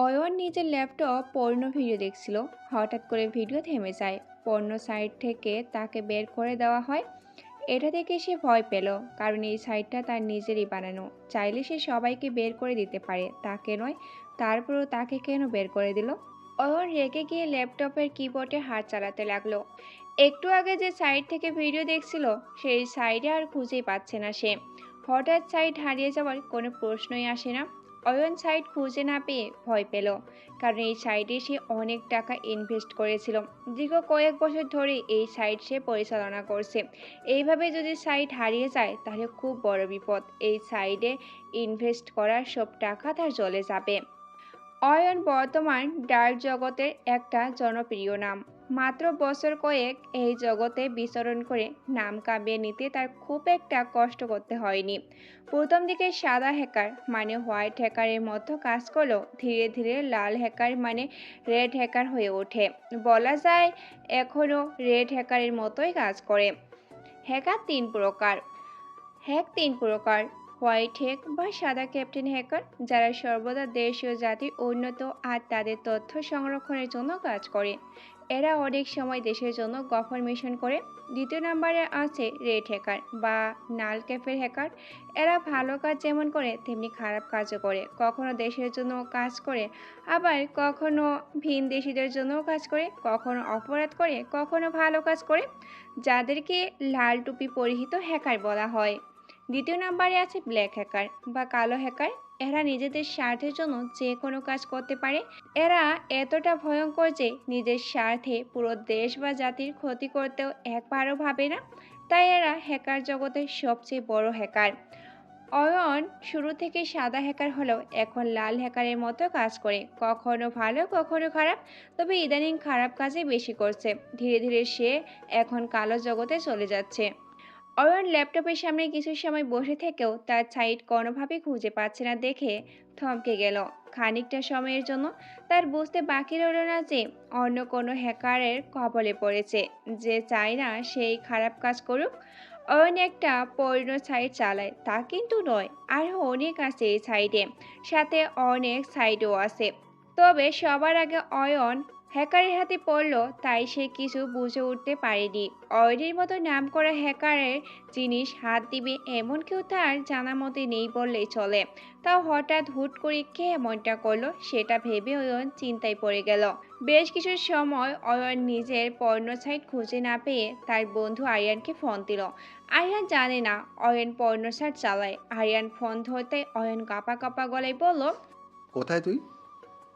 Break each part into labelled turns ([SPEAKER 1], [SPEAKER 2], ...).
[SPEAKER 1] অয়ন নিজের ল্যাপটপ পর্ণ ভিডিও দেখছিল। হঠাৎ করে ভিডিও থেমে যায়। পর্ণ সাইট থেকে তাকে বের করে দেওয়া হয়। এটা দেখে সে ভয় পেল, কারণ এই সাইটটা তার নিজেরই বানানো। চাইলে সে সবাইকে বের করে দিতে পারে, তাকে নয়। তারপরও তাকে কেন বের করে দিল? অয়ন রেগে গিয়ে ল্যাপটপের কিবোর্ডে হাত চালাতে লাগলো। একটু আগে যে সাইট থেকে ভিডিও দেখছিল, সেই সাইটে আর খুঁজেই পাচ্ছে না সে। হঠাৎ সাইট হারিয়ে যাওয়ার কোনো প্রশ্নই আসে না। অয়ন সাইট খুঁজে না পেয়ে ভয় পেল, কারণ এই সাইটে সে অনেক টাকা ইনভেস্ট করেছিল। দীর্ঘ কয়েক বছর ধরে এই সাইট সে পরিচালনা করছে। এইভাবে যদি সাইট হারিয়ে যায় তাহলে খুব বড় বিপদ। এই সাইটে ইনভেস্ট করার সব টাকা তার চলে যাবে। অয়ন বর্তমান ডার্ক জগতের একটা জনপ্রিয় নাম। মাত্র বছর কয়েক এই জগতে বিচরণ করে নাম কামিয়ে নিতে তার খুব একটা কষ্ট করতে হয়নি। প্রথম দিকে সাদা হ্যাকার মানে হোয়াইট হ্যাকারের মতো কাজ করলেও ধীরে ধীরে লাল হ্যাকার মানে রেড হ্যাকার হয়ে ওঠে। বলা যায় এখনও রেড হ্যাকারের মতোই কাজ করে। হ্যাকার তিন প্রকার। তিন প্রকার: হোয়াইট হ্যাক বা সাদা ক্যাপ্টেন হ্যাকার, যারা সর্বদা দেশ ও জাতির উন্নত আর তাদের তথ্য সংরক্ষণের জন্য কাজ করে। এরা অনেক সময় দেশের জন্য গফর মিশন করে। দ্বিতীয় নম্বরে আছে রেড হ্যাকার বা নাল ক্যাফের হ্যাকার। এরা ভালো কাজ যেমন করে তেমনি খারাপ কাজও করে। কখনো দেশের জন্য কাজ করে, আবার কখনো ভিনদেশীদের জন্যও কাজ করে, কখনো অপরাধ করে, কখনো ভালো কাজ করে, যাদেরকে লাল টুপি পরিহিত হ্যাকার বলা হয়। দ্বিতীয় নম্বরে আছে ব্ল্যাক হ্যাকার বা কালো হ্যাকার। এরা নিজেদের স্বার্থের জন্য যে কোনো কাজ করতে পারে। এরা এতটা ভয়ঙ্কর যে নিজের স্বার্থে পুরো দেশ বা জাতির ক্ষতি করতেও একবারও ভাবে না। তাই এরা হ্যাকার জগতের সবচেয়ে বড় হ্যাকার। অয়ন শুরু থেকে সাদা হ্যাকার হলেও এখন লাল হ্যাকারের মতো কাজ করে, কখনো ভালো কখনো খারাপ। তবে ইদানিং খারাপ কাজই বেশি করছে। ধীরে ধীরে সে এখন কালো জগতে চলে যাচ্ছে। অয়ন ল্যাপটপের সামনে কিছু সময় বসে থেকেও তার সাইট কোনোভাবেই খুঁজে পাচ্ছে না দেখে থমকে গেল। খানিকটা সময়ের জন্য তার বুঝতে বাকি রইল না যে অন্য কোনো হ্যাকারের কবলে পড়েছে, যে চায় না সেই খারাপ কাজ করুক। অয়ন একটা পরিণ সাইট চালায় তা কিন্তু নয়, আরও অনেক আছে এই সাইটে, সাথে অনেক সাইটও আছে। তবে সবার আগে অয়ন হ্যাকারের হাতে পড়ল, তাই সে কিছু বুঝে উঠতে পারেনি। অয়নের মতো নামকরা হ্যাকারের জিনিস হাত দিবে এমন কেউ তার জানা মতে নেই বললেই চলে। তাও হঠাৎ হুট করে কে এমনটা করলো সেটা ভেবে অয়ন চিন্তায় পড়ে গেল। বেশ কিছু সময় অয়ন নিজের পর্ণ সাইট খুঁজে না পেয়ে তার বন্ধু আরিয়ানকে ফোন দিল। আরিয়ান জানে না অয়ন পর্ণ সাইট চালায়। আরিয়ান ফোন ধরতে অয়ন কাঁপা কাঁপা গলায় বলল,
[SPEAKER 2] কোথায় তুই?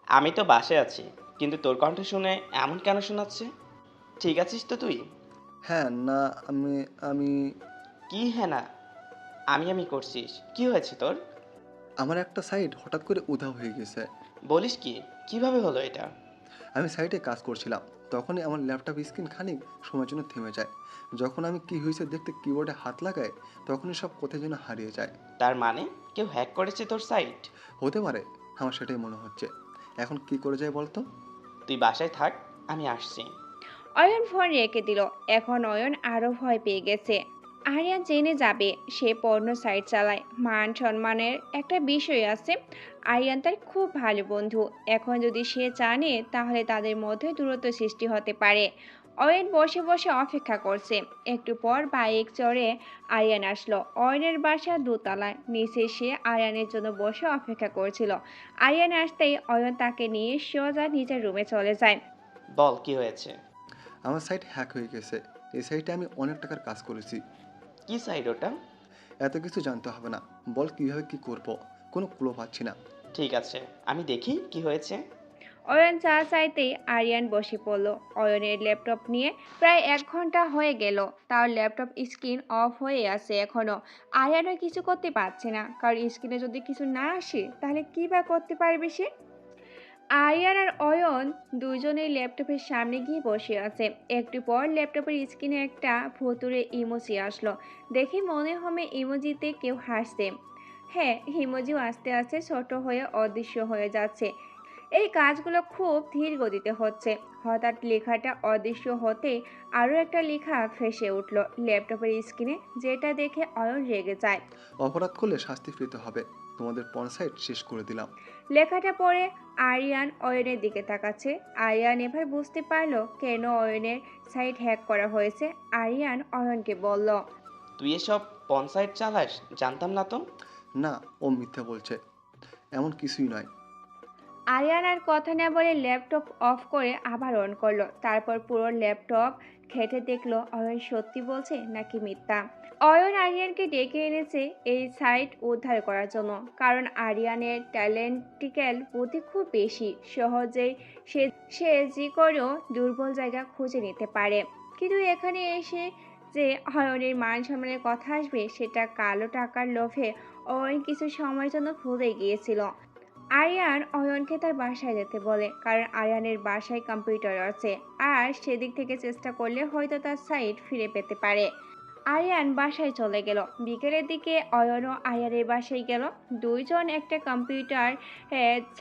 [SPEAKER 3] আমি তো বাসায় আছি, কিন্তু তোর কণ্ঠ শুনে এমন কেন শোনাচ্ছে? ঠিক আছিস তো তুই?
[SPEAKER 2] হ্যাঁ, না, আমি আমি
[SPEAKER 3] কি হ্যাঁ না আমি করছিস? কি হয়েছে তোর?
[SPEAKER 2] আমার একটা সাইট হঠাৎ করে উধাও হয়ে গেছে।
[SPEAKER 3] বলিস কি? কিভাবে হলো এটা?
[SPEAKER 2] আমি সাইটে কাজ করছিলাম, তখনই আমার ল্যাপটপ স্ক্রিন খানিক সময়ের জন্য থেমে যায়। যখন আমি কি হয়েছে দেখতে কিবোর্ডে হাত লাগাই, তখনই সব কোথায় যেন হারিয়ে যায়।
[SPEAKER 3] তার মানে কেউ হ্যাক করেছে তোর সাইট?
[SPEAKER 2] হতে পারে, আমার সেটাই মনে হচ্ছে। এখন কি করে যায় বলতো?
[SPEAKER 3] তুই বাসায় থাক, আমি আসছি।
[SPEAKER 1] অয়ন ফোন রেখে দিল। এখন অয়ন আরো ভয় পেয়ে গেছে। আরিয়ান জেনে যাবে সে পর্ণ সাইট চালায়। মান সম্মানের একটা বিষয় আছে। আরিয়ান তার খুব ভালো বন্ধু। এখন যদি সে জানে তাহলে তাদের মধ্যে দূরত্ব সৃষ্টি হতে পারে। অয়ন বসে বসে অপেক্ষা করছে। একটু পর বাইক চড়ে আরিয়ান আসলো। অয়নের বাসা দোতলায়, নিচে সে আরিয়ানের জন্য বসে অপেক্ষা করছিল। আরিয়ান আসতেই অয়ন তাকে নিয়ে সোজা নিজের রুমে চলে যায়।
[SPEAKER 3] বল কি হয়েছে?
[SPEAKER 2] আমার সাইট হ্যাক হয়ে গেছে। এই সাইটে আমি অনেক টাকার কাজ করেছি।
[SPEAKER 3] কি সাইট ওটা?
[SPEAKER 2] এত কিছু জানতে হবে না। বল কিভাবে কি করব, কোনো ক্লো পাচ্ছি না।
[SPEAKER 3] ঠিক আছে, আমি দেখি কি হয়েছে।
[SPEAKER 1] অয়ন চা চাইতেই আরিয়ান বসে পড়ল। অয়নের ল্যাপটপ নিয়ে প্রায় 1 ঘন্টা হয়ে গেল, তার ল্যাপটপ স্ক্রিন অফ হয়ে আছে এখনো। আরিয়ানও কিছু করতে পারছে না, কারণ স্ক্রিনে যদি কিছু না আসে তাহলে কি বা করতে পারবে সে। আরিয়ান আর অয়ন দুজনেই ল্যাপটপের সামনে গিয়ে বসে আছে। একটু পর ল্যাপটপের স্ক্রিনে একটা ভুতুড়ে ইমোজি আসলো। দেখে মনে হবে ইমোজিতে কেউ হাসছে। হ্যাঁ, ইমোজিও আস্তে আস্তে ছোট হয়ে অদৃশ্য হয়ে যাচ্ছে। এই কাজগুলো খুব ধীর গতিতে হচ্ছে। হঠাৎ লেখাটা অদৃশ্য হতেই আরও একটা লেখা ভেসে উঠল ল্যাপটপের স্ক্রিনে, যেটা দেখে অয়ন রেগে যায়।
[SPEAKER 2] অপরাধ করলে শাস্তি পেতে হবে। তোমাদের পনসাইট শেষ করে দিলাম।
[SPEAKER 1] লেখাটা পড়ে আরিয়ান অয়নের দিকে তাকাচ্ছে। আরিয়ান এবার বুঝতে পারলো কেন অয়নের সাইট হ্যাক করা হয়েছে। আরিয়ান অয়নকে বলল,
[SPEAKER 3] তুই এসব পনসাইট চালাস? জানতাম না তো।
[SPEAKER 2] না, ও মিথ্যা বলছে। এমন কিছুই নয়।
[SPEAKER 1] আরিয়ান আর কথা না বলে ল্যাপটপ অফ করে আবার অন করলো। তারপর পুরো ল্যাপটপ ঘেঁটে দেখলো অয়ন সত্যি বলছে নাকি মিথ্যা। অয়ন আরিয়ানকে ডেকে এনেছে এই সাইট উদ্ধার করার জন্য, কারণ আরিয়ানের ট্যালেন্টিক্যাল বুদ্ধি খুব বেশি। সহজেই সে সে যে করেও দুর্বল জায়গা খুঁজে নিতে পারে। কিন্তু এখানে এসে যে অয়নের মান সম্মানের কথা আসবে সেটা কালো টাকার লোভে অয়ন কিছু সময়ের জন্য ভুলে গিয়েছিল। আরিয়ান অয়নকে তার বাসায় যেতে বলে, কারণ আরিয়ানের বাসায় কম্পিউটার আছে আর সেদিক থেকে চেষ্টা করলে হয়তো তার সাইট ফিরে পেতে পারে। আরিয়ান বাসায় চলে গেল। বিকেলের দিকে অয়নও আরিয়ানের বাসায় গেল। দুইজন একটা কম্পিউটার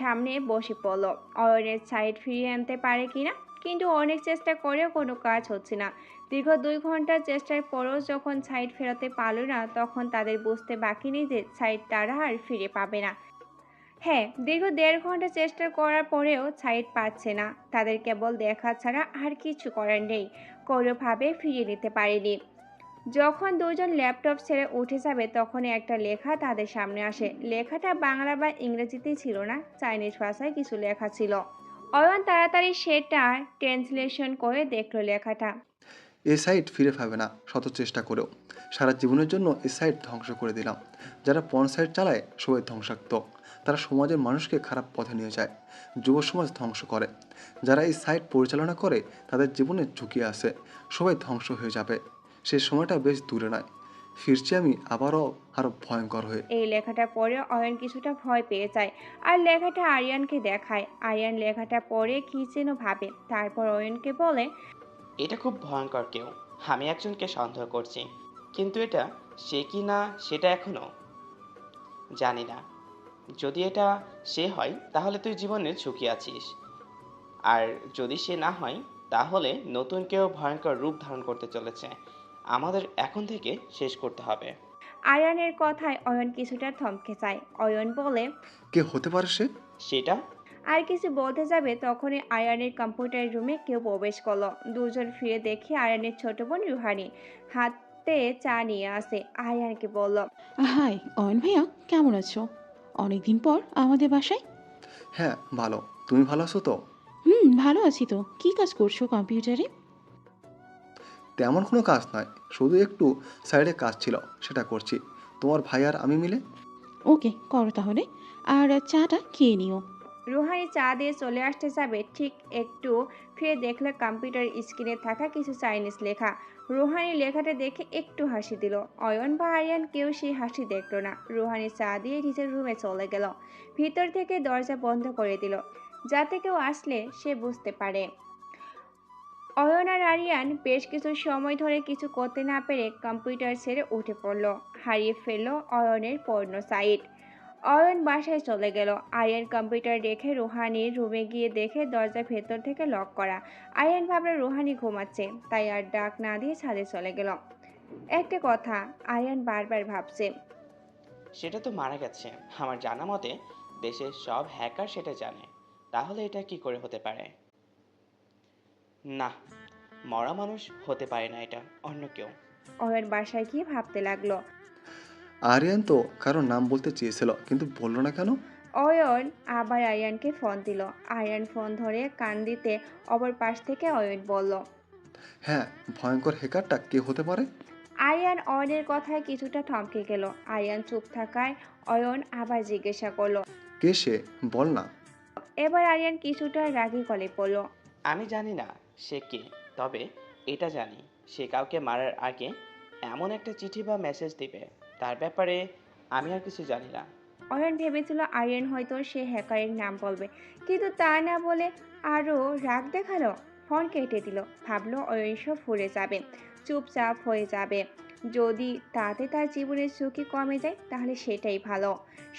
[SPEAKER 1] সামনে বসে পড়ল, অয়নের সাইট ফিরিয়ে আনতে পারে কিনা। কিন্তু অনেক চেষ্টা করেও কোনো কাজ হচ্ছে না। দীর্ঘ 2 ঘন্টার চেষ্টার পরও যখন সাইট ফেরাতে পারল না, তখন তাদের বুঝতে বাকি নেই যে সাইট তারা আর ফিরে পাবে না। হ্যাঁ, দীর্ঘ 1.5 ঘন্টা চেষ্টা করার পরেও সাইট পাচ্ছে না। তাদের কেবল দেখা ছাড়া আর কিছু করার নেই। কোনোভাবে ফিরিয়ে নিতে পারেনি। যখন দুজন ল্যাপটপ ছেড়ে উঠে যাবে, তখনই একটা লেখা তাদের সামনে আসে। লেখাটা বাংলা বা ইংরেজিতেই ছিল না, চাইনিজ ভাষায় কিছু লেখা ছিল। অয়ন তাড়াতাড়ি সেটা ট্রান্সলেশন করে দেখলো লেখাটা।
[SPEAKER 2] এই সাইট ফিরে পাবে না শত চেষ্টা করেও। সারা জীবনের জন্য এই সাইট ধ্বংস করে দিলাম। যারা পর্ন সাইট চালায় সবাই ধ্বংসাত্মক। তারা সমাজের মানুষকে খারাপ পথে নিয়ে যায়, যুব সমাজ ধ্বংস করে। যারা এই সাইট পরিচালনা করে তাদের জীবনে ঝুঁকি আছে, সবাই ধ্বংস হয়ে যাবে। সে সময়টা বেশ দূরে নয়। ফিরছি আমি আরও ভয়ঙ্কর হয়ে।
[SPEAKER 1] এই লেখাটা পড়ে অয়ন কিছুটা ভয় পেয়ে যায় আর লেখাটা আরিয়ানকে দেখায়। আরিয়ান লেখাটা পড়ে কি যেন ভাবে, তারপর অয়নকে বলে,
[SPEAKER 3] এটা খুব ভয়ঙ্কর কেউ। আমি একজনকে সন্দেহ করছি, কিন্তু এটা সে কি না সেটা এখনো জানি না। যদি এটা সে হয় তাহলে তুই জীবনের ঝুঁকি আছিস, আর যদি সে না হয় তাহলে নতুন কেউ ভয়ঙ্কর রূপ ধারণ করতে চলেছে। আমাদের এখন থেকে শেষ করতে হবে।
[SPEAKER 1] আরিয়ানের কথায় অয়ন কিছুটা থমকে যায়। অয়ন বলে,
[SPEAKER 2] কে হতে পারে সে?
[SPEAKER 3] সেটা
[SPEAKER 1] আর কিছু বলতে যাবে, তখনই আরিয়ানের কম্পিউটার রুমে কেউ প্রবেশ করলো। দুজন ফিরে দেখে আরিয়ানের ছোট বোন রুহানি হাতে চা নিয়ে আসে। আরিয়ানকে বলল,
[SPEAKER 4] হাই অয়ন ভাইয়া, কেমন আছো? অনেকদিন পর আমাদের বাসায়।
[SPEAKER 2] হ্যাঁ, ভালো। তুমি ভালো আছো তো?
[SPEAKER 4] ভালো আছি তো। কি কাজ করছো কম্পিউটারে?
[SPEAKER 2] তেমন কোনো কাজ নয়, শুধু একটু সাইডে কাজ ছিল, সেটা করছি। তোমার ভাই আর আমি মিলে।
[SPEAKER 4] ওকে, করো তাহলে। আর চাটা খেয়ে নিও।
[SPEAKER 1] রুহানি চা দিয়ে চলে আসতে যাবে, ঠিক একটু ফিরে দেখলে কম্পিউটার স্ক্রিনে থাকা কিছু চাইনিজ লেখা। রুহানি লেখাটা দেখে একটু হাসি দিল। অয়ন বা আরিয়ান কেউ সেই হাসি দেখল না। রুহানি চা দিয়ে নিজের রুমে চলে গেল। ভিতর থেকে দরজা বন্ধ করে দিল, যাতে কেউ আসলে সে বুঝতে পারে। অয়ন আর আরিয়ান বেশ কিছু সময় ধরে কিছু করতে না পেরে কম্পিউটার ছেড়ে উঠে পড়ল। হারিয়ে ফেলল অয়নের পর্ণ সাইট। অয়ন বাসায় চলে গেল। আরিয়ান কম্পিউটার রেখে রুহানির রুমে গিয়ে দেখে দরজা ভেতর থেকে লক করা। আরিয়ান ভাবল রুহানি ঘুমাচ্ছে, তাই আর ডাক না দিয়ে ছাদে চলে গেল। একটা কথা আরিয়ান বারবার ভাবছে।
[SPEAKER 3] সেটা তো মারা গেছে। আমার জানা মতে দেশের সব হ্যাকার সেটা জানে। তাহলে এটা কি করে হতে পারে? না, মরা মানুষ হতে পারে না, এটা অন্য কেউ।
[SPEAKER 1] অয়ন বাসায় গিয়ে ভাবতে লাগলো।
[SPEAKER 2] আরিয়ান তো কারোর নাম বলতে চেয়েছিল, কিন্তু বললো না কেন?
[SPEAKER 1] অয়ন আবার আরিয়ানকে ফোন দিল। আরিয়ান ফোন ধরে কান দিতে অপর পাশ থেকে অয়ন বলল,
[SPEAKER 2] হ্যাঁ, ভয়ঙ্কর হ্যাকারটা কে হতে পারে?
[SPEAKER 1] আরিয়ান অয়নের কথায় কিছুটা থমকে গেল। আরিয়ান চুপ থাকায় অয়ন আবার জিজ্ঞাসা করলো।
[SPEAKER 2] কে সে? বল না।
[SPEAKER 1] এবার আরিয়ান কিছুটা রাগী গলে পড়ল।
[SPEAKER 3] আমি জানি না সে কে, তবে এটা জানি সে কাউকে মারার আগে এমন একটা চিঠি বা মেসেজ দিবে। তার ব্যাপারে আমি আর কিছু জানি না।
[SPEAKER 1] অয়ন ভেবেছিল আরিয়ান হয়তো সে হ্যাকারের নাম বলবে, কিন্তু তা না বলে আরও রাগ দেখালো। ফোন কেটে দিল। ভাবলো অয়ন সব ভুলে যাবে, চুপচাপ হয়ে যাবে। যদি তাতে তার জীবনের ঝুঁকি কমে যায় তাহলে সেটাই ভালো।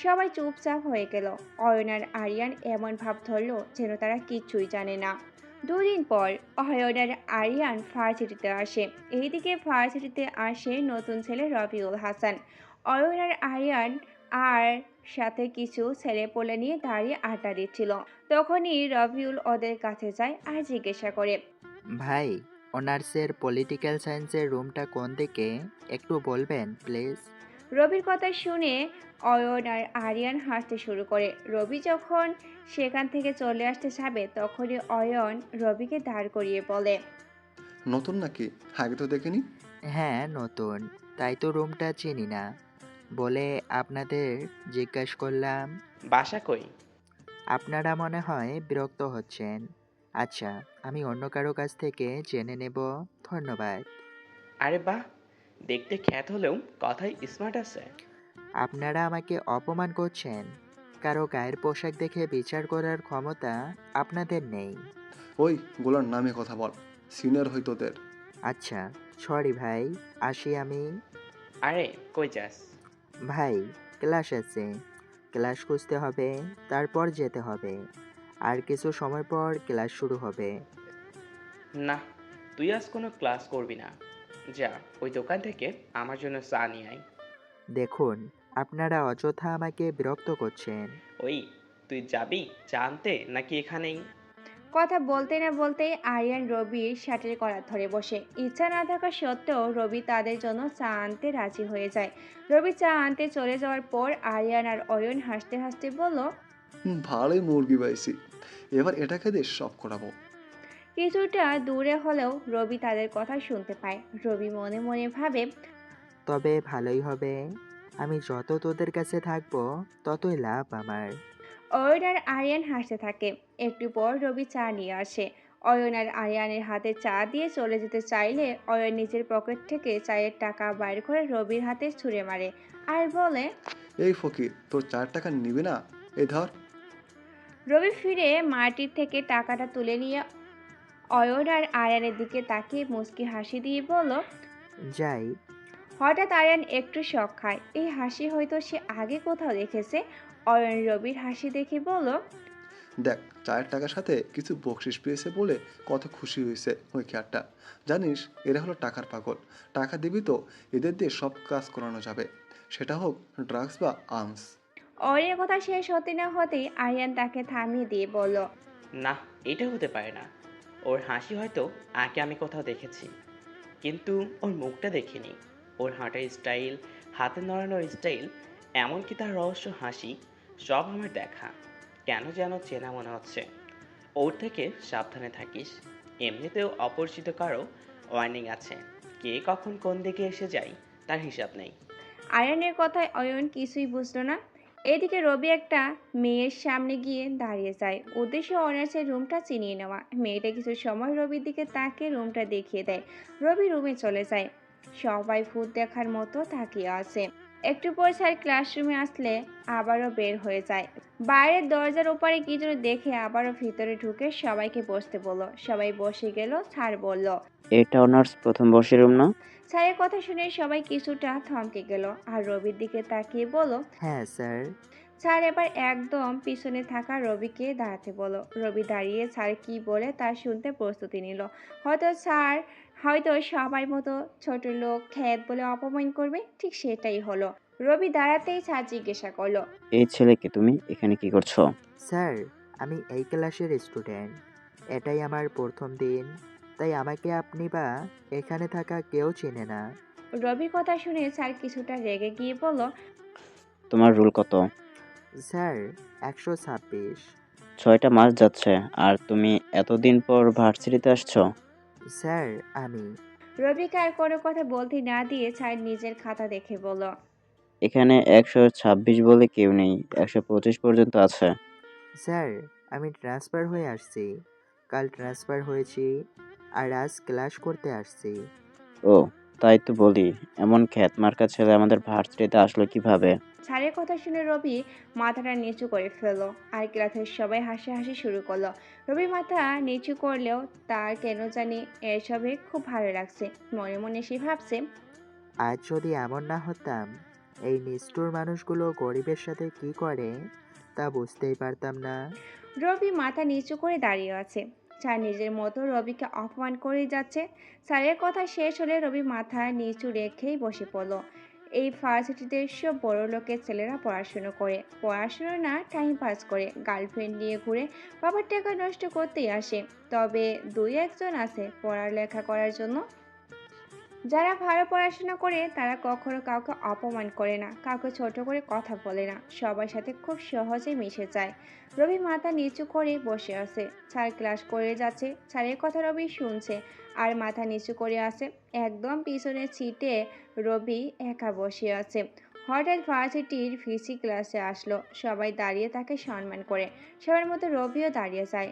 [SPEAKER 1] সবাই চুপচাপ হয়ে গেল। অয়ন আর আরিয়ান এমন ভাব ধরলো যেন তারা কিচ্ছুই জানে না। দুদিন পর অয়ন আর আরিয়ান ভার্সিটিতে আসে। এইদিকে ভার্সিটিতে আসে নতুন ছেলে রবিউল হাসান। অয়ন আর আরিয়ান আর সাথে কিছু ছেলেপোলে নিয়ে দাঁড়িয়ে আড্ডা দিচ্ছিল। তখনই রবিউল ওদের কাছে যায় আর জিজ্ঞাসা করে,
[SPEAKER 5] ভাই, অনার্সের পলিটিক্যাল সায়েন্সের রুমটা কোন দিকে একটু বলবেন প্লিজ?
[SPEAKER 1] রবির কথা শুনে অয়ন আর আরিয়ান হাসতে শুরু করে। রবি যখন সেখান থেকে চলে আসতে যাবে তখনই অয়ন রবিকে দাঁড় করিয়ে বলে,
[SPEAKER 2] নতুন নাকি? আগে তো দেখিনি।
[SPEAKER 5] হ্যাঁ, নতুন, তাই তো রুমটা চিনি না বলে আপনাদের জিজ্ঞেস করলাম।
[SPEAKER 3] বাসা কই?
[SPEAKER 5] আপনারা মনে হয় বিরক্ত হচ্ছেন। আচ্ছা, আমি অন্য কারো কাছ থেকে জেনে নেব। ধন্যবাদ।
[SPEAKER 3] আরে বাহ, দেখতে খ্যাত হলেও কথায় স্মার্ট আছে।
[SPEAKER 5] আপনারা আমাকে অপমান করছেন। কারো গায়ের পোশাক দেখে বিচার করার ক্ষমতা আপনাদের নেই।
[SPEAKER 2] ওই, গোলার নামে কথা বল। সিনিয়র হই তোদের।
[SPEAKER 5] আচ্ছা, সরি ভাই, আসি আমি।
[SPEAKER 3] আরে কই যাস?
[SPEAKER 5] ভাই, ক্লাস আছে, ক্লাস খুঁজতে হবে, তারপর যেতে হবে। আর কিছু সময় পর ক্লাস শুরু হবে।
[SPEAKER 3] না, তুই আজ কোনো ক্লাস করবি না। যা, ওই দোকান থেকে আমার জন্য চা নিয়ে আয়।
[SPEAKER 5] দেখুন, আপনারা অযথা আমাকে বিরক্ত করছেন।
[SPEAKER 3] ওই, তুই যাবি চা আনতে নাকি এখানেই?
[SPEAKER 1] কথা বলতে না বলতেই আরিয়ান রবির শার্টের কলার ধরে বসে। ইচ্ছা না থাকা সত্ত্বেও রবি তাদের জন্য চা আনতে রাজি হয়ে যায়। রবি চা আনতে চলে যাওয়ার পর আরিয়ান আর অয়ন হাসতে হাসতে বলল,
[SPEAKER 2] ভালোই মুরগি পাইছি। এবার এটাকে দিয়ে সব করাবো।
[SPEAKER 1] কিছুটা দূরে হলেও রবি তাদের কথা শুনতে পায়। রবি মনে মনে ভাবে,
[SPEAKER 5] তবে ভালোই হবে। আমি যত তোদের কাছে থাকবো ততই লাভ আমার।
[SPEAKER 1] অয়ন আর আরিয়ান হাসতে থাকে। একটু পর রবি চা নিয়ে আসে। অয়ন আর আরিয়ানের হাতে চা দিয়ে চলে যেতে চাইলে অয়ন নিজের পকেট থেকে চায়ের টাকা বাইর করে রবির হাতে ছুঁড়ে মারে আর বলে,
[SPEAKER 2] এই ফকির, তোর 4 টাকা নিবি না? এই ধর।
[SPEAKER 1] রবি ফিরে মাটির থেকে টাকাটা তুলে নিয়ে অয়ন আর আরিয়ানের দিকে তাকিয়ে মুচকি হাসি দিয়ে বলল,
[SPEAKER 5] যাই।
[SPEAKER 1] হঠাৎ আরিয়ান একটু শক খায়। এই হাসি হয়তো সে আগে কোথাও দেখেছে। অয়ন রবির হাসি দেখে বলল,
[SPEAKER 2] দেখ, 4 টাকার সাথে কিছু বকশিস পেয়েছে বলে কত খুশি হয়েছে ওই খ্যাটটা। জানিস, এরা হলো টাকার পাগল। টাকা দিবি তো এদের দিয়ে সব কাজ করানো যাবে, সেটা হোক ড্রাগস বা আর্মস।
[SPEAKER 1] অয়নের কথা শেষ হতে না হতেই আরিয়ান তাকে থামিয়ে দিয়ে বলল,
[SPEAKER 3] না, এটা হতে পারে না। ওর হাসি হয়তো আগে আমি কোথাও দেখেছি, কিন্তু ওর মুখটা দেখিনি। ওর হাঁটার স্টাইল, হাতে নড়ানোর স্টাইল, এমনকি তার রহস্য হাসি, সব আমার দেখা। কেন যেন চেনা মনে হচ্ছে। ওর থেকে সাবধানে থাকিস। এমনিতেও অপরিচিত কারো ওয়ার্নিং আছে। কে কখন কোন দিকে এসে যায় তার হিসাব নেই।
[SPEAKER 1] আরিয়ানের কথায় অয়ন কিছুই বুঝলো না। এদিকে রবি একটা মেয়ের সামনে গিয়ে দাঁড়িয়ে যায়। উদ্দেশ্য অনার্সের রুমটা চিনিয়ে নেওয়া। মেয়েটা কিছু সময় রবির দিকে তাকিয়ে রুমটা দেখিয়ে দেয়। রবি রুমে চলে যায়। সবাই ভূত দেখার মতো তাকিয়ে আছে। একটু পর স্যার ক্লাসরুমে আসলে আবারও বের হয়ে যায়। বাইরের দরজার ওপারে কি যেন দেখে আবারও ভিতরে ঢুকে সবাইকে বসতে বলল। সবাই বসে গেল। স্যার বলল,
[SPEAKER 6] এটা অনার্স প্রথম বর্ষের রুম না?
[SPEAKER 1] স্যারের কথা শুনে সবাই কিছুটা থমকে গেল আর রবির দিকে তাকিয়ে বলল,
[SPEAKER 5] হ্যাঁ স্যার।
[SPEAKER 1] স্যার এবার একদম পিছনে থাকা রবিকে দাঁড়াতে বলো। রবি দাঁড়িয়ে স্যার কি বলে তা শুনতে প্রস্তুতি নিল। স্যার হয়তো সবার মতো ছোট লোক খ্যাত বলে অপমান করবে, ঠিক সেটাই হলো। রবি দাঁড়াতেই স্যার জিজ্ঞাসা করলো,
[SPEAKER 6] এই ছেলেকে তুমি এখানে কি করছো?
[SPEAKER 5] স্যার, আমি এই ক্লাসের স্টুডেন্ট। এটাই আমার প্রথম দিন, তাই আমাকে আপনি বা এখানে থাকা কেউ চেনে না।
[SPEAKER 1] রবির কথা শুনে স্যার কিছুটা রেগে গিয়ে বলল,
[SPEAKER 6] তোমার রোল কত?
[SPEAKER 5] স্যার, 126।
[SPEAKER 6] 6টা মাস যাচ্ছে আর তুমি এতদিন পর ভার্সিটিতে আসছো?
[SPEAKER 5] স্যার, আমি।
[SPEAKER 1] রবিকে আর কোনো কথা বলতে না দিয়ে স্যার নিজের খাতা দেখে বলল,
[SPEAKER 6] এখানে 126 বলে কেউ নেই, 125 পর্যন্ত আছে।
[SPEAKER 5] স্যার, আমি ট্রান্সফার হয়ে আসছি। কাল ট্রান্সফার হয়েছি আর আজ ক্লাস করতে আসছি।
[SPEAKER 6] ও, তাই তো বলি, এমন খ্যাতমার্কা ছেলে আমাদের ভার্সিটিতে আসলো কিভাবে?
[SPEAKER 1] স্যারের কথা শুনে রবি মাথাটা নিচু করে ফেললো আর ক্লাসের সবাই হাসাহাসি শুরু করলো। রবি মাথা নিচু করলেও তার কেন জানি এসবে খুব ভালো লাগছে। মনে মনে সে ভাবছে,
[SPEAKER 5] আজ যদি এমন না হতাম, এই নিষ্ঠুর মানুষগুলো গরিবের সাথে কি করে তা বুঝতেই পারতাম না।
[SPEAKER 1] রবি মাথা নিচু করে দাঁড়িয়ে আছে। স্যার নিজের মতো রবিকে অপমান করে যাচ্ছে। স্যারের কথা শেষ হলে রবি মাথা নিচু রেখেই বসে পড়ল। এই ভার্সিটিতে সব বড় লোকের ছেলেরা পড়াশুনো করে, পড়াশুনো না টাইম পাস করে, গার্লফ্রেন্ড নিয়ে ঘুরে, বাবার টাকা নষ্ট করতেই আসে। তবে দুই একজন আছে পড়ালেখা করার জন্য। যারা ভালো পড়াশোনা করে তারা কখনো কাউকে অপমান করে না, কাউকে ছোট করে কথা বলে না, সবার সাথে খুব সহজে মিশে যায়। রবি মাথা নিচু করে বসে আছে। স্যার ক্লাস করে যাচ্ছে, স্যারের কথা রবি শুনছে আর মাথা নিচু করে আছে। একদম পিছনের সিটে রবি একা বসে আছে। হঠাৎ ভার্সিটির ভিসি ক্লাসে আসলো। সবাই দাঁড়িয়ে তাকে সম্মান করে, সবার মতো রবিও দাঁড়িয়ে যায়।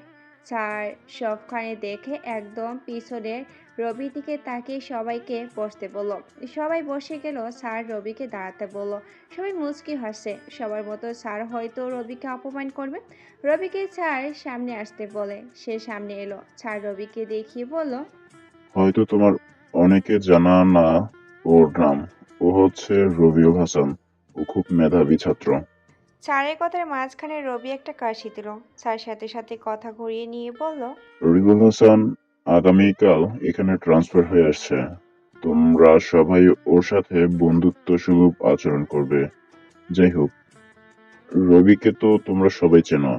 [SPEAKER 1] স্যার সবখানে দেখে একদম পিছনের রবির দিকে তাকিয়ে সবাইকে বসতে বলল। সবাই বসে গেল, স্যার রবিকে দাঁড়াতে বলল। সবাই মুচকি হাসছে, সবার মতো স্যার হয়তো রবিকে অপমান করবে। রবিকে স্যার সামনে আসতে বলে, সে সামনে এলো। স্যার রবিকে দেখিয়ে বলল,
[SPEAKER 7] হয়তো তোমার অনেকে জানা না ওর নাম। ও হচ্ছে রবিউল হাসান। ও খুব মেধাবী ছাত্র।
[SPEAKER 1] স্যারের কথার মাঝখানে রবি একটা কাশি দিল। স্যার সাথে সাথে কথা ঘুরিয়ে নিয়ে বলল,
[SPEAKER 7] রবিউল হাসান আগামীকাল এখানে ট্রান্সফার হয়ে আসছে। তোমরা সবাই ওর সাথে বন্ধুত্ব সুলভ আচরণ করবে। যাই হোক, রবিকে তো তোমরা সবাই চেনো।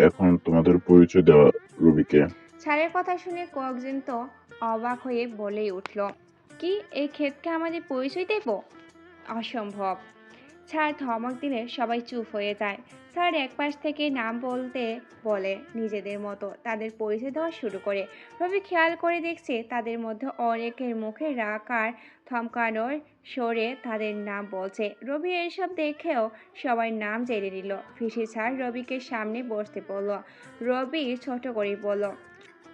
[SPEAKER 7] এখন তোমাদের পরিচয় দেওয়া রবিকে।
[SPEAKER 1] স্যারের কথা শুনে কয়েকজন তো অবাক হয়ে বলেই উঠল, কি এই ক্ষেতকে আমাদের পরিচয় দেব? অসম্ভব। স্যার ধমক দিলে সবাই চুপ হয়ে যায়। স্যার একপাশ থেকে নাম বলতে বলে নিজেদের মতো তাদের পরিচয় দেওয়া শুরু করে। রবি খেয়াল করে দেখছে তাদের মধ্যে অনেকের মুখে রাগ আর থমকানোর সরে তাদের নাম বলছে। রবি এসব দেখেও সবার নাম জেনে নিল। ফিসি স্যার রবিকে সামনে বসতে বলল। রবি ছোট করে বলল,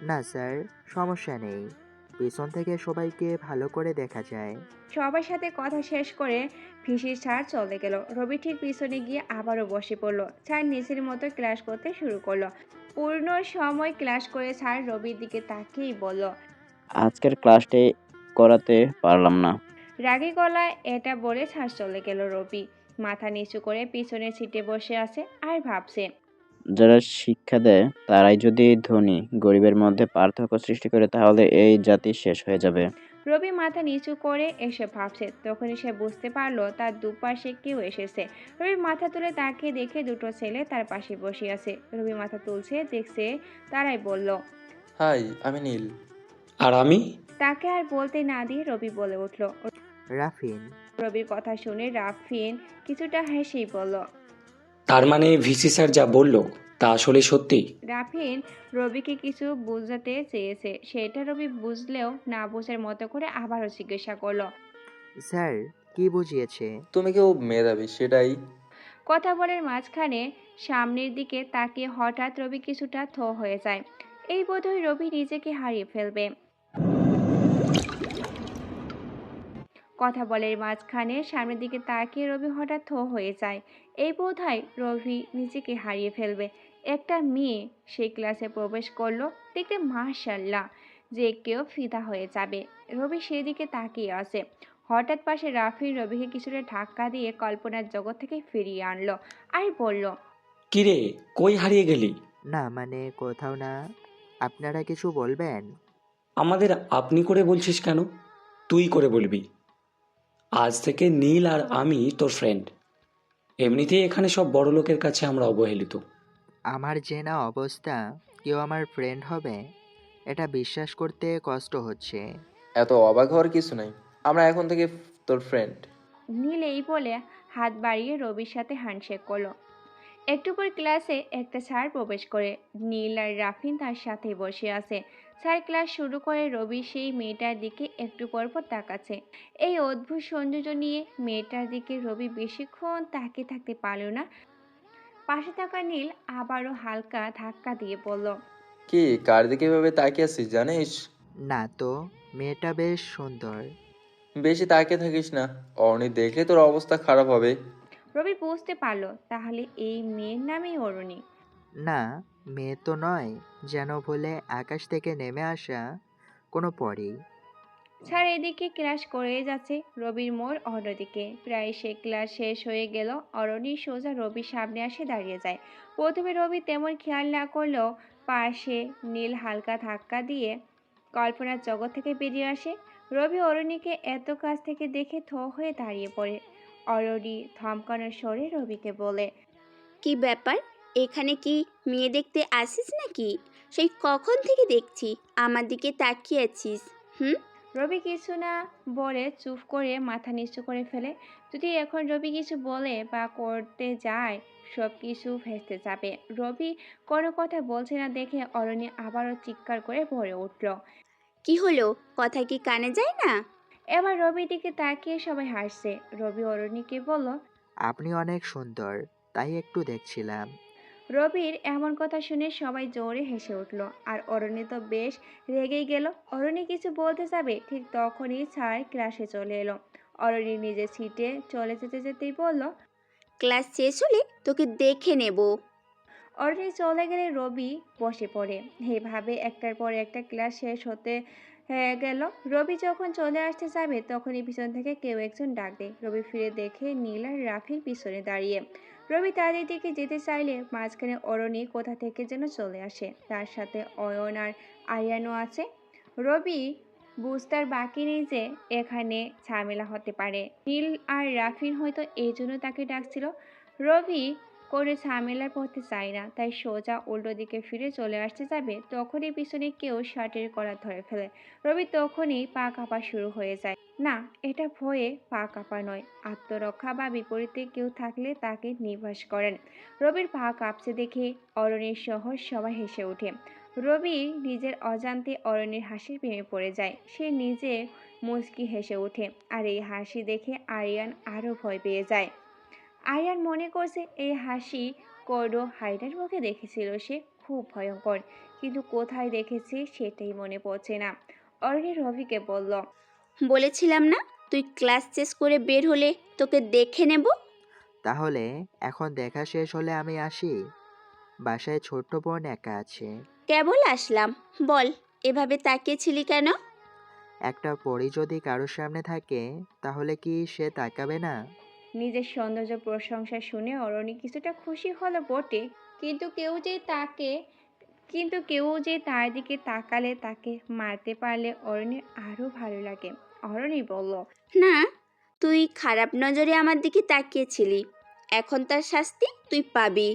[SPEAKER 5] না স্যার, সমস্যা নেই। পিছন থেকে সবাইকে ভালো করে দেখা যায়।
[SPEAKER 1] সবার সাথে কথা শেষ করে ভিসির স্যার চলে গেল। রবি ঠিক পিছনে গিয়ে আবারও বসে পড়ল। স্যার নিজের মতো ক্লাস করতে শুরু করলো। পূর্ণ সময় ক্লাস করে স্যার রবির দিকে তাকিয়েই বলল,
[SPEAKER 6] আজকের ক্লাসটি করাতে পারলাম না।
[SPEAKER 1] রাগী গলায় এটা বলে স্যার চলে গেল। রবি মাথা নিচু করে পিছনের সিটে বসে আছে আর ভাবছে।
[SPEAKER 6] যারা শিক্ষা দেয় তারাই যদি ধনী গরিবের মধ্যে পার্থক্য সৃষ্টি করে তাহলে এই জাতি শেষ হয়ে যাবে।
[SPEAKER 1] রবি মাথা নিচু করে এসে ভাবছে। তখনই সে বুঝতে পারলো তার দুপাশে কেউ এসেছে। রবি মাথা তুলে তাকিয়ে দেখে দুটো ছেলে তার পাশে বসে আছে। রবি মাথা তুলছে, দেখছে তারাই বলল,
[SPEAKER 8] হাই, আমি নীল।
[SPEAKER 9] আর আমি?
[SPEAKER 1] তাকে আর বলতে না দিয়ে রবি বলে উঠল।
[SPEAKER 5] রাফিন।
[SPEAKER 1] রবির কথা শুনে রাফিন কিছুটা হেসেই বলল।
[SPEAKER 9] তার মানে ভিসি স্যার যা বলল তা আসলে সত্যি?
[SPEAKER 1] রাফিন রবিকে কিছু বুঝাতে চেয়েছে, সেটা রবি বুঝলেও না বোঝার মতো করে আবারও জিজ্ঞাসা করলো।
[SPEAKER 5] স্যার কি বুঝিয়েছে?
[SPEAKER 8] তুমি কেউ মেধাবী সেটাই।
[SPEAKER 1] কথা বলার মাঝখানে সামনের দিকে তাকিয়ে হঠাৎ রবি কিছুটা থো হয়ে যায়। এই বোধহয় রবি নিজেকে হারিয়ে ফেলবে। কথা বলার মাঝখানে সামনের দিকে তাকিয়ে রবি হঠাৎ থো হয়ে যায়। এই বোধহয় রবি নিজেকে হারিয়ে ফেলবে। একটা মেয়ে সেই ক্লাসে প্রবেশ করলো, দেখতে মাশাআল্লাহ যে কেউ ফিদা হয়ে যাবে। রবি সেদিকে তাকিয়ে আছে। হঠাৎ পাশে রাফি রবিকে কিছুটা ধাক্কা দিয়ে কল্পনার জগৎ থেকে ফিরিয়ে আনলো আর বলল,
[SPEAKER 9] কিরে, কই হারিয়ে গেলি?
[SPEAKER 5] না মানে কোথাও না। আপনারা কিছু বলবেন?
[SPEAKER 9] আমাদের আপনি করে বলছিস কেন? তুই করে বলবি। আজ থেকে নীল আর আমি তোর ফ্রেন্ড। এমনিতেই এখানে সব বড় লোকের কাছে আমরা অবহেলিত।
[SPEAKER 5] আমার যে না অবস্থা, কেউ আমার ফ্রেন্ড হবে এটা বিশ্বাস করতে কষ্ট হচ্ছে।
[SPEAKER 8] এত অবাক হওয়ার কিছু নাই। আমরা এখন থেকে তোর ফ্রেন্ড।
[SPEAKER 1] নীল এই বলে হাত বাড়িয়ে রবির সাথে হ্যান্ডশেক করলো। একটু পর ক্লাসে একটা স্যার প্রবেশ করে। নীল আর রাফিন তার সাথে বসে আছে। স্যার ক্লাস শুরু করে। রবি সেই মেয়েটার দিকে একটু পর পর তাকাচ্ছে। এই অদ্ভুত সৌন্দর্য নিয়ে মেয়েটার দিকে রবি বেশিক্ষণ তাকিয়ে থাকতে পারল না। পাশে থাকা নীল আবারও হালকা ধাক্কা দিয়ে বলল,
[SPEAKER 8] কি কার দিকে এভাবে তাকিয়ে আছিস জানিস?
[SPEAKER 5] না তো, মেয়েটা বেশ সুন্দর।
[SPEAKER 8] বেশি তাকিয়ে থাকিস না, অর্নি দেখলে তোর অবস্থা খারাপ হবে।
[SPEAKER 1] রবি বুঝতে পারলো তাহলে এই মেয়ের নামই অরুণী।
[SPEAKER 5] না, মেয়ে তো নয়, যেন বলে আকাশ থেকে নেমে আসা কোনো পরী।
[SPEAKER 1] স্যার এদিকে ক্লাস করেই যাচ্ছে, রবির মোড় অন্যদিকে। প্রায় সে ক্লাস শেষ হয়ে গেল, অরণি সোজা রবির সামনে আসে দাঁড়িয়ে যায়। প্রথমে রবি তেমন খেয়াল না করলেও পাশে নীল হালকা ধাক্কা দিয়ে কল্পনার জগৎ থেকে বেরিয়ে আসে। রবি অরণিকে এত কাছ থেকে দেখে থ হয়ে দাঁড়িয়ে পড়ে। অরণি থমকানোর স্বরে রবিকে বলে,
[SPEAKER 10] কি ব্যাপার? এখানে কি মেয়ে দেখতে আসিস নাকি? সেই কখন থেকে দেখছি আমার দিকে তাকিয়ে আছিস। হুম?
[SPEAKER 1] রবি কিছু না বলে চুপ করে মাথা নিচু করে ফেলে। যদি এখন রবি কিছু বলে বা করতে যায়, সব কিছু ভেস্তে যাবে। রবি কোনো কথা বলছে না দেখে অরণ্য আবারও চিৎকার করে ভরে উঠল।
[SPEAKER 10] কি হলো? কথা কি কানে যায় না?
[SPEAKER 1] এবার রবির দিকে তাকিয়ে সবাই হাসছে। রবি অরণ্যকে বলল,
[SPEAKER 5] আপনি অনেক সুন্দর, তাই একটু দেখছিলাম।
[SPEAKER 1] রবির এমন কথা শুনে সবাই জোরে হেসে উঠল। আর অরণ্য তো বেশ রেগেই গেল। অরণ্য কিছু বলতে যাবে, ঠিক তখনই স্যার ক্লাসে চলে এলো। অরণ্য নিজের সিটে চলে যেতে যেতেই বলল,
[SPEAKER 10] ক্লাস শেষ হলে তোকে দেখে নেব।
[SPEAKER 1] অরণ্য চলে গেলে রবি বসে পড়ে। এইভাবে একটার পর একটা ক্লাস শেষ হতে গেল। রবি যখন চলে আসতে যাবে তখনই পিছন থেকে কেউ একজন ডাক দেয়। রবি ফিরে দেখে নীল আর রাফির পিছনে দাঁড়িয়ে। রবি তাদের দিকে যেতে চাইলে মাঝখানে অরণি কোথা থেকে যেন চলে আসে। তার সাথে অয়ন আর আরিয়ানও আছে। রবি বুঝতার বাকি নেই যে এখানে ঝামেলা হতে পারে। নীল আর রাফিন হয়তো এই জন্য তাকে ডাকছিল। রবি কোনো ঝামেলায় পড়তে চায় না, তাই সোজা উল্টো দিকে ফিরে চলে আসতে যাবে তখনই পিছনে কেউ শার্টের কলার ধরে ফেলে। রবি তখনই পা কাঁপা শুরু হয়ে যায়। না, এটা ভয়ে পা কাঁপা নয়, আত্মরক্ষা বা বিপরীতে কেউ থাকলে তাকে নির্বাস করেন। রবির পা কাঁপছে দেখে অরণ্যের সহ সবাই হেসে ওঠে। রবি নিজের অজান্তে অরণ্যের হাসির প্রেমে পড়ে যায়। সে নিজে মুচকি হেসে ওঠে। আর এই হাসি দেখে আরিয়ান আরও ভয় পেয়ে যায়। আরিয়ান মনে করছে এই হাসি কোনো হাইডার মুখে দেখেছিল সে, খুব ভয়ঙ্কর, কিন্তু কোথায় দেখেছে সেটাই মনে পড়ছে না। অরণ্য রবিকে বলল,
[SPEAKER 10] বলেছিলাম না তুই ক্লাস শেষ করে বের হলে তোকে দেখে নেব।
[SPEAKER 5] তাহলে এখন দেখা শেষ হলে আমি আসি। বাসায় ছোট্ট বোন একা আছে।
[SPEAKER 10] কেবল আসলাম, বল এভাবে তাকিয়েছিলি কেন?
[SPEAKER 5] একটা পরী যদি কারোর সামনে থাকে তাহলে কি সে তাকাবে না?
[SPEAKER 1] নিজের সৌন্দর্য প্রশংসা শুনে অরণ্য কিছুটা খুশি হলো বটে, কিন্তু কেউ যে তার দিকে তাকালে, তাকে মারতে পারলে অরণ্যের আরো ভালো লাগে। অরণ্য বলল,
[SPEAKER 10] না, তুই খারাপ নজরে আমার দিকে তাকিয়েছিলি, এখন তার শাস্তি তুই পাবি।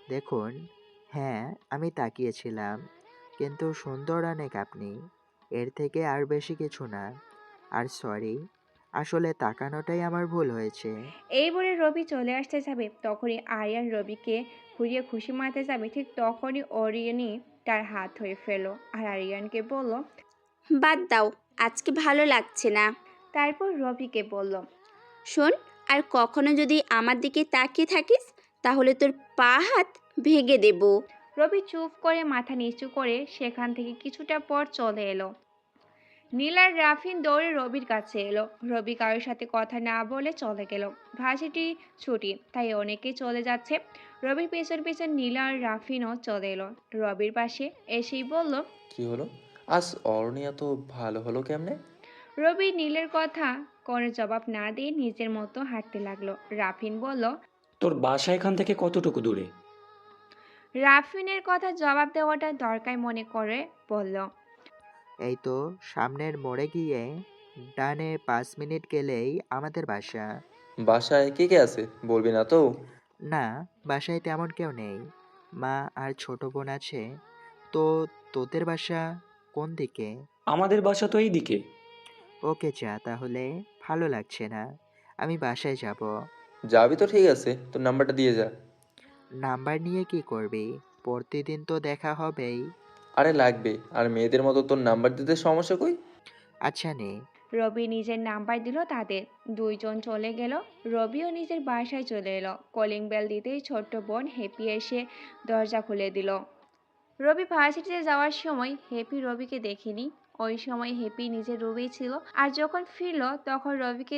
[SPEAKER 5] দেখুন, হ্যাঁ আমি তাকিয়েছিলাম, কিন্তু সুন্দর অনেক আপনি, এর থেকে আর বেশি কিছু না। আর সরি, আসলে তাকানোটাই আমার ভুল হয়েছে।
[SPEAKER 1] এই বলে রবি চলে আসতে যাবে তখনই আরিয়ান রবিকে ঘুরিয়ে খুশি মারতে যাবে, ঠিক তখনই অরিয়নি তার হাত ধরে ফেলো আর আরিয়ানকে বলল।
[SPEAKER 10] বাদ দাও, আজকে ভালো লাগছে না।
[SPEAKER 1] তারপর রবিকে বলল,
[SPEAKER 10] শোন, আর কখনো যদি আমার দিকে তাকিয়ে থাকিস তাহলে তোর পা হাত ভেঙে দেব।
[SPEAKER 1] রবি চুপ করে মাথা নিচু করে সেখান থেকে কিছুটা পর চলে এলো। নীল আর রাফিন দৌড়ে রবির কাছে এলো। রবি কারোর সাথে কথা না বলে চলে গেল। ভার্সিটি ছুটি, তাই অনেকেই চলে যাচ্ছে। রবির পেছন পেছন নীল আর রাফিনও চলে এলো। রবির পাশে এসেই বলল,
[SPEAKER 8] কি হলো? আজ অরণি এত ভালো হলো কেমনে?
[SPEAKER 1] রবি নীলের কথা কোনো জবাব না দিয়ে নিজের মতো হাঁটতে লাগলো। রাফিন বলল,
[SPEAKER 9] তোর বাসা এখান থেকে কতটুকু দূরে?
[SPEAKER 1] রাফিনের কথা জবাব দেওয়াটা দরকার মনে করে বলল,
[SPEAKER 5] এই তো সামনের মোড়ে গিয়ে ডানে 5 মিনিট গেলেই আমাদের বাসা।
[SPEAKER 8] বাসায় কে কে আছে বলবি না তো?
[SPEAKER 5] না, বাসায় তেমন কেউ নেই, মা আর ছোট বোন আছে। তো তোদের বাসা কোন দিকে?
[SPEAKER 9] আমাদের বাসা তো এই দিকে।
[SPEAKER 5] ওকে যা তাহলে, ভালো লাগছে না, আমি বাসায় যাব।
[SPEAKER 8] যাবি তো ঠিক আছে, তোর নাম্বারটা দিয়ে যা।
[SPEAKER 5] নাম্বার নিয়ে কি করবি? প্রতিদিন তো দেখা হবেই।
[SPEAKER 8] আরে লাগবে, আর মেয়েদের মতো তোর নাম্বার দিতে সমস্যা কই?
[SPEAKER 5] আচ্ছা নে।
[SPEAKER 1] রবি নিজের নাম্বার দিল তাদের। দুইজন চলে গেল। রবিও নিজের বাসায় চলে এলো। কলিং বেল দিতেই ছোট্ট বোন হ্যাপি এসে দরজা খুলে দিল। রবি ভার্সিটিতে যাওয়ার সময় হ্যাপি রবিকে দেখেনি। ওই সময় হ্যাপি নিজের রুমেই ছিল। আর যখন ফিরলো তখন রবিকে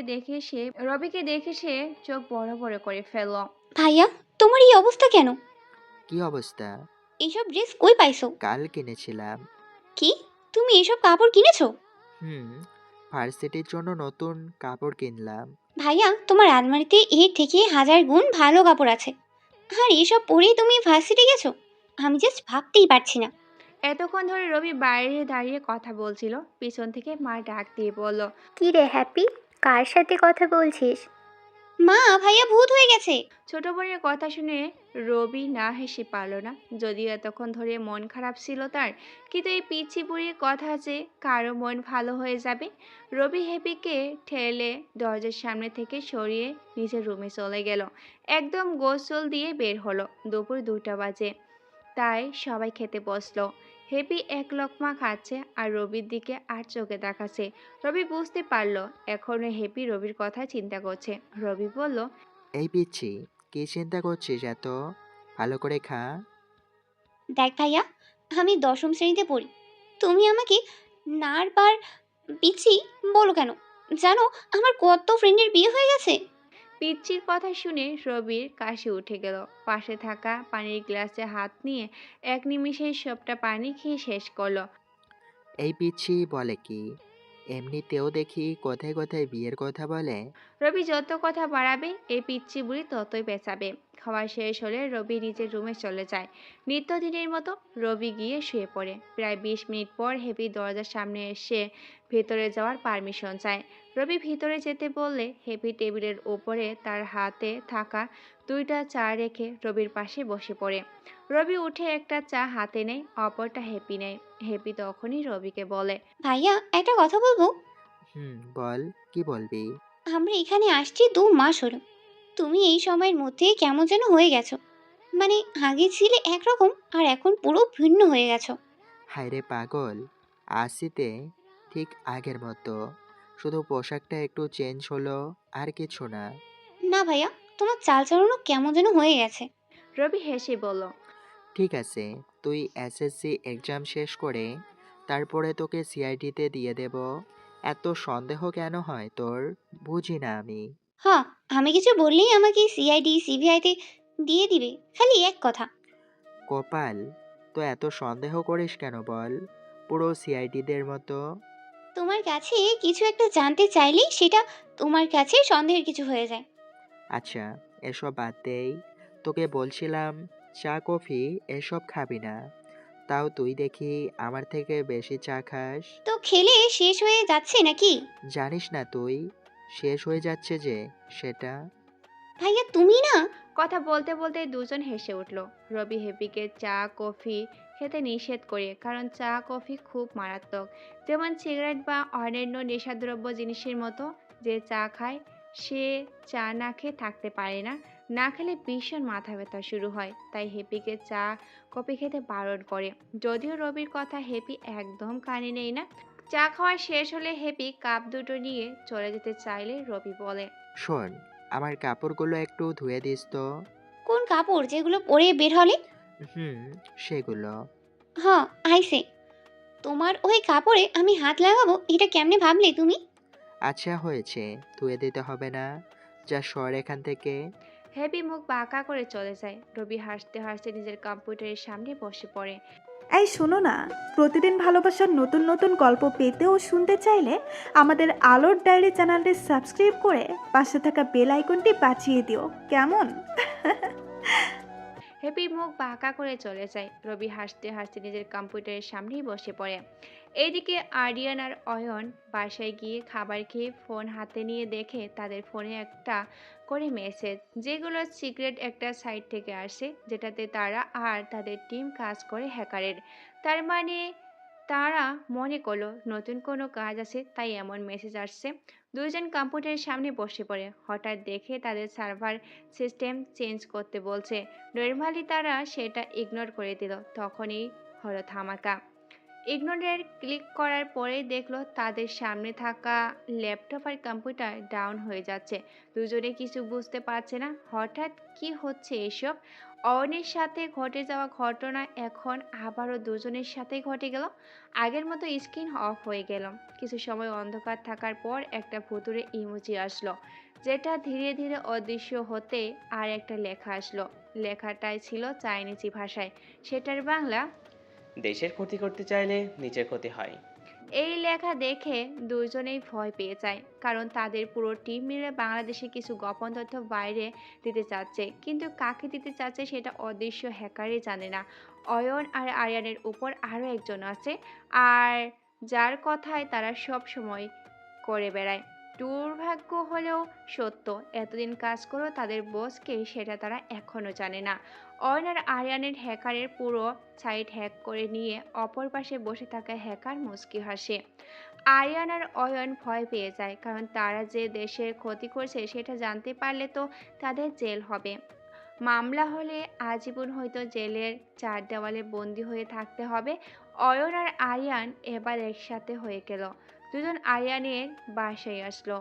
[SPEAKER 1] দেখে সে চোখ বড় বড় করে ফেলল।
[SPEAKER 10] ভাইয়া, তোমার এই অবস্থা কেন?
[SPEAKER 5] কি অবস্থা?
[SPEAKER 10] এইসব ড্রেস কই পাইছো?
[SPEAKER 5] কাল কিনেছিলাম।
[SPEAKER 10] কি? তুমি এইসব কাপড় কিনেছো?
[SPEAKER 5] হুম, ভার্সিটির জন্য নতুন কাপড় কিনলাম।
[SPEAKER 11] ভাইয়া, তোমার আলমারিতে এর থেকে 1000 গুণ ভালো কাপড় আছে, আর এসব পরেই তুমি ভার্সিটি গেছো? আমি জাস্ট ভাবতেই পারছি না।
[SPEAKER 1] এতক্ষণ ধরে রবি বাইরে দাঁড়িয়ে কথা বলছিল। পিছন থেকে মা ডাক দিয়ে বলল,
[SPEAKER 10] কি রে হ্যাপি, কার সাথে কথা বলছিস?
[SPEAKER 11] মা, ভাইয়া ভূত হয়ে গেছে।
[SPEAKER 1] ছোট বোনের কথা শুনে রবি না হেসে পারল না। যদিও এতক্ষণ ধরে মন খারাপ ছিল তার, কিন্তু এই পিচ্ছি বুড়ির কথা যে কারো মন ভালো হয়ে যাবে। রবি হ্যাপিকে ঠেলে দরজার সামনে থেকে সরিয়ে নিজের রুমে চলে গেল। একদম গোসল দিয়ে বের হলো। দুপুর 2টা বাজে, তাই সবাই খেতে বসলো। হ্যাপি এক লোকমা খাচ্ছে আর রবির দিকে আর চোখে তাকাচ্ছে। রবি বুঝতে পারলো এখনো হ্যাপি রবির কথা চিন্তা করছে। রবি বলল,
[SPEAKER 5] এই পিচ্ছি, কি চিন্তা করছিস এত? ভালো করে খা।
[SPEAKER 11] দেখ ভাইয়া, আমি 10ম শ্রেণীতে পড়ি। তুমি আমাকে নার বার পিচ্ছি বলো কেন? জানো আমার কত ফ্রেন্ডের বিয়ে হয়ে গেছে।
[SPEAKER 1] পিচ্চির কথা শুনে রবির কাশি উঠে গেল। পাশে থাকা পানির গ্লাসে হাত নিয়ে এক নিমিষেই সবটা পানি খেয়ে শেষ করলো।
[SPEAKER 5] এই পিচ্ছি বলে কি? এমনিতেও দেখি কোথায় কোথায় বিয়ের কথা বলে।
[SPEAKER 1] রবি যত কথা বাড়াবে এই পিচ্চি বুড়ি ততই পেঁচাবে। খাওয়া শেষ হলে রবি নিজের রুমে চলে যায়। নিত্যদিনের মতো রবি গিয়ে শুয়ে পড়ে। প্রায় 20 মিনিট পর হ্যাপি দরজার সামনে এসে ভেতরে যাওয়ার পারমিশন চায়। রবি ভিতরে যেতে বললে হ্যাপি টেবিলের ওপরে তার হাতে থাকা 2টা চা রেখে রবির পাশে বসে পড়ে। রবি উঠে একটা চা হাতে নেয়, অপরটা হ্যাপি নেয়। হ্যাপি তখনই রবিকে বলে,
[SPEAKER 11] ভাইয়া, একটা কথা বলবো?
[SPEAKER 5] বল, কি বলবি?
[SPEAKER 11] আমরা এখানে আসছি 2 মাস হলো। তুমি এই সময়ের মধ্যে কেমন যেন হয়ে গেছো। মানে, আগে ছিলে একরকম আর এখন পুরো ভিন্ন হয়ে গেছো।
[SPEAKER 5] হায়রে পাগল, আসিতে ঠিক আগের মতো, শুধু পোশাকটা একটু চেঞ্জ হলো, আর কিছু না।
[SPEAKER 11] না ভাইয়া, তোমার চালচলনও কেমন যেন হয়ে গেছে।
[SPEAKER 1] রবি হেসে বলল,
[SPEAKER 5] ঠিক আছে, তুই এসএসসি এক্সাম শেষ করে তারপরে তোকে সিআইডিতে দিয়ে দেব। এত সন্দেহ কেন হয় তোর? বুঝি না আমি।
[SPEAKER 11] হ্যাঁ, আমি কিছু বললেই আমাকে সিআইডি সিবিআইতে দিয়ে দিবে, খালি এক কথা।
[SPEAKER 5] কপাল, তো এত সন্দেহ করিস কেন বল? পুরো সিআইডিদের মতো।
[SPEAKER 11] তোমার কাছে কিছু একটা জানতে চাইলেই সেটা তোমার কাছে সন্দেহের কিছু হয়ে যায়।
[SPEAKER 5] আচ্ছা, এসব বাদ দেই। তোকে বলছিলাম চা কফি এসব খাবি না, তাও তুই দেখি আমার থেকে বেশি চা খাস।
[SPEAKER 11] তো খেলে শেষ হয়ে যাচ্ছে নাকি?
[SPEAKER 5] জানিস না তুই, শেষ হয়ে যাচ্ছে যে সেটা।
[SPEAKER 11] ভাইয়া তুমি না।
[SPEAKER 1] কথা বলতে বলতে দুজন হেসে উঠল। রবি হ্যাপিকে চা কফি খেতে নিষেধ করে, কারণ চা কফি খুব মারাত্মক। যেমন সিগারেট বা অন্যান্য নেশাদ্রব্য জিনিসের মতো। যে চা খায় সে চা না খেয়ে থাকতে পারে না, না খেলে ভীষণ মাথা ব্যথা শুরু হয়। তাই হ্যাপিকে চা কফি খেতে বারণ করে। যদিও রবির কথা হ্যাপি একদম কানে নেই না। চা খাওয়া শেষ হলে হ্যাপি কাপ দুটো নিয়ে চলে যেতে চাইলে রবি বলে,
[SPEAKER 5] শোন, আমার কাপড়গুলো একটু ধুয়ে দিস তো।
[SPEAKER 11] কোন কাপড় যেগুলো পরে বের হলে?
[SPEAKER 5] হুম, সেগুলো।
[SPEAKER 11] হ্যাঁ, আইসে। তোমার ওই কাপড়ে আমি হাত লাগাবো এটা কেমনে ভাবলে তুমি?
[SPEAKER 5] আচ্ছা হয়েছে, ধুয়ে দিতে হবে না, যা সর এখান থেকে।
[SPEAKER 1] হ্যাপি মুখ বাঁকা করে চলে যায়। রবি হাসতে হাসতে নিজের কম্পিউটারের সামনে বসে পড়ে।
[SPEAKER 12] এই শোনো না, প্রতিদিন ভালোবাসার নতুন নতুন গল্প পেতে ও শুনতে চাইলে আমাদের আলোর ডায়েরি চ্যানেলটি সাবস্ক্রাইব করে পাশে থাকা বেল আইকনটি বাজিয়ে দিও, কেমন?
[SPEAKER 1] হ্যাপি মুখ বাঁকা করে চলে যায়। রবি হাসতে হাসতে নিজের কম্পিউটারের সামনেই বসে পড়ে। এইদিকে আরিয়ান আর অয়ন বাসায় গিয়ে খাবার খেয়ে ফোন হাতে নিয়ে দেখে তাদের ফোনে একটা করে মেসেজ, যেগুলো সিক্রেট একটা সাইট থেকে আসে, যেটাতে তারা আর তাদের টিম কাজ করে হ্যাকারের। তার মানে তারা মনে করলো নতুন কোনো কাজ আছে, তাই এমন মেসেজ আসছে। দুজন কম্পিউটারের সামনে বসে পড়ে। হঠাৎ দেখে তাদের সার্ভার সিস্টেম চেঞ্জ করতে বলছে। নর্মালি তারা সেটা ইগনোর করে দিল। তখনই হলো ধামাকা। ইগনোরের ক্লিক করার পরেই দেখলো তাদের সামনে থাকা ল্যাপটপ আর কম্পিউটার ডাউন হয়ে যাচ্ছে। দুজনে কিছু বুঝতে পারছে না হঠাৎ কি হচ্ছে এসব। অয়নের সাথে ঘটে যাওয়া ঘটনা এখন আবারও দুজনের সাথেই ঘটে গেল। আগের মতো স্ক্রিন অফ হয়ে গেল। কিছু সময় অন্ধকার থাকার পর একটা ভুতুড়ে ইমোজি আসলো, যেটা ধীরে ধীরে অদৃশ্য হতে আর একটা লেখা আসলো। লেখাটাই ছিল চাইনিজি ভাষায়। সেটার বাংলা,
[SPEAKER 3] দেশের ক্ষতি করতে চাইলে নিজের ক্ষতি হয়।
[SPEAKER 1] এই লেখা দেখে দুজনেই ভয় পেয়ে যায়, কারণ তাদের পুরো টিম মিলে বাংলাদেশে কিছু গোপন তথ্য বাইরে দিতে চাচ্ছে, কিন্তু কাকে দিতে চাচ্ছে সেটা অদৃশ্য হ্যাকারই জানে না। অয়ন আর আরিয়ানের উপর আরও একজন আছে, আর যার কথায় তারা সব সময় করে বেড়ায়। দুর্ভাগ্য হলেও সত্য, এতদিন কাজ করেও তাদের বসকে সেটা তারা এখনো জানে না। অয়ন আর আরিয়ানের হ্যাকারের পুরো সাইট হ্যাক করে নিয়ে অপর পাশে বসে থাকা হ্যাকার মুচকি হাসে। আরিয়ান আর অয়ন ভয় পেয়ে যায়, কারণ তারা যে দেশের ক্ষতি করছে সেটা জানতে পারলে তো তাদের জেল হবে। মামলা হলে আজীবন হয়তো জেলের চার দেওয়ালে বন্দি হয়ে থাকতে হবে। অয়ন আর আরিয়ান এবার একসাথে হয়ে গেল। দুজন আরিয়ানের বাসায় আসলো।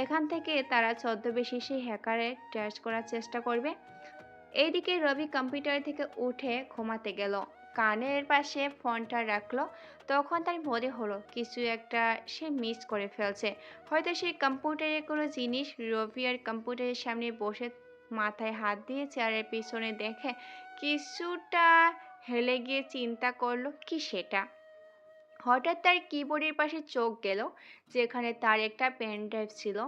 [SPEAKER 1] এখান থেকে তারা ছদ্মবেশী সেই হ্যাকারে ট্র্যাশ করার চেষ্টা করবে। এইদিকে রবি কম্পিউটার থেকে উঠে ঘুমাতে গেল, কানের পাশে ফোনটা রাখলো। তখন তার মনে হলো কিছু একটা সে মিস করে ফেলছে। হয়তো সেই কম্পিউটারের কোনো জিনিস রবি আর কম্পিউটারের সামনে বসে মাথায় হাত দিয়ে চেয়ারের পিছনে দেখে কিছুটা হেলে গিয়ে চিন্তা করলো কি সেটা। হঠাৎ তার কিবোর্ডের পাশে চোখ গেল, যেখানে তার একটা পেন ড্রাইভ ছিল।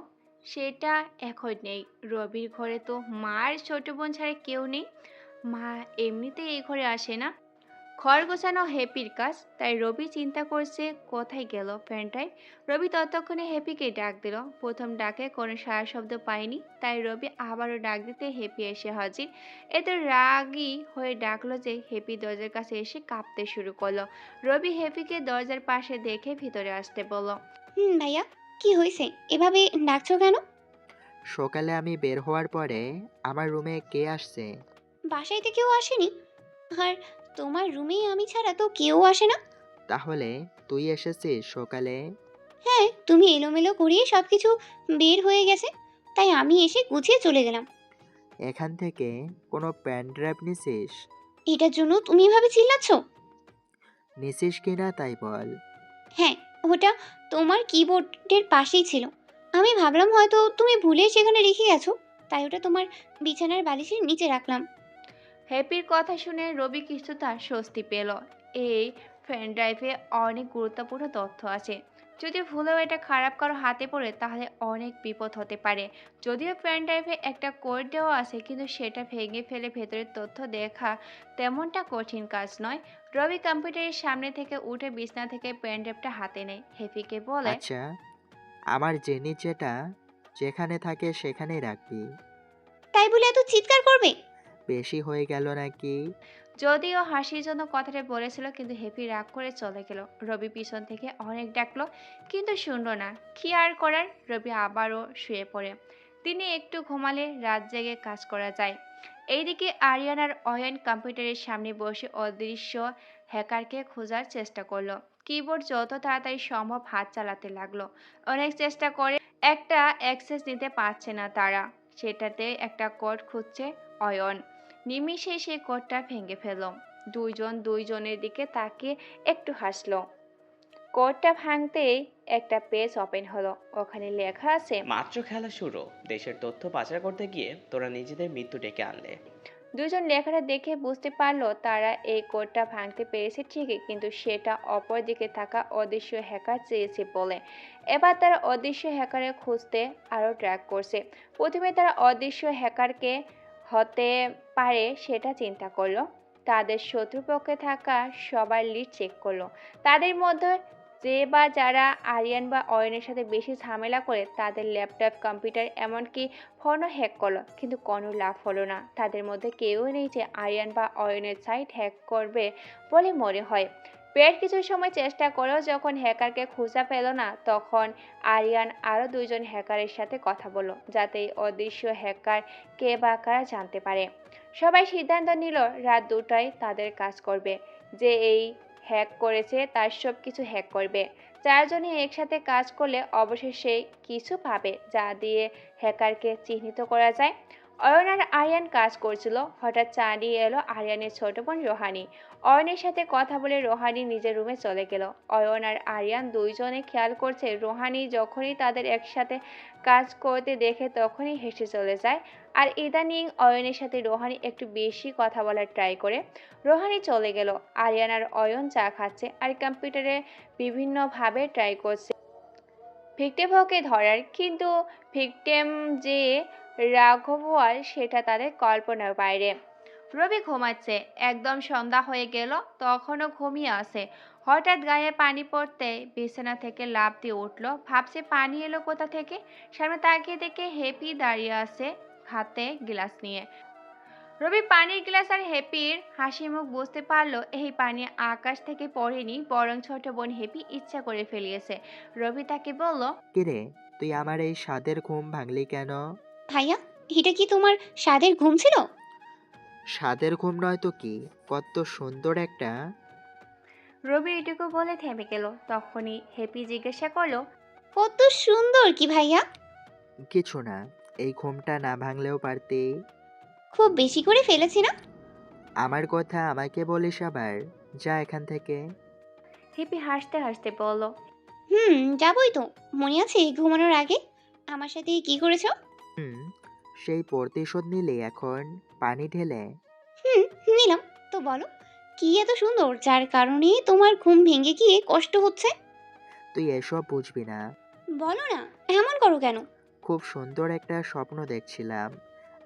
[SPEAKER 1] সেটা এখন নেই। রবির ঘরে তো মা আর ছোট বোন ছাড়া কেউ নেই। মা এমনিতেই এই ঘরে আসে না, ঘর গোছানো হ্যাপির কাজ। তাই রবি চিন্তা করছে কোথায় গেল পেন ড্রাইভ। রবি ততক্ষণে হ্যাপিকে ডাক দিল। প্রথম ডাকে কোনো সাড়া শব্দ পায়নি, তাই রবি আবারও ডাক দিতে হ্যাপি এসে হাজির। এত রাগী হয়ে ডাকলো যে হ্যাপি দরজার কাছে এসে কাঁপতে শুরু করলো। রবি হ্যাপিকে দরজার পাশে দেখে ভিতরে আসতে বলল।
[SPEAKER 11] ভাইয়া, কি হয়েছে? এভাবে ডাকছো কেন?
[SPEAKER 5] সকালে আমি বের হওয়ার পরে আমার রুমে কে আসছে?
[SPEAKER 11] বাসায় তো কেউ আসেনি। আর তোমার রুমে আমি ছাড়া তো কেউ আসে না।
[SPEAKER 5] তাহলে তুই এসেছিস সকালে?
[SPEAKER 11] হ্যাঁ, তুমি এলোমেলো করিয়ে সবকিছু বের হয়ে গেছে, তাই আমি এসে গুছিয়ে চলে গেলাম।
[SPEAKER 5] এখান থেকে কোনো প্যান ড্রাইভ নিছিস?
[SPEAKER 11] এটার জন্য তুমি এভাবে চিল্লাচ্ছ?
[SPEAKER 5] নিছিস কিনা তাই বল।
[SPEAKER 11] হ্যাঁ, ওটা তোমার কিবোর্ডের পাশেই ছিল। আমি ভাবলাম হয়তো তুমি ভুলে সেখানে রেখে গেছো, তাই ওটা তোমার বিছানার বালিশের নিচে রাখলাম।
[SPEAKER 1] হ্যাপির কথা শুনে রবি কিছুটা স্বস্তি পেল। এই পেন ড্রাইভে অনেক গুরুত্বপূর্ণ তথ্য আছে। যদি ভুলেও এটা খারাপ কারো হাতে পড়ে তাহলে অনেক বিপদ হতে পারে। যদিও পেন ড্রাইভে একটা কোড দেওয়া আছে, কিন্তু সেটা ভেঙে ফেলে ভেতরের তথ্য দেখা তেমনটা কঠিন কাজ নয়। রবি কম্পিউটারের সামনে থেকে উঠে বিছনা থেকে পেন ড্রাইভটা হাতে নেয়। হ্যাপিকে বলে,
[SPEAKER 5] আচ্ছা, আমার জিনিস যেটা যেখানে থাকে সেখানেই রাখবি।
[SPEAKER 11] তাই বলে এত চিৎকার করবে?
[SPEAKER 5] বেশি হয়ে গেল নাকি?
[SPEAKER 1] যদিও হাসির জন্য কথাটা বলেছিল, কিন্তু হ্যাপি রাগ করে চলে গেল। রবি পিছন থেকে অনেক ডাকলো, কিন্তু শুনলো না। কি আর করার, রবি আবারও শুয়ে পড়ে। তিনি একটু ঘুমালে রাত জেগে কাজ করা যায়। এইদিকে আরিয়ান আর অয়ন কম্পিউটারের সামনে বসে অদৃশ্য হ্যাকারকে খোঁজার চেষ্টা করলো। কিবোর্ড যত তাড়াতাড়ি সম্ভব হাত চালাতে লাগলো। অনেক চেষ্টা করে একটা অ্যাক্সেস নিতে পারছে না তারা। সেটাতে একটা কোড খুঁজছে অয়ন। নিমিষে সেই কোডটা ভেঙে ফেলল। দুইজন দুইজনের দিকে তাকিয়ে একটু হাসলো। কোডটা ভাঙতেই একটা পেজ ওপেন হলো। ওখানে লেখা আছে,
[SPEAKER 3] মাত্র খেলা শুরু, দেশের তথ্য পাচার করতে গিয়ে তোরা নিজেদের মৃত্যু ডেকে আনলে।
[SPEAKER 1] দুজন লেখাটা দেখে বুঝতে পারলো তারা এই কোডটা ভাঙতে পেরেছে ঠিকই, কিন্তু সেটা অপর দিকে থাকা অদৃশ্য হ্যাকার চেয়েছে বলে। এবার তারা অদৃশ্য হ্যাকারে খুঁজতে আরও ট্র্যাক করছে। প্রথমে তারা অদৃশ্য হ্যাকারকে হতে পারে সেটা চিন্তা করলো। তাদের শত্রুপক্ষে থাকা সবার লিড চেক করলো। তাদের মধ্যে যে বা যারা আরিয়ান বা অয়নের সাথে বেশি ঝামেলা করে তাদের ল্যাপটপ, কম্পিউটার, এমনকি ফোনও হ্যাক করলো, কিন্তু কোনো লাভ হলো না। তাদের মধ্যে কেউ নেই যে আরিয়ান বা অয়নের সাইট হ্যাক করবে বলে মনে হয়। বেশ কিছু সময় চেষ্টা করেও যখন হ্যাকারকে খুঁজে পেল না, তখন আরিয়ান আরও দুইজন হ্যাকারের সাথে কথা বলল, যাতে এই অদৃশ্য হ্যাকার কে বা কারা জানতে পারে। সবাই সিদ্ধান্ত নিল রাত 2টায় তাদের কাজ করবে। যে এই হ্যাক করেছে তার সব কিছু হ্যাক করবে। চারজনই একসাথে কাজ করলে অবশেষে কিছু পাবে যা দিয়ে হ্যাকারকে চিহ্নিত করা যায়। অয়ন আর আরিয়ান কাজ করছিল। হঠাৎ চাঁদিয়ে এলো আরিয়ানের ছোট বোন রোহানি। অয়নের সাথে কথা বলে রোহানি নিজের রুমে চলে গেল। অয়ন আর আরিয়ান দুইজনে খেয়াল করছে রোহানি যখনই তাদের একসাথে কাজ করতে দেখে তখনই হেসে চলে যায়। আর ইদানিং অয়নের সাথে রোহানি একটু বেশি কথা বলার ট্রাই করে। রোহানি চলে গেল। আরিয়ান আর অয়ন চা খাচ্ছে আর কম্পিউটারে বিভিন্নভাবে ট্রাই করছে ভিক্টিমকে ধরার, কিন্তু ভিক্টিম যে রাঘবওয়াল সেটা তাদের কল্পনার বাইরে। রবি ঘুমাচ্ছে। একদম সন্ধ্যা হয়ে গেল, তখনও ঘুমিয়ে আছে। হঠাৎ গায়ে পানি পড়তে বিছানা থেকে লাফ দিয়ে উঠল। ভাবছে পানি এলো কোথা থেকে। সামনে তাকিয়ে দেখে হ্যাপি দাঁড়িয়ে আছে হাতে গ্লাস নিয়ে। রবি পানির গ্লাস আর হ্যাপির হাসি মুখ বুঝতে পারলো এই পানি আকাশ থেকে পড়েনি, বরং ছোট বোন হ্যাপি ইচ্ছা করে ফেলিয়েছে। রবি তাকে বলল,
[SPEAKER 5] কিরে, তুই আমার এই স্বাদের ঘুম ভাঙলি কেন?
[SPEAKER 11] ভাইয়া, এটা কি তোমার স্বাদের ঘুম ছিল?
[SPEAKER 5] স্বাদের ঘুম নয় তো কি, কত সুন্দর একটা।
[SPEAKER 1] রবি এটুকু বলে থেমে গেল। তখনই হ্যাপি জিজ্ঞাসা করলো,
[SPEAKER 11] কত সুন্দর কি ভাইয়া?
[SPEAKER 5] কিছু না, এই ঘুমটা না ভাঙলেও পারতি।
[SPEAKER 11] খুব বেশি করে ফেলেছি না?
[SPEAKER 5] আমার কথা আমাকে বলিস আবার, যা এখান থেকে।
[SPEAKER 1] হ্যাপি হাসতে হাসতে বলল,
[SPEAKER 11] যাবই তো। মনে আছে ঘুমানোর আগে আমার সাথে কি করেছো?
[SPEAKER 5] হুম, সেই প্রতিশোধ নিলি এখন পানি ঢেলে?
[SPEAKER 11] নিলাম। তো বলো, কি এত সুন্দর যার কারণে তোমার ঘুম ভেঙে গিয়ে কষ্ট হচ্ছে?
[SPEAKER 5] তুই এসব বুঝবি না।
[SPEAKER 11] বলো না, এমন করো কেন?
[SPEAKER 5] খুব সুন্দর একটা স্বপ্ন দেখছিলাম,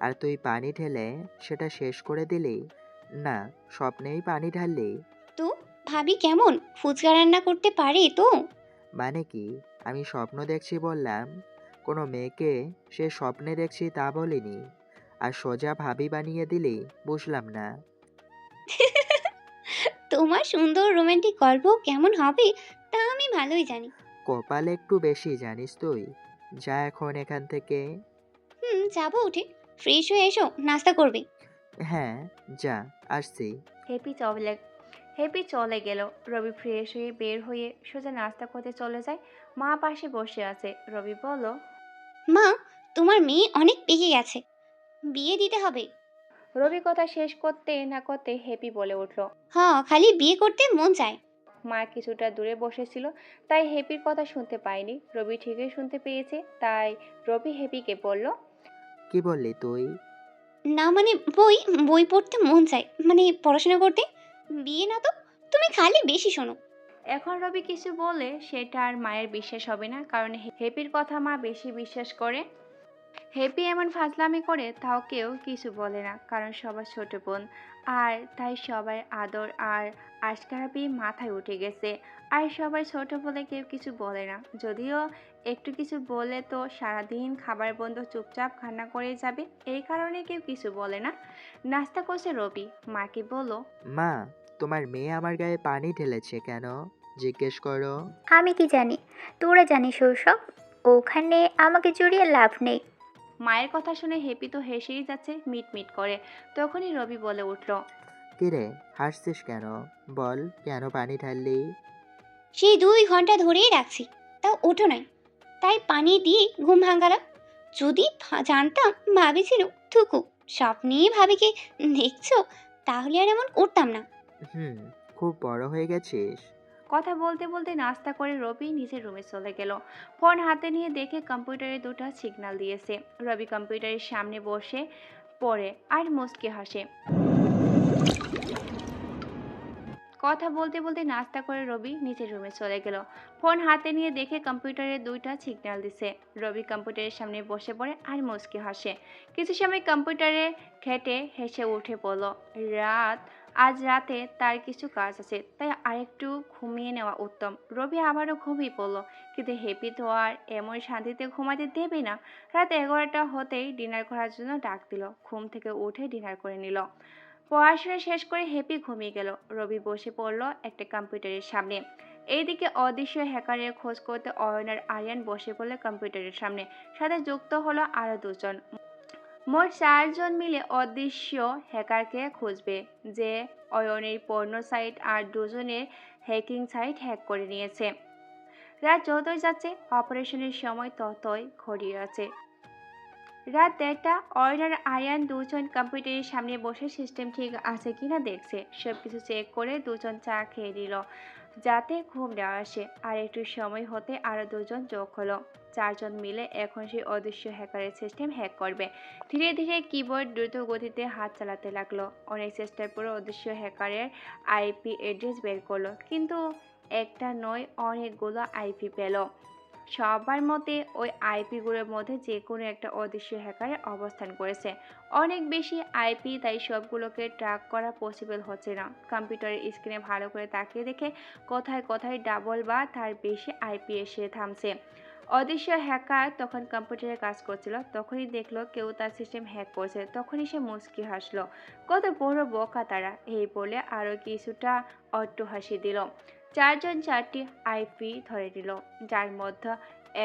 [SPEAKER 5] আর তুই পানি ঢেলে সেটা শেষ করে দিলি। না, স্বপ্নেই পানি ঢাললি।
[SPEAKER 11] তো ভাবি কেমন ফুচকা রান্না করতে পারে তো?
[SPEAKER 5] মানে কি, আমি স্বপ্ন দেখছি বললাম, কোনো মেয়েকে সে স্বপ্নে দেখছি তা বলিনি। আর সোজা ভাবি বানিয়ে দিলি, বুঝলাম না।
[SPEAKER 11] তোমার সুন্দর রোমান্টিক গল্প কেমন হবে তা আমি ভালোই জানি।
[SPEAKER 5] কপাল একটু বেশি জানিস তুই। যা এখন এখান থেকে।
[SPEAKER 11] যাবো উঠে। ফ্রেশ হয়ে এসো, নাস্তা করবে।
[SPEAKER 5] হ্যাঁ, যা, আসছি।
[SPEAKER 1] হ্যাপি চলে গেল। রবি ফ্রেশ হয়ে বের হয়ে সোজা নাস্তা করতে চলে যায়। মা পাশে বসে আছে। রবি বলল,
[SPEAKER 11] মা, তোমার মেয়ে অনেক পেকে গেছে, বিয়ে দিতে হবে।
[SPEAKER 1] রবি কথা শেষ করতে না করতে হ্যাপি বলে উঠল।
[SPEAKER 11] হ্যাঁ, খালি বিয়ে করতে মন চায়।
[SPEAKER 1] মা কিছুটা দূরে বসেছিল, তাই হ্যাপির কথা শুনতে পায়নি। রবি ঠিকই শুনতে পেয়েছে, তাই রবি হ্যাপিকে বলল,
[SPEAKER 5] কি বললি তুই?
[SPEAKER 11] না মানে বই বই পড়তে মন চায়, মানে পড়াশোনা করতে। বিয়ে না তো, তুমি খালি বেশি শোনো।
[SPEAKER 1] এখন রবি কিছু বলে সেটা আর মায়ের বিশ্বাস হবে না, কারণ হ্যাপির কথা মা বেশি বিশ্বাস করে। হ্যাপি এমন ফাজলামি করে তাও কেউ কিছু বলে না, কারণ সবার ছোট বোন। আর তাই সবার আদর আর আশকারাবি মাথায় উঠে গেছে। আর সবাই ছোট বলে কেউ কিছু বলে না। যদিও একটু কিছু বলে তো সারাদিন খাবার বন্ধ, চুপচাপ কান্না করে যাবে। এই কারণে কেউ কিছু বলে না। নাস্তা করছে রবি। মাকে বলল,
[SPEAKER 5] মা, তোমার মেয়ে আমার গায়ে পানি ঢেলেছে কেন? জিজ্ঞেস করো।
[SPEAKER 13] আমি কি জানি, তোরা জানিস ওসব। ওখানে আমাকে জড়িয়ে লাভ নেই।
[SPEAKER 1] মায়ের কথা শুনে হ্যাপি তো হেসেই যাচ্ছে মিটমিট করে। তখনই রবি বলে উঠল,
[SPEAKER 5] কিরে, হাসছিস কেন? বল, কেন পানি ঢাললি?
[SPEAKER 11] সেই 2 ঘন্টা ধরেই রাখছি, তাও ওঠো নাই, তাই পানি দিয়ে ঘুম ভাঙালাম। যদি জানতাম ভাবি ছিল থুকু স্বপ্নে ভাবিকে দেখছো, তাহলে আর এমন করতাম না।
[SPEAKER 5] হুম, খুব বড় হয়ে গেছিস।
[SPEAKER 1] কথা বলতে বলতে নাস্তা করে রবি নিজের রুমে চলে গেল। ফোন হাতে নিয়ে দেখে কম্পিউটারে দুটো সিগন্যাল দিয়েছে। রবি কম্পিউটারের সামনে বসে পড়ে আর মুচকি হাসে। কথা বলতে বলতে নাস্তা করে রবি নিজের রুমে চলে গেল। ফোন হাতে নিয়ে দেখে কম্পিউটারে দুইটা সিগন্যাল দিছে। রবি কম্পিউটারের সামনে বসে পড়ে আর মুচকি হাসে। কিছু সময় কম্পিউটারে ঘেটে হেসে উঠে পড়ল। আজ রাতে তার কিছু কাজ আছে, তাই আরেকটু ঘুমিয়ে নেওয়া উত্তম। রবি আবারও ঘুমিয়ে পড়ল, কিন্তু হ্যাপি তো আর এমন শান্তিতে ঘুমাতে দেবে না। রাত 11টা হতেই ডিনার করার জন্য ডাক দিল। ঘুম থেকে উঠে ডিনার করে নিল। পড়াশোনা শেষ করে হ্যাপি ঘুমিয়ে গেল। রবি বসে পড়ল একটা কম্পিউটারের সামনে। এইদিকে অদৃশ্য হ্যাকারের খোঁজ করতে অয়ন আর আরিয়ান বসে পড়ল কম্পিউটারের সামনে। সাথে যুক্ত হলো আরো 2 জন। মোট 4 জন মিলে অদৃশ্য হ্যাকারকে খুঁজবে, যে অয়নের পর্ণ সাইট আর 2 জনের হ্যাকিং সাইট হ্যাক করে নিয়েছে। রাত যতই যাচ্ছে অপারেশনের সময় ততই ঘড়িয়ে আছে। রাত 1:30 অয়ন আর আয়ান দুজন কম্পিউটারের সামনে বসে সিস্টেম ঠিক আছে কিনা দেখছে। সবকিছু চেক করে দুজন চা খেয়ে নিল যাতে ঘুম না আসে। আর একটু সময় হতে আরো দুজন যোগ হলো। 4 জন মিলে এখন সেই অদৃশ্য হ্যাকারের সিস্টেম হ্যাক করবে। ধীরে ধীরে কিবোর্ড দ্রুত গতিতে হাত চালাতে লাগলো। অনেক চেষ্টার পরে অদৃশ্য হ্যাকারের আইপি অ্যাড্রেস বের করলো, কিন্তু একটা নয় অনেকগুলো আইপি পেল। সবার মতে ওই আইপিগুলোর মধ্যে যে কোনো একটা অদৃশ্য হ্যাকারের অবস্থান করেছে। অনেক বেশি আইপি, তাই সবগুলোকে ট্র্যাক করা পসিবল হচ্ছে না। কম্পিউটারের স্ক্রিনে ভালো করে তাকিয়ে দেখে কোথায় কোথায় ডাবল বা তার বেশি আইপি এসে থামছে। অদৃশ্য হ্যাকার তখন কম্পিউটারে কাজ করছিল, তখনই দেখলো কেউ তার সিস্টেম হ্যাক করছে। তখনই সে মুচকি হাসলো। কত বড় বোকা তারা, এই বলে আরও কিছুটা অট্ট হাসি দিল। 4 জন 4টি আইপি ধরে নিল, যার মধ্যে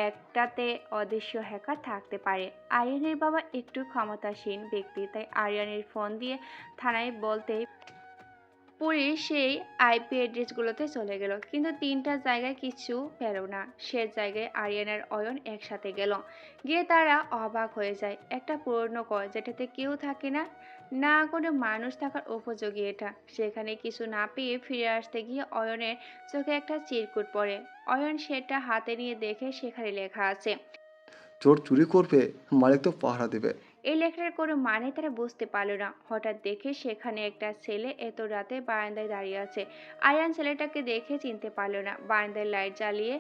[SPEAKER 1] একটাতে অদৃশ্য হ্যাকার থাকতে পারে। আরিয়ানের বাবা একটু ক্ষমতাসীন ব্যক্তি, তাই আরিয়ানের ফোন দিয়ে থানায় বলতেই পুলিশ সেই আইপি অ্যাড্রেসগুলোতে চলে গেল, কিন্তু 3টা জায়গায় কিছু পেল না। সে জায়গায় আরিয়ান আর অয়ন একসাথে গেল। গিয়ে তারা অবাক হয়ে যায়। একটা পুরনো ঘর যেটাতে কেউ থাকে না, না কোনো মানুষ থাকার উপযোগী এটা। সেখানে কিছু না পেয়ে ফিরে আসতে গিয়ে অয়নের চোখে একটা চিরকুট পড়ে। অয়ন সেটা হাতে নিয়ে দেখে সেখানে লেখা আছে,
[SPEAKER 2] চোর চুরি করবে, মালিক তো পাহারা দেবে।
[SPEAKER 1] এই লেখাটার কোনো মানে তারা বুঝতে পারল না। হঠাৎ দেখে সেখানে একটা ছেলে এত রাতে বারান্দায় দাঁড়িয়ে আছে। আয়ান ছেলেটাকে দেখে চিনতে পারল না। বারান্দায় লাইট জ্বালিয়ে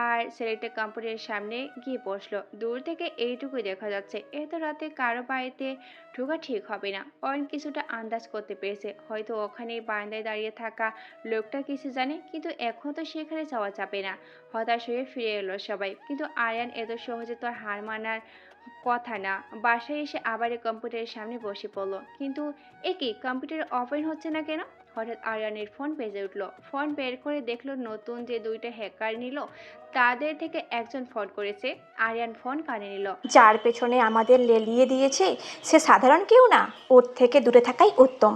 [SPEAKER 1] আর ছেলেটা কম্পিউটারের সামনে গিয়ে বসলো। দূর থেকে এইটুকুই দেখা যাচ্ছে, এত রাতে কারো বাড়িতে ঢোকা ঠিক হবে না। অয়ন কিছুটা আন্দাজ করতে পেরেছে, হয়তো ওখানে বারান্দায় দাঁড়িয়ে থাকা লোকটা কিছু জানে, কিন্তু এখন তো সেখানে যাওয়া যাবে না। হতাশ হয়ে ফিরে এলো সবাই, কিন্তু আয়ান এত সহজে তো আর হার মানার কথা না। বাসায় এসে আবার কম্পিউটারের সামনে বসে পড়লো, কিন্তু কি কম্পিউটার ওপেন হচ্ছে না কেন? হঠাৎ আরিয়ানের ফোন বেজে উঠলো। ফোন বের করে দেখলো নতুন যে 2টা হ্যাকার নিল তাদের থেকে একজন ফোন করেছে। আরিয়ান ফোন কানে নিল।
[SPEAKER 14] যার পেছনে আমাদের লেলিয়ে দিয়েছে সে সাধারণ কেউ না, ওর থেকে দূরে থাকাই উত্তম।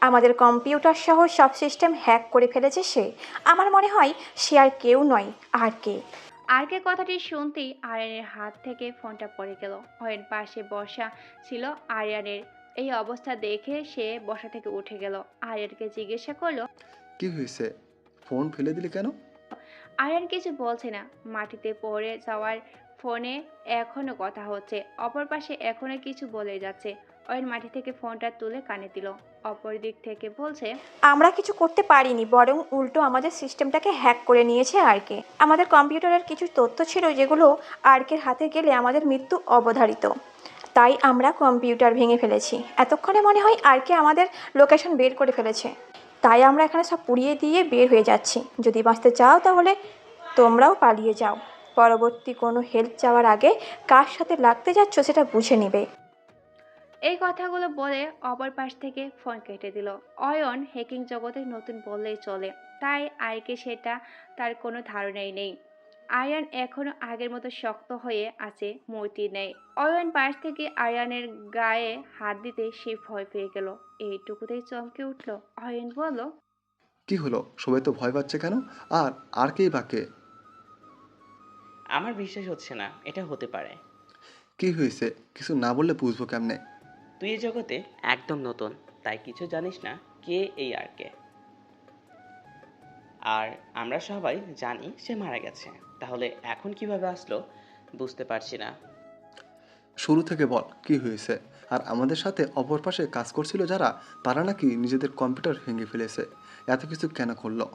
[SPEAKER 14] আমাদের কম্পিউটার সহ সব সিস্টেম হ্যাক করে ফেলেছে সে। আমার মনে হয় সে আর কেউ নয়, আর কে।
[SPEAKER 1] আরকে কথাটি শুনতেই আরিয়ানের হাত থেকে ফোনটা পড়ে গেল। অয়ন পাশে বসা ছিল আরিয়ানের। এই অবস্থা দেখে সে বসা থেকে উঠে গেল। আরিয়ানকে জিজ্ঞাসা করলো,
[SPEAKER 2] কি হয়েছে, ফোন ফেলে দিলি কেন?
[SPEAKER 1] আরিয়ান কিছু বলছে না। মাটিতে পড়ে যাওয়ার ফোনে এখনো কথা হচ্ছে, অপর পাশে এখনো কিছু বলে যাচ্ছে। অয়ন মাটি থেকে ফোনটা তুলে কানে দিল। অপর দিক থেকে বলছে,
[SPEAKER 14] আমরা কিছু করতে পারিনি, বরং উল্টো আমাদের সিস্টেমটাকে হ্যাক করে নিয়েছে আরকে। আমাদের কম্পিউটারের কিছু তথ্য ছিল যেগুলো আরকের হাতে গেলে আমাদের মৃত্যু অবধারিত। তাই আমরা কম্পিউটার ভেঙে ফেলেছি। এতক্ষণে মনে হয় আরকে আমাদের লোকেশন বের করে ফেলেছে। তাই আমরা এখানে সব পুড়িয়ে দিয়ে বের হয়ে যাচ্ছি। যদি বাঁচতে চাও তাহলে তোমরাও পালিয়ে যাও। পরবর্তী কোনো হেল্প চাওয়ার আগে কার সাথে লাগতে যাচ্ছ সেটা বুঝে নেবে।
[SPEAKER 1] এই কথাগুলো বলে অপর পাশ থেকে ফোন কেটে দিল। অয়ন হ্যাকিং জগতে নতুন বললেই চলে, তাই আইকে সেটা তার কোনো ধারণাই নেই। আয়ান এখনো আগের মতো শক্ত হয়ে আছে, মূর্তি নেই। অয়ন পাশ থেকে আয়ানের গায়ে হাত দিতে সে ভয় পেয়ে গেল। এইটুকুতেই চমকে উঠল। অয়ন বলল,
[SPEAKER 2] কি হলো, সবাই তো ভয় পাচ্ছে কেন? আর কেই বাকে?
[SPEAKER 3] আমার বিশ্বাস হচ্ছে না এটা হতে পারে।
[SPEAKER 2] কি হয়েছে, কিছু না বললে বুঝবো কেমনে?
[SPEAKER 3] তুই এই জগতে একদম নতুন, তাই কিছু জানিস না কে এই আর কে। আর আমরা সবাই জানি সে মারা গেছে, তাহলে এখন কিভাবে আসলো বুঝতে পারছি না।
[SPEAKER 2] শুরু থেকে বল কি হয়েছে। আর আমাদের সাথে অপর পাশে কাজ করছিল যারা, তারা নাকি নিজেদের কম্পিউটার ভেঙে ফেলেছে। এত কিছু কেন করলো?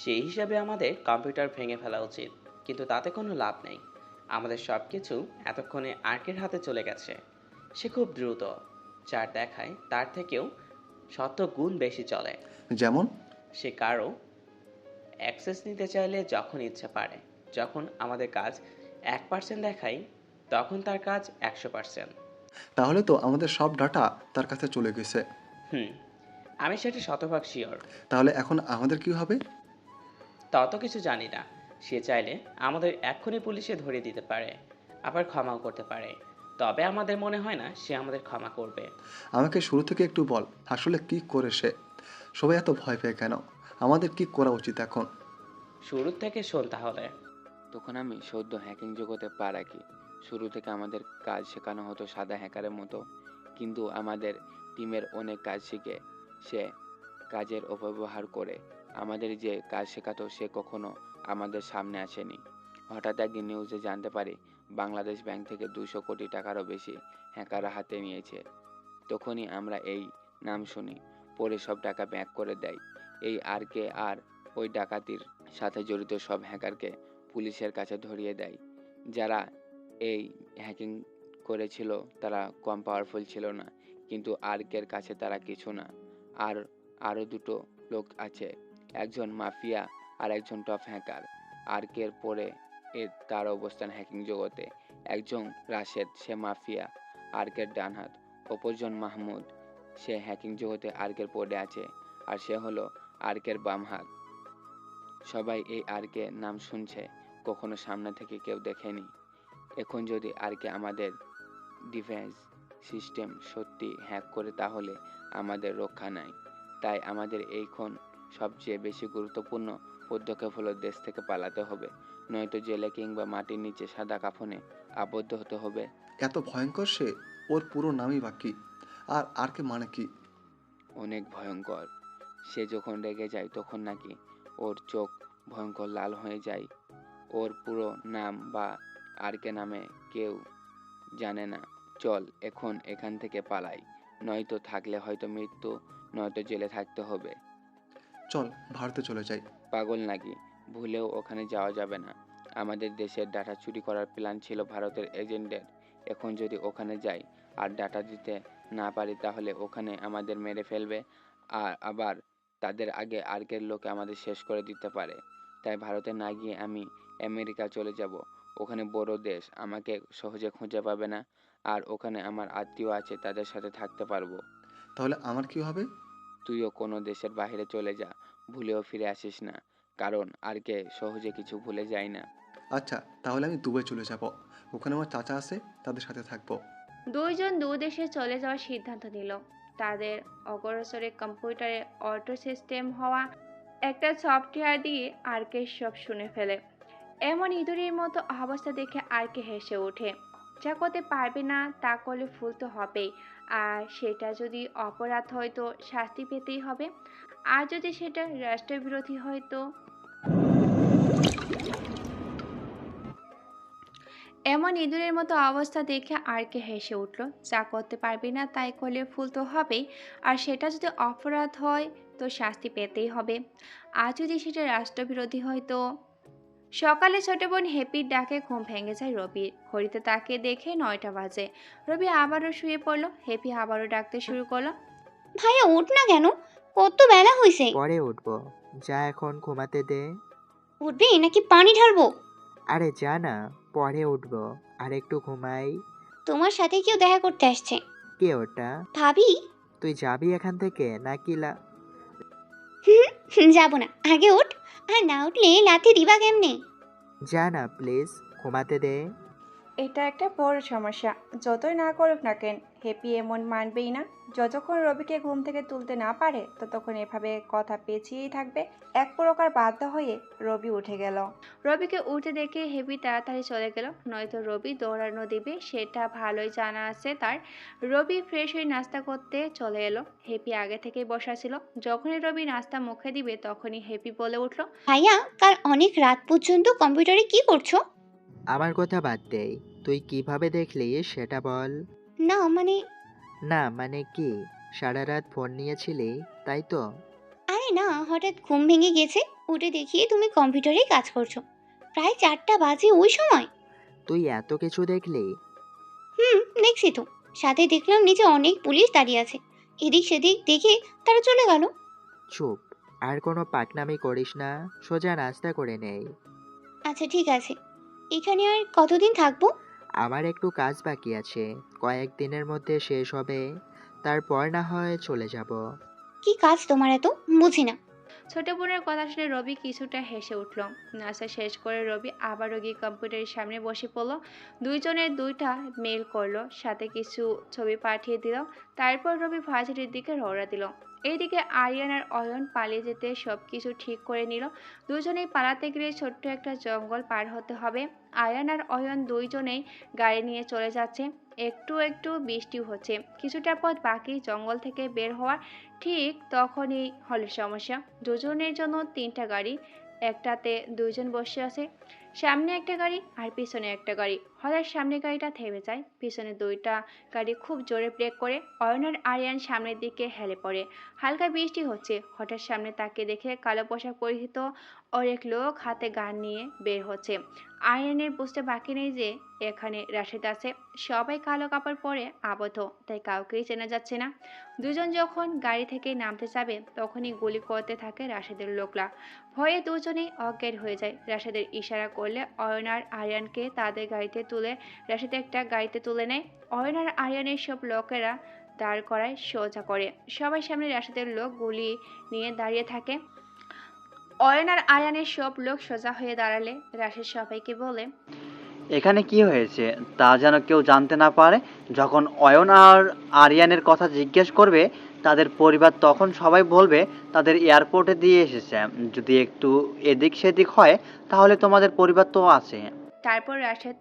[SPEAKER 3] সেই হিসাবে আমাদের কম্পিউটার ভেঙে ফেলা উচিত, কিন্তু তাতে কোনো লাভ নেই। আমাদের সব কিছু এতক্ষণে আর্কের হাতে চলে গেছে। সে খুব দ্রুত, যার দেখায় তার থেকেও 100 গুণ বেশি চলে।
[SPEAKER 2] যেমন?
[SPEAKER 3] সে কারো অ্যাক্সেস নিতে চাইলে যখন ইচ্ছে পারে। যখন আমাদের কাজ 1% দেখাই, তখন তার কাজ 100%।
[SPEAKER 2] তাহলে তো আমাদের সব ডাটা তার কাছে চলে গেছে।
[SPEAKER 3] আমি সেটা শতভাগ শিওর।
[SPEAKER 2] তাহলে এখন আমাদের কি হবে?
[SPEAKER 3] তত কিছু জানি না। সে চাইলে আমাদের এক্ষুনি পুলিশে ধরিয়ে দিতে পারে, আবার ক্ষমাও করতে পারে। তবে আমাদের মনে হয় না সে আমাদের ক্ষমা করবে।
[SPEAKER 2] আমাকে শুরু থেকে একটু বল, আসলে কি করে সে? সবাই এত ভয় পেয়ে কেন? আমাদের কি করা উচিত এখন?
[SPEAKER 3] শুরু থেকে শোন তাহলে।
[SPEAKER 15] তখন আমি সদ্য হ্যাকিং জগতে পা রাখি। শুরু থেকে আমাদের কাজ শেখানো হতো সাদা হ্যাকারের মতো, কিন্তু আমাদের টিমের অনেক কাজ শিখে সে কাজের অপব্যবহার করে আমাদের যে কাজ শেখাতো সে কখনো আমাদের সামনে আসেনি। হঠাৎ একদিন নিউজে জানতে পারি বাংলাদেশ ব্যাংক থেকে 200 কোটি টাকারও বেশি হ্যাকাররা হাতে নিয়েছে। তখনই আমরা এই নাম শুনি, পরে সব টাকা ব্যাক করে দেয়। এই আরকে আর ওই ডাকাতির সাথে জড়িত সব হ্যাকারকে পুলিশের কাছে ধরিয়ে দেয়। যারা এই হ্যাকিং করেছিল তারা কম পাওয়ারফুল ছিল না, কিন্তু আরকের কাছে তারা কিছু না। আর আরও দুটো লোক আছে, একজন মাফিয়া আর একজন টপ হ্যাকার। আরকের পরে তার অবস্থান হ্যাকিং জগতে। একজন রাশেদ, সে মাফিয়া, আরকের ডান হাত। অপরজন মাহমুদ, সে হ্যাকিং জগতে আরকের পরে আছে, আর সে হলো আরকের বাম হাত। সবাই এই আরকে নাম শুনছে, কখনো সামনে থেকে কেউ দেখেনি। এখন যদি আরকে আমাদের ডিফেন্স সিস্টেম সত্যি হ্যাক করে তাহলে আমাদের রক্ষা নাই। তাই আমাদের এইখন সবচেয়ে বেশি গুরুত্বপূর্ণ পদক্ষেপ হলো দেশ থেকে পালাতে হবে, নয়তো জেলে কিংবা মাটির নিচে সাদা কাফনে আবদ্ধ হতে হবে।
[SPEAKER 2] এত ভয়ঙ্কর সে? ওর পুরো নামই বাকি। আর আরকে মানে কি?
[SPEAKER 15] অনেক ভয়ঙ্কর। সে যখন রেগে যায় তখন নাকি ওর চোখ ভয়ঙ্কর লাল হয়ে যায়। ওর পুরো নাম বা আরকে নামে কেউ জানে না। চল এখন এখান থেকে পালাই, নয়তো থাকলে হয়তো মৃত্যু, নয়তো জেলে থাকতে হবে।
[SPEAKER 2] চল ভারতে চলে যাই।
[SPEAKER 15] পাগল নাকি? ভুলেও ওখানে যাওয়া যাবে না। আমাদের দেশের ডাটা চুরি করার প্ল্যান ছিল ভারতের এজেন্টের। এখন যদি ওখানে যাই আর ডাটা দিতে না পারি তাহলে ওখানে আমাদের মেরে ফেলবে, আর আবার তাদের আগে আর্কের লোকে আমাদের শেষ করে দিতে পারে। তাই ভারতে না গিয়ে আমি আমেরিকা চলে যাব। ওখানে বড় দেশ, আমাকে সহজে খুঁজে পাবে না, আর ওখানে আমার আত্মীয় আছে, তাদের সাথে থাকতে পারবো।
[SPEAKER 2] তাহলে আমার কি হবে?
[SPEAKER 15] তুইও কোনো দেশের বাইরে চলে যা, ভুলেও ফিরে আসিস না, কারণ আরকে সহজে কিছু ভুলে যায় না।
[SPEAKER 2] আচ্ছা, তাহলে আমি দুবাই চলে যাব। ওখানে আমার চাচা আছে, তাদের সাথে থাকবো।
[SPEAKER 1] দুইজন দু দেশে চলে যাওয়ার সিদ্ধান্ত নিল। তাদের অগ্রসরে কম্পিউটারে অটো সিস্টেম হওয়া একটা সফটওয়্যার দিয়ে আরকে সব শুনে ফেলে। এমন ইঁদুরের মতো অবস্থা দেখে আরকে হেসে ওঠে। যা করতে পারবে না তা করলে ভুল তো হবেই, আর সেটা যদি অপরাধ হয় তো শাস্তি পেতেই হবে। আর যদি সেটা রাষ্ট্রবিরোধী হয় তো এমন ইঁদুরের মতো অবস্থা দেখে আরকে হেসে উঠল। যা করতে পারবি না তাই করলে ভুল তো হবেই, আর সেটা যদি অপরাধ হয় তো শাস্তি পেতেই হবে। আর যদি সেটা রাষ্ট্রবিরোধী হয় তো। সকালে ছোট বোন হ্যাপির ডাকে ঘুম ভেঙে যায় রবির। ঘড়িতে তাকে দেখে 9টা বাজে। রবি আবারও শুয়ে পড়ল। হ্যাপি আবারও ডাকতে শুরু করলো।
[SPEAKER 11] ভাইয়া উঠ না কেন, কত বেলা হয়েছে।
[SPEAKER 5] পরে উঠবো, যা এখন ঘুমাতে দে।
[SPEAKER 11] উঠবি নাকি পানি ঢালবো?
[SPEAKER 5] আরে যা না, পরে উঠবো, আর একটু ঘুমাই।
[SPEAKER 11] তোমার সাথে কেউ দেখা করতে আসছে।
[SPEAKER 5] কে ওটা?
[SPEAKER 11] ভাবি।
[SPEAKER 5] তুই যাবি এখান থেকে নাকি
[SPEAKER 11] যাবো না, আগে উঠ। আর না উঠলে লাথি দিবা কেমনে?
[SPEAKER 5] যা না প্লিজ, ঘুমাতে দে।
[SPEAKER 1] এটা একটা বড় সমস্যা। যতই না করুক না কেন, হ্যাপি এমন মানবেই না। যতক্ষণ রবিকে ঘুম থেকে তুলতে না পারে ততক্ষণ এভাবে কথা পেঁচিয়েই থাকবে। এক প্রকার বাধ্য হয়ে রবি উঠে গেল। রবিকে উঠে দেখে হ্যাপি তাড়াতাড়ি চলে গেল, নয়তো রবি দৌড়ানো দিবে সেটা ভালোই জানা আছে তার। রবি ফ্রেশ হয়ে নাস্তা করতে চলে এলো। হ্যাপি আগে থেকেই বসা ছিল। যখনই রবি নাস্তা মুখে দিবে তখনই হ্যাপি বলে উঠলো,
[SPEAKER 11] ভাইয়া কাল অনেক রাত পর্যন্ত কম্পিউটারে কি করছো?
[SPEAKER 5] আমার কথা বাদ দে, তুই কিভাবে দেখলি সেটা বল।
[SPEAKER 11] না মানে।
[SPEAKER 5] না মানে কি? সারা রাত ফোন নিয়েছিলি তাই তো?
[SPEAKER 11] আরে না, হঠাৎ ঘুম ভেঙে গেছে, উঠে দেখি তুমি কম্পিউটারে কাজ করছো। প্রায় 4টা বাজে ওই সময়।
[SPEAKER 5] তুই এত কিছু দেখলি?
[SPEAKER 11] দেখছি তো। সাথে দেখলাম নিচে অনেক পুলিশ দাঁড়িয়ে আছে। এদিক সেদিক দেখে তারা চলে গেল।
[SPEAKER 5] চুপ, আর কোনো পাকনামি করিস না, সোজা নাস্তা করে নেই।
[SPEAKER 11] আচ্ছা ঠিক আছে, এখানে আর কতদিন থাকবো?
[SPEAKER 5] আমার একটু কাজ বাকি আছে, কয়েকদিনের মধ্যে শেষ হবে, তারপর না হয় চলে যাব।
[SPEAKER 11] কি কাজ তোমার এত, বুঝি না।
[SPEAKER 1] ছোট বোনের কথা শুনে রবি কিছুটা হেসে উঠল। নাস্তা শেষ করে রবি আবারও গিয়ে কম্পিউটারের সামনে বসে পড়ল। দুইজনের দুইটা মেল করলো, সাথে কিছু ছবি পাঠিয়ে দিল। তারপর রবি ভার্সিটির দিকে রওনা দিল। এইদিকে আরিয়ান আর অয়ন পালিয়ে যেতে সবকিছু ঠিক করে নিল। দুজনেই পালাতে গেলে ছোট্ট একটা জঙ্গল পার হতে হবে। আরিয়ান আর অয়ন দুইজনেই গাড়ি নিয়ে চলে যাচ্ছে। একটু একটু বৃষ্টি হচ্ছে। কিছুটা পথ বাকি জঙ্গল থেকে বের হওয়ার। ঠিক তখনই হলো সমস্যা। দুজনের জন্য তিনটা গাড়ি, একটাতে দুইজন বসে আছে। সামনে একটা গাড়ি আর পিছনে একটা গাড়ি। হঠাৎ সামনে গাড়িটা থেমে যায়, পিছনে দুইটা গাড়ি খুব জোরে ব্রেক করে। অয়ন আর আরিয়ান সামনের দিকে হেলে পড়ে। হালকা বৃষ্টি হচ্ছে। হঠাৎ সামনে তাকে দেখে কালো পোশাক পরিহিত অনেক লোক হাতে গান নিয়ে বের হচ্ছে। আরিয়ানের বুঝতে বাকি নেই যে এখানে রাশেদ আছে। সবাই কালো কাপড় পরে আবদ্ধ, তাই কাউকেই চেনা যাচ্ছে না। দুজন যখন গাড়ি থেকে নামতে যাবে তখনই গুলি করতে থাকে রাশেদের লোকরা। ভয়ে দুজনেই অজ্ঞান হয়ে যায়। রাশেদের ইশারা করলে অয়ন আর আরিয়ানকে তাদের গাড়িতে তুলে রাশেদ একটা গাড়িতে তুলে নেয়। অয়ন আর আরিয়ানের সব লোকেরা দাঁড় করায় সোজা করে। সবাই সামনে রাশেদের লোক গুলি নিয়ে দাঁড়িয়ে থাকে। অয়ন আর আরিয়ানের সব লোক সোজা হয়ে দাঁড়ালে রাশেদ সবাইকে বলে,
[SPEAKER 16] এখানে কি হয়েছে তা যেন কেউ জানতে না পারে। যখন অয়ন আর আরিয়ানের কথা জিজ্ঞেস করবে তাদের পরিবার, তখন সবাই বলবে তাদের এয়ারপোর্টে দিয়ে এসেছে। যদি একটু এদিক সেদিক হয় তাহলে তোমাদের পরিবার তো আছে।
[SPEAKER 1] তারপর রাশেদ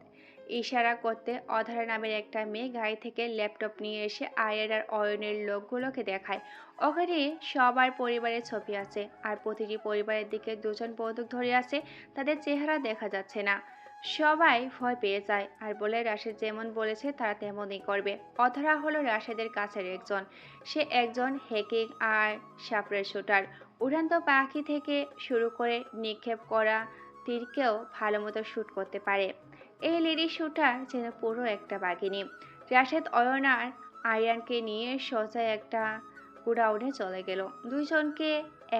[SPEAKER 1] ইশারা করতে অধরা নামের একটা মেয়ে গাড়ি থেকে ল্যাপটপ নিয়ে এসে আরিয়ান আর অয়নের লোকগুলোকে দেখায়। ওখানে সবার পরিবারের ছবি আছে, আর প্রতিটি পরিবারের দিকে দুজন বন্দুক ধরে আছে। তাদের চেহারা দেখা যাচ্ছে না। সবাই ভয় পেয়ে যায় আর বলে রাশেদ যেমন বলেছে তারা তেমনই করবে। অধরা হলো রাশেদের কাছের একজন। সে একজন হ্যাকিং আর সাপড়ের শুটার। উড়ন্ত পাখি থেকে শুরু করে নিক্ষেপ করা তীরকেও ভালো মতো শ্যুট করতে পারে। এই লেডি শুটার যেন পুরো একটা বাঘিনী। রাশেদ অয়ন আর আরিয়ানকে নিয়ে সোজা একটা গোডাউনে চলে গেল। দুইজনকে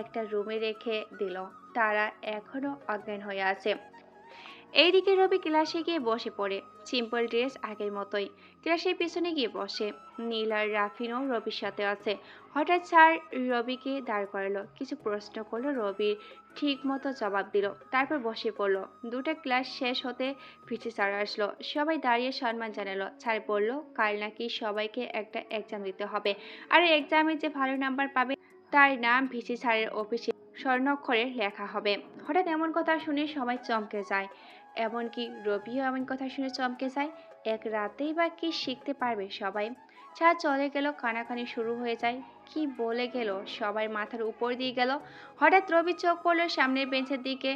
[SPEAKER 1] একটা রুমে রেখে দিল। তারা এখনো অজ্ঞান হয়ে আছে। এইদিকে রবি ক্লাসে গিয়ে বসে পড়ে। সিম্পল ড্রেস আগের মতোই। ক্লাসের পিছনে গিয়ে বসে। নীল আর রাফিনও রবির সাথে আছে। হঠাৎ স্যার রবিকে দাঁড় করালো। কিছু প্রশ্ন করলো, রবির ঠিক মতো জবাব দিল। তারপর বসে পড়লো। দুটো ক্লাস শেষ হতে ভিসি স্যার আসলো। সবাই দাঁড়িয়ে সম্মান জানালো। স্যার বলল কাল নাকি সবাইকে একটা এক্সাম দিতে হবে, আর এক্সামে যে ভালো নাম্বার পাবে তার নাম ভিসি স্যারের অফিসে স্বর্ণাক্ষরে লেখা হবে। হঠাৎ এমন কথা শুনে সবাই চমকে যায়। এমনকি রবিও এমন কথা শুনে চমকে যায়। এক রাতেই বা কি শিখতে পারবে সবাই। স্যার চলে গেল, কানাকানি শুরু হয়ে যায়। কি বলে গেল সবার মাথার উপর দিয়ে গেল। হঠাৎ রবি চোখ পড়ল সামনের বেঞ্চের দিকে।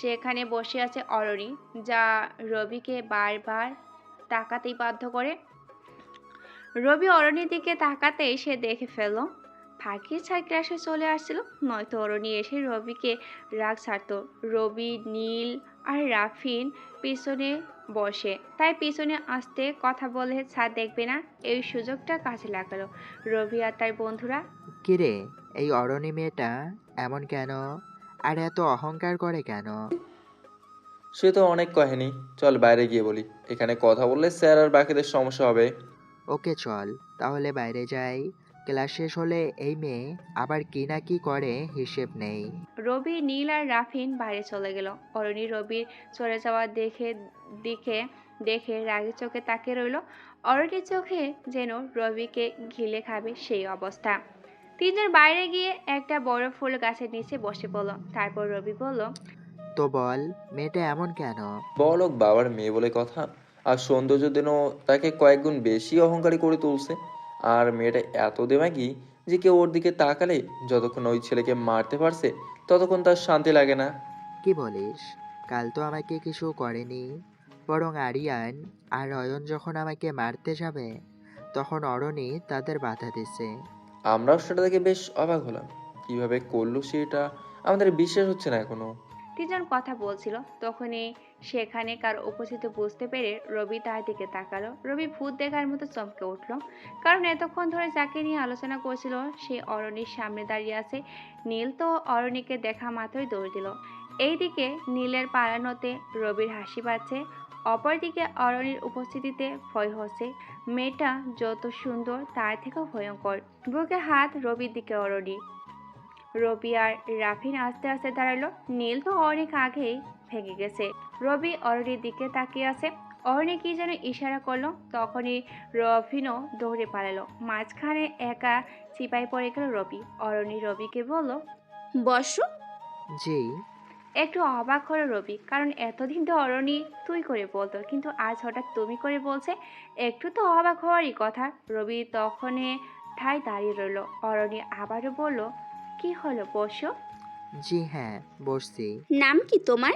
[SPEAKER 1] সেখানে বসে আছে অরণি, যা রবিকে বারবার তাকাতেই বাধ্য করে। রবি অরণির দিকে তাকাতেই সে দেখে ফেলল ভাগ্যে স্যার ক্লাসে চলে আসছিল, নয়তো অরণি এসে রবিকে রাগ ছাড়ত। রবি, নীল আর রাফিন পিছনে বসে, তাই পিছনে আসতে কথা বলে স্যার দেখবে না, এই সুযোগটা কাজে লাগালো রবি আর তার বন্ধুরা।
[SPEAKER 5] কিরে, এই অরণি মেয়েটা এমন কেন, আর এত অহংকার করে কেন?
[SPEAKER 8] সে তো অনেক কাহিনী, চল বাইরে গিয়ে বলি। এখানে কথা বললে স্যার আর বাকিদের সমস্যা হবে।
[SPEAKER 5] ওকে চল তাহলে বাইরে যাই। ক্লাস শেষ হলে এই মেয়ে আবার কি না কি করে হিসেব নেই।
[SPEAKER 1] রবি, নীল আর রাফিন বাইরে চলে গেল। অরণি রবির চলে যাওয়া দিকে দেখে রাগের চোখে তাকিয়ে রইল। অরণির চোখে যেন রবিকে ঘিলে খাবে সেই অবস্থা। তিনজন বাইরে গিয়ে একটা বড় ফুল গাছের নিচে বসে পড়ল। তারপর রবি বলল,
[SPEAKER 5] তো বল মেয়েটা এমন কেন?
[SPEAKER 8] বড়লোক বাবার মেয়ে বলে কথা, আর সৌন্দর্যের জন্য তাকে কয়েক গুণ বেশি অহংকারী করে তুলছে। আর মেয়েটা এত দেমাগি যে কেউ ওর দিকে তাকালে যতক্ষণ ওই ছেলেকে মারতে পারছে ততক্ষণ তার শান্তি লাগে না।
[SPEAKER 5] কি বলিস? কাল তো আমাকে কিছু করেনি, বরং আরিয়ান আর অয়ন যখন আমাকে মারতে যাবে তখন অরণি তাদের বাধা দিছে।
[SPEAKER 8] আমরাও সেটা দেখে বেশ অবাক হলাম। কিভাবে করলো সেটা আমাদের বিশ্বাস হচ্ছে না এখনো।
[SPEAKER 1] তিনজন কথা বলছিল, তখনই সেখানে কার উপস্থিতি বুঝতে পেরে রবি তার দিকে তাকালো। রবি ভূত দেখার মতো চমকে উঠল, কারণ এতক্ষণ ধরে যাকে নিয়ে আলোচনা করছিল সে অরণির সামনে দাঁড়িয়ে আছে। নীল তো অরণিকে দেখা মাত্রই দৌড় দিল। এইদিকে নীলের পালানোতে রবির হাসি পাচ্ছে, অপরদিকে অরণির উপস্থিতিতে ভয় হচ্ছে। মেয়েটা যত সুন্দর তার থেকেও ভয়ঙ্কর। বুকে হাত, রবির দিকে অরণি। রবি আর রাফিন আস্তে আস্তে দাঁড়ালো। নীল তো অনেক আগেই ভেঙে গেছে। রবি অরণির দিকে তাকিয়ে আছে। অরণি কি যেন ইশারা করলো, তখনই রফিনও দৌড়ে পালালো। মাঝখানে একা চিপাই পড়ে গেল রবি। অরণি রবিকে বলল,
[SPEAKER 10] বসো।
[SPEAKER 5] জি।
[SPEAKER 1] একটু অবাক হলো রবি, কারণ এতদিন তো অরণি তুই করে বলতো, কিন্তু আজ হঠাৎ তুমি করে বলছে। একটু তো অবাক হওয়ারই কথা। রবি তখনই ঠায় দাঁড়িয়ে রইল। অরণি আবারও বলল, কি হলো, বসো।
[SPEAKER 5] জি হ্যাঁ, বসছি।
[SPEAKER 10] নাম কি তোমার?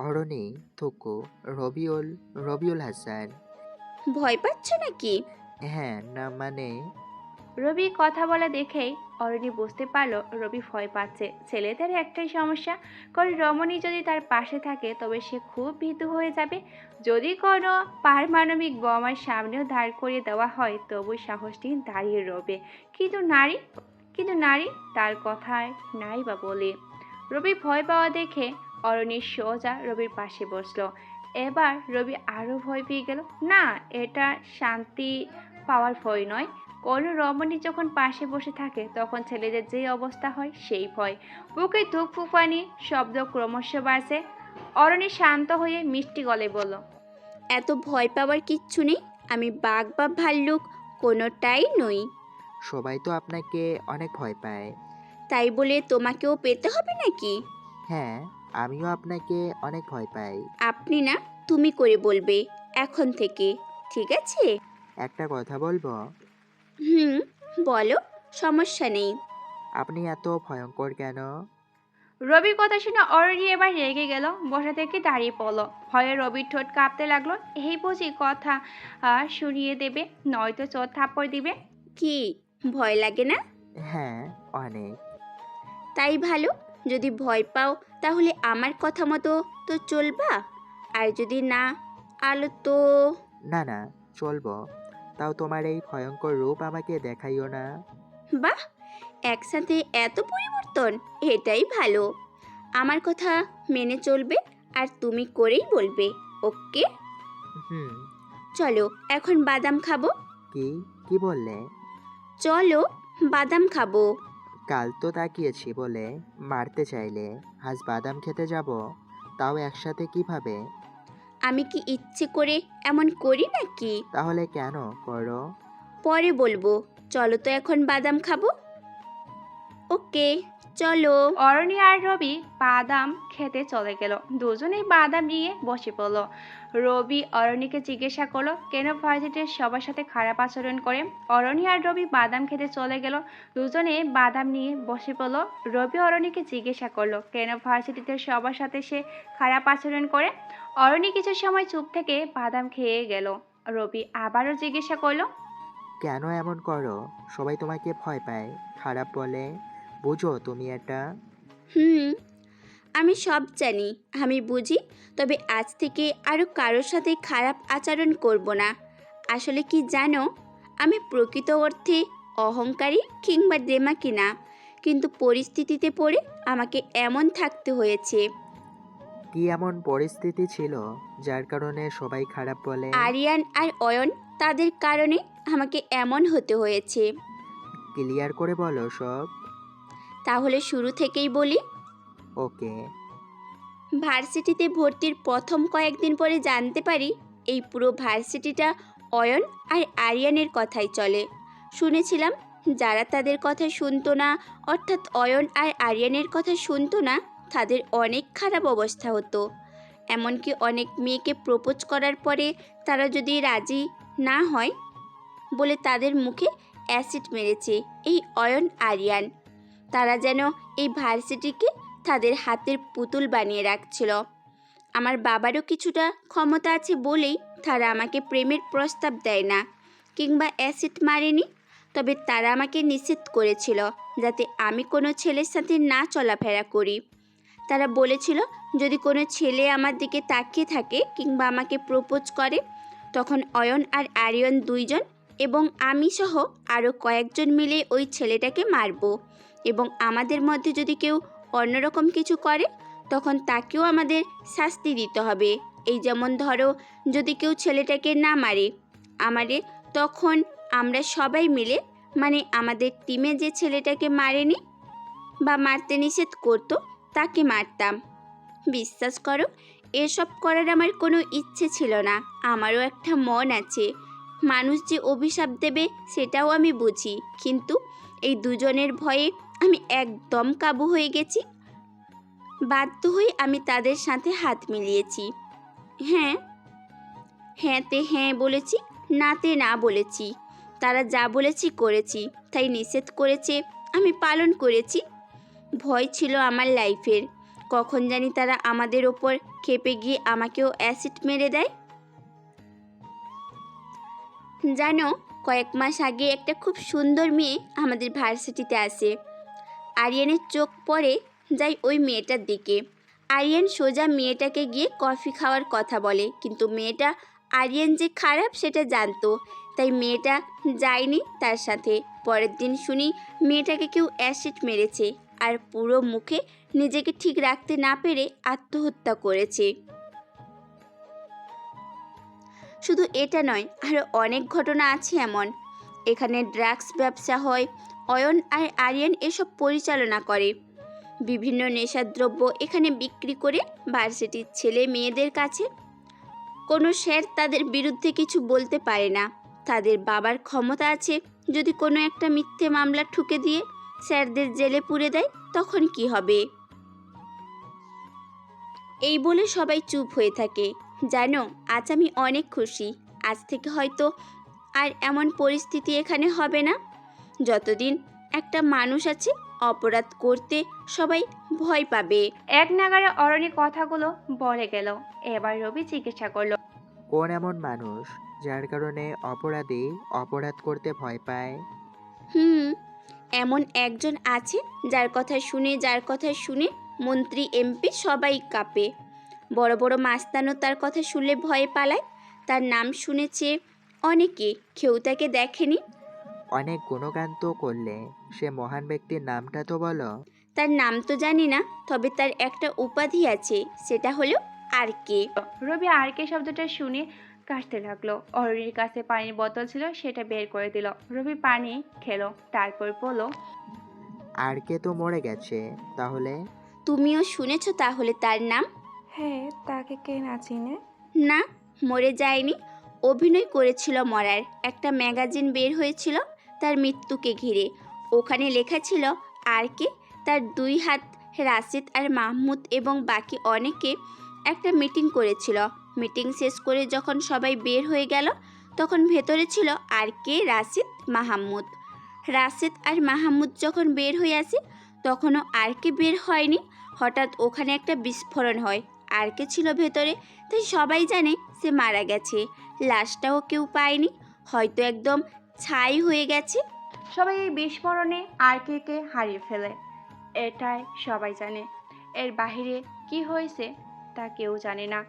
[SPEAKER 5] অরণি, থুকু, রবিউল, রবিউল হাসান।
[SPEAKER 10] ভয় পাচ্ছ নাকি?
[SPEAKER 5] হ্যাঁ, না মানে।
[SPEAKER 1] রবি কথা বলা দেখেই অরণি বুঝতে পারলো রবি ভয় পাচ্ছে। ছেলেদের একটাই সমস্যা, কারণ রমণী যদি তার পাশে থাকে তবে সে খুব ভীতু হয়ে যাবে। যদি কোনো পারমাণবিক বোমার সামনেও দাঁড় করিয়ে দেওয়া হয় তবু সাহস নিয়ে দাঁড়িয়ে রবে। কিন্তু নারী তার কথায় নাই বা বলে। রবি ভয় পাওয়া দেখে অরণি সোজা রবির পাশে বসলো। এবার রবি আরও ভয় পেয়ে গেল। না, এটা শান্তি পাওয়ার ভয় নয়। কোনো রমণী যখন পাশে বসে থাকে তখন ছেলেদের যে অবস্থা হয় সেই ভয়। বুকে ধুকফুকানি শব্দ ক্রমশ বাড়ছে। অরণি শান্ত হয়ে মিষ্টি গলায় বলল,
[SPEAKER 10] এত ভয় পাওয়ার কিচ্ছু নেই। আমি বাঘ বা ভাল্লুক কোনোটাই নই।
[SPEAKER 5] সবাই তো আপনাকে অনেক ভয় পায়।
[SPEAKER 10] তাই বলে তোমাকেও পেতে হবে নাকি?
[SPEAKER 5] হ্যাঁ, আমিও আপনাকে অনেক ভয় পাই।
[SPEAKER 10] আপনি না, তুমি করে বলবে এখন থেকে, ঠিক আছে?
[SPEAKER 5] একটা কথা বলবো?
[SPEAKER 10] হুম, বলো, সমস্যা নেই।
[SPEAKER 5] আপনি এত ভয়ঙ্কর কেন?
[SPEAKER 1] রবির কথা শুনে অরণি এবার রেগে গেল। বসা থেকে দাঁড়িয়ে পড়লো। ভয়ে রবির ঠোঁট কাঁপতে লাগলো। এই বুঝি কথা শুনিয়ে দেবে, নয়তো চোর থাপ্পড় দিবে।
[SPEAKER 10] কি ভয় লাগে না?
[SPEAKER 5] হ্যাঁ, অনেক।
[SPEAKER 10] তাই ভালো। যদি ভয় পাও তাহলে আমার কথা মতো তো চলবা, আর যদি না আলো তো।
[SPEAKER 5] না না, চলবো। তাও তোমার এই ভয়ঙ্কর রূপ আমাকে দেখাইও না।
[SPEAKER 10] বাহ, একসাথে এত পরিবর্তন, এটাই ভালো। আমার কথা মেনে চলবে আর তুমি করেই বলবে, ওকে?
[SPEAKER 5] হুম।
[SPEAKER 10] চলো এখন বাদাম খাবো।
[SPEAKER 5] কি কি বললে?
[SPEAKER 10] চলো বাদাম খাবো।
[SPEAKER 5] কাল তো তাকিয়েছি বলে মারতে চাইলে, আজ বাদাম খেতে যাব, তাও একসাথে কিভাবে?
[SPEAKER 10] আমি কি ইচ্ছে করে এমন করি নাকি?
[SPEAKER 5] তাহলে কেন করো?
[SPEAKER 10] পরে বলবো। চলো তো এখন বাদাম খাবো। ওকে, চলো।
[SPEAKER 1] অরণি আর রবি বাদাম খেতে চলে গেল। দুজনেই বাদাম নিয়ে বসে পড়ল। রবি অরণিকে জিজ্ঞাসা করলো কেন ভার্সিটির সবার সাথে খারাপ আচরণ করে। অরণি আর রবি বাদাম খেতে চলে গেল। দুজনে বাদাম নিয়ে বসে পড়ল। রবি অরণিকে জিজ্ঞাসা করলো কেন ভার্সিটিতে সবার সাথে সে খারাপ আচরণ করে। অরণি কিছু সময় চুপ থেকে বাদাম খেয়ে গেল। রবি আবারও জিজ্ঞাসা করলো,
[SPEAKER 5] কেন এমন করো? সবাই তোমাকে ভয় পায়, খারাপ বলে, বুঝো তুমি এটা?
[SPEAKER 10] হুম, আমি সব জানি, আমি বুঝি। তবে আজ থেকে আরও কারোর সাথে খারাপ আচরণ করব না। আসলে কি জানো, আমি প্রকৃত অর্থে অহংকারী কিংবা দেমাকি না, কিন্তু পরিস্থিতিতে পড়ে আমাকে এমন থাকতে হয়েছে।
[SPEAKER 5] কি এমন পরিস্থিতি ছিল যার কারণে সবাই খারাপ বলে?
[SPEAKER 10] আরিয়ান আর অয়ন, তাদের কারণে আমাকে এমন হতে হয়েছে।
[SPEAKER 5] ক্লিয়ার করে বলো সব।
[SPEAKER 10] তাহলে শুরু থেকেই বলি।
[SPEAKER 5] ওকে।
[SPEAKER 10] ভার্সিটিতে ভর্তির প্রথম কয়েকদিন পরে জানতে পারি এই পুরো ভার্সিটিটা অয়ন আর আরিয়ানের কথাই চলে। শুনেছিলাম যারা তাদের কথা শুনতো না, অর্থাৎ অয়ন আর আরিয়ানের কথা শুনতো না, তাদের অনেক খারাপ অবস্থা হতো। এমনকি অনেক মেয়েকে প্রপোজ করার পরে তারা যদি রাজি না হয় বলে তাদের মুখে অ্যাসিড মেরেছে এই অয়ন আরিয়ান। তারা যেন এই ভার্সিটিকে তাদের হাতের পুতুল বানিয়ে রাখছিল। আমার বাবারও কিছুটা ক্ষমতা আছে বলেই তারা আমাকে প্রেমের প্রস্তাব দেয় না কিংবা অ্যাসিড মারেনি। তবে তারা আমাকে নিষেধ করেছিল যাতে আমি কোনো ছেলের সাথে না চলাফেরা করি। তারা বলেছিল যদি কোনো ছেলে আমার দিকে তাকিয়ে থাকে কিংবা আমাকে প্রপোজ করে তখন অয়ন আর আরিয়ান দুইজন এবং আমি সহ আরও কয়েকজন মিলে ওই ছেলেটাকে মারব, এবং আমাদের মধ্যে যদি কেউ অন্যরকম কিছু করে তখন তাকেও আমাদের শাস্তি দিতে হবে। এই যেমন ধরো, যদি কেউ ছেলেটাকে না মারে আমারে, তখন আমরা সবাই মিলে, মানে আমাদের টিমে যে ছেলেটাকে মারেনি বা মারতে নিষেধ করতো তাকে মারতাম। বিশ্বাস করো, এসব করার আমার কোনো ইচ্ছে ছিল না। আমারও একটা মন আছে, মানুষ যে অভিশাপ দেবে সেটাও আমি বুঝি, কিন্তু এই দুজনের ভয়ে আমি একদম কাবু হয়ে গেছি। বাধ্য হয়ে আমি তাদের সাথে হাত মিলিয়েছি। হ্যাঁ, হ্যাঁতে হ্যাঁ বলেছি, নাতে না বলেছি। তারা যা বলেছি করেছি, তাই নিষেধ করেছে আমি পালন করেছি। ভয় ছিল আমার লাইফের, কখন জানি তারা আমাদের ওপর ক্ষেপে গিয়ে আমাকেও অ্যাসিড মেরে দেয়। জানো, কয়েক মাস আগে একটা খুব সুন্দর মেয়ে আমাদের ভার্সিটিতে আসে। আরিয়ানের চোখ পড়ে যায় ওই মেয়েটার দিকে। আরিয়ান সোজা মেয়েটাকে গিয়ে কফি খাওয়ার কথা বলে, কিন্তু মেয়েটা আরিয়ান যে খারাপ সেটা জানতো, তাই মেয়েটা যায়নি তার সাথে। পরের দিন শুনি মেয়েটাকে কেউ অ্যাসিড মেরেছে, আর পুরো মুখে নিজেকে ঠিক রাখতে না পেরে আত্মহত্যা করেছে। শুধু এটা নয়, আরও অনেক ঘটনা আছে এমন। এখানে ড্রাগস ব্যবসা হয়, অয়ন আর আরিয়ান এসব পরিচালনা করে। বিভিন্ন নেশাদ্রব্য এখানে বিক্রি করে ভার্সিটির ছেলে মেয়েদের কাছে। কোনো স্যার তাদের বিরুদ্ধে কিছু বলতে পারে না। তাদের বাবার ক্ষমতা আছে, যদি কোনো একটা মিথ্যে মামলা ঠুকে দিয়ে স্যারদের জেলে পুরে দেয় তখন কি হবে? এই বলে সবাই চুপ হয়ে থাকে। জানো, আজ আমি অনেক খুশি। আজ থেকে হয়তো আর এমন পরিস্থিতি এখানে হবে না। যতদিন একটা মানুষ আছে, অপরাধ করতে সবাই ভয় পাবে।
[SPEAKER 1] এক নাগাড়ে অরণি কথাগুলো বলে গেল। এবার রবি জিজ্ঞাসা করলো,
[SPEAKER 5] কোন এমন মানুষ যার কারণে অপরাধী অপরাধ করতে ভয় পায়?
[SPEAKER 10] এমন একজন আছে যার কথা শুনে মন্ত্রী এমপি সবাই কাঁপে। বড় বড় মাস্তানও তার কথা শুনলে ভয়ে পালায়। তার নাম শুনেছে অনেকে, কেউ তাকে দেখেনি।
[SPEAKER 5] অনেক গুণগান তো করলে, সে মহান ব্যক্তির নামটা তো বলো।
[SPEAKER 10] তার নাম তো জানি না, তবে তার একটা উপাধি আছে, সেটা হলো আর কে।
[SPEAKER 1] রবি আর কে শব্দটা শুনে কাশতে লাগলো। অরণির কাছে পানির বোতল ছিল, সেটা বের করে দিল। রবি পানি খেলো, তারপর বলল,
[SPEAKER 5] আর কে তো মরে গেছে, তাহলে?
[SPEAKER 10] তুমিও শুনেছ তাহলে তার নাম?
[SPEAKER 12] হ্যাঁ, তাকে কে না চিনে?
[SPEAKER 10] না, মরে যায়নি, অভিনয় করেছিল মরার। একটা ম্যাগাজিন বের হয়েছিল তার মৃত্যুকে ঘিরে। ওখানে লেখা ছিল আর কে, তার 2 হাত, রাশিদ আর মাহমুদ এবং বাকি অনেকে একটা মিটিং করেছিল। মিটিং শেষ করে যখন সবাই বের হয়ে গেল, তখন ভেতরে ছিল আর কে, রাশিদ, মাহমুদ। রাশিদ আর মাহমুদ যখন বের হয়ে আসে, তখনও আর কে বের হয়নি। হঠাৎ ওখানে একটা বিস্ফোরণ হয়। আর কে ছিল ভেতরে, তাই সবাই জানে সে মারা গেছে। লাশটাও কেউ পায়নি, হয়তো একদম ছাই হয়ে গেছে।
[SPEAKER 1] সবাই এই বিস্ফোরণে আর কে হারিয়ে ফেলে, এটাই সবাই জানে। এর বাহিরে কি হয়েছে তা কেউ জানে না।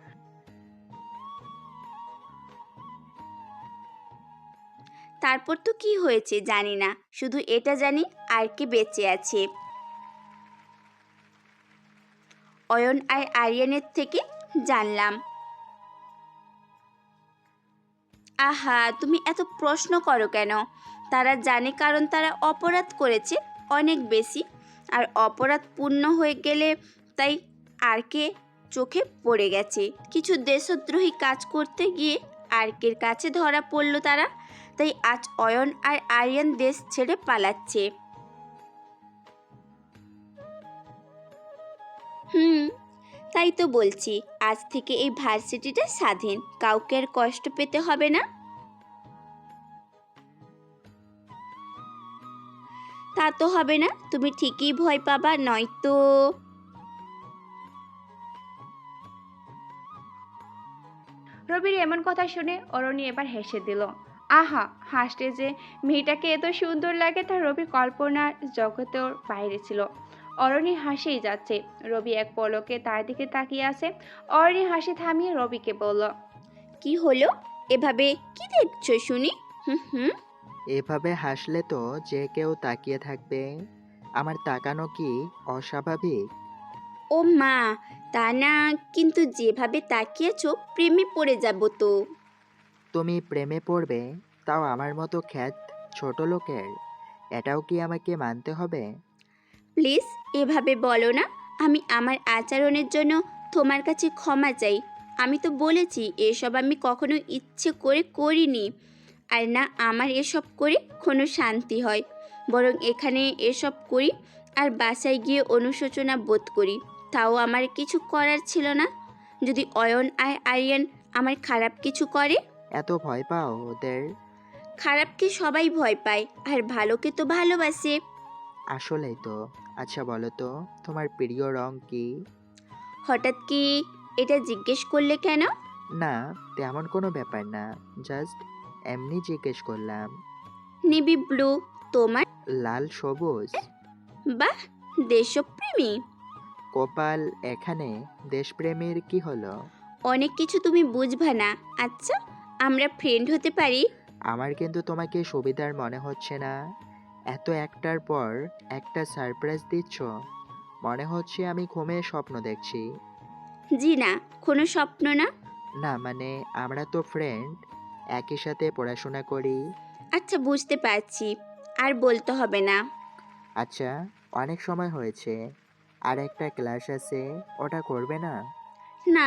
[SPEAKER 10] তারপর তো কি হয়েছে জানি না, শুধু এটা জানি আর কে বেঁচে আছে। অয়ন আর আরিয়ানের থেকে জানলাম। আহা, তুমি এত প্রশ্ন করো কেন? তারা জানে, কারণ তারা অপরাধ করেছে অনেক বেশি, আর অপরাধ পূর্ণ হয়ে গেলে তাই আর কে চোখে পড়ে গেছে। কিছু দেশদ্রোহী কাজ করতে গিয়ে আরকের কাছে ধরা পড়ল তারা, তাই আজ অয়ন আর আরিয়ান দেশ ছেড়ে পালাচ্ছে। তাই তো বলছি, আজ থেকে এই ভার্সিটিটা স্বাধীন, কাউকে আর কষ্ট পেতে হবে না। তা তো হবে না, তুমি ঠিকই ভয় পাবা, নয়তো।
[SPEAKER 1] রবির এমন কথা শুনে অরণি এবার হেসে দিল। আহা, হাসতে যে মেয়েটাকে এত সুন্দর লাগে তা রবি কল্পনার জগতের বাইরে ছিল। অরণি হাসিই যাচ্ছে। রবি এক পলকে তার দিকে তাকিয়ে আছে। অরণি হাসি থামিয়ে রবিকে বলল,
[SPEAKER 10] কি হলো? এভাবে কি দেখছো শুনি?
[SPEAKER 5] এভাবে হাসলে তো যে কেউ তাকিয়ে থাকবে। আমার তাকানো কি অস্বাভাবিক?
[SPEAKER 10] ও মা, তা না, কিন্তু যেভাবে তাকিয়েছো প্রেমে পড়ে যাব তো।
[SPEAKER 5] তুমি প্রেমে পড়বে, তাও আমার মতো খ্যাত ছোট লোকের? এটাও কি আমাকে মানতে হবে?
[SPEAKER 10] প্লিজ এভাবে বলো না। আমি আমার আচরণের জন্য তোমার কাছে ক্ষমা চাই। আমি তো বলেছি এসব আমি কখনো ইচ্ছে করে করিনি। আর না আমার এসব করে কোনো শান্তি হয়, বরং এখানে এসব করি আর বাসায় গিয়ে অনুশোচনা বোধ করি। তাও আমার কিছু করার ছিল না। যদি অয়ন আর আরিয়ান আমার খারাপ কিছু করে?
[SPEAKER 5] এত ভয় পাও ওদের?
[SPEAKER 10] খারাপকে সবাই ভয় পায়, আর ভালোকে তো ভালোবাসে।
[SPEAKER 5] আসলেই তো। আচ্ছা বলো তো, তোমার প্রিয় রং কি?
[SPEAKER 10] হঠাৎ কি এটা জিজ্ঞেস করলে কেন?
[SPEAKER 5] না, তেমন কোনো ব্যাপার না, জাস্ট এমনি জিজ্ঞেস করলাম।
[SPEAKER 10] Navy blue. তোমার?
[SPEAKER 5] লাল সবুজ।
[SPEAKER 10] বাহ, দেশপ্রেমী।
[SPEAKER 5] কপাল এখানে দেশপ্রেমের কি হলো?
[SPEAKER 10] অনেক কিছু তুমি বুঝবা না। আচ্ছা, আমরা ফ্রেন্ড হতে পারি?
[SPEAKER 5] আমার কিন্তু তোমাকে সুবিধার মনে হচ্ছে না। এত একটার পর একটা সারপ্রাইজ দিচ্ছ, মনে হচ্ছে আমি ঘুমে স্বপ্ন দেখছি।
[SPEAKER 10] জি না, কোনো স্বপ্ন না।
[SPEAKER 5] না মানে আমরা তো ফ্রেন্ড, একই সাথে পড়াশোনা করি।
[SPEAKER 10] আচ্ছা, বুঝতে পারছি, আর বলতে হবে না।
[SPEAKER 5] আচ্ছা, অনেক সময় হয়েছে, আর একটা ক্লাস আছে, ওটা করবে না?
[SPEAKER 10] না,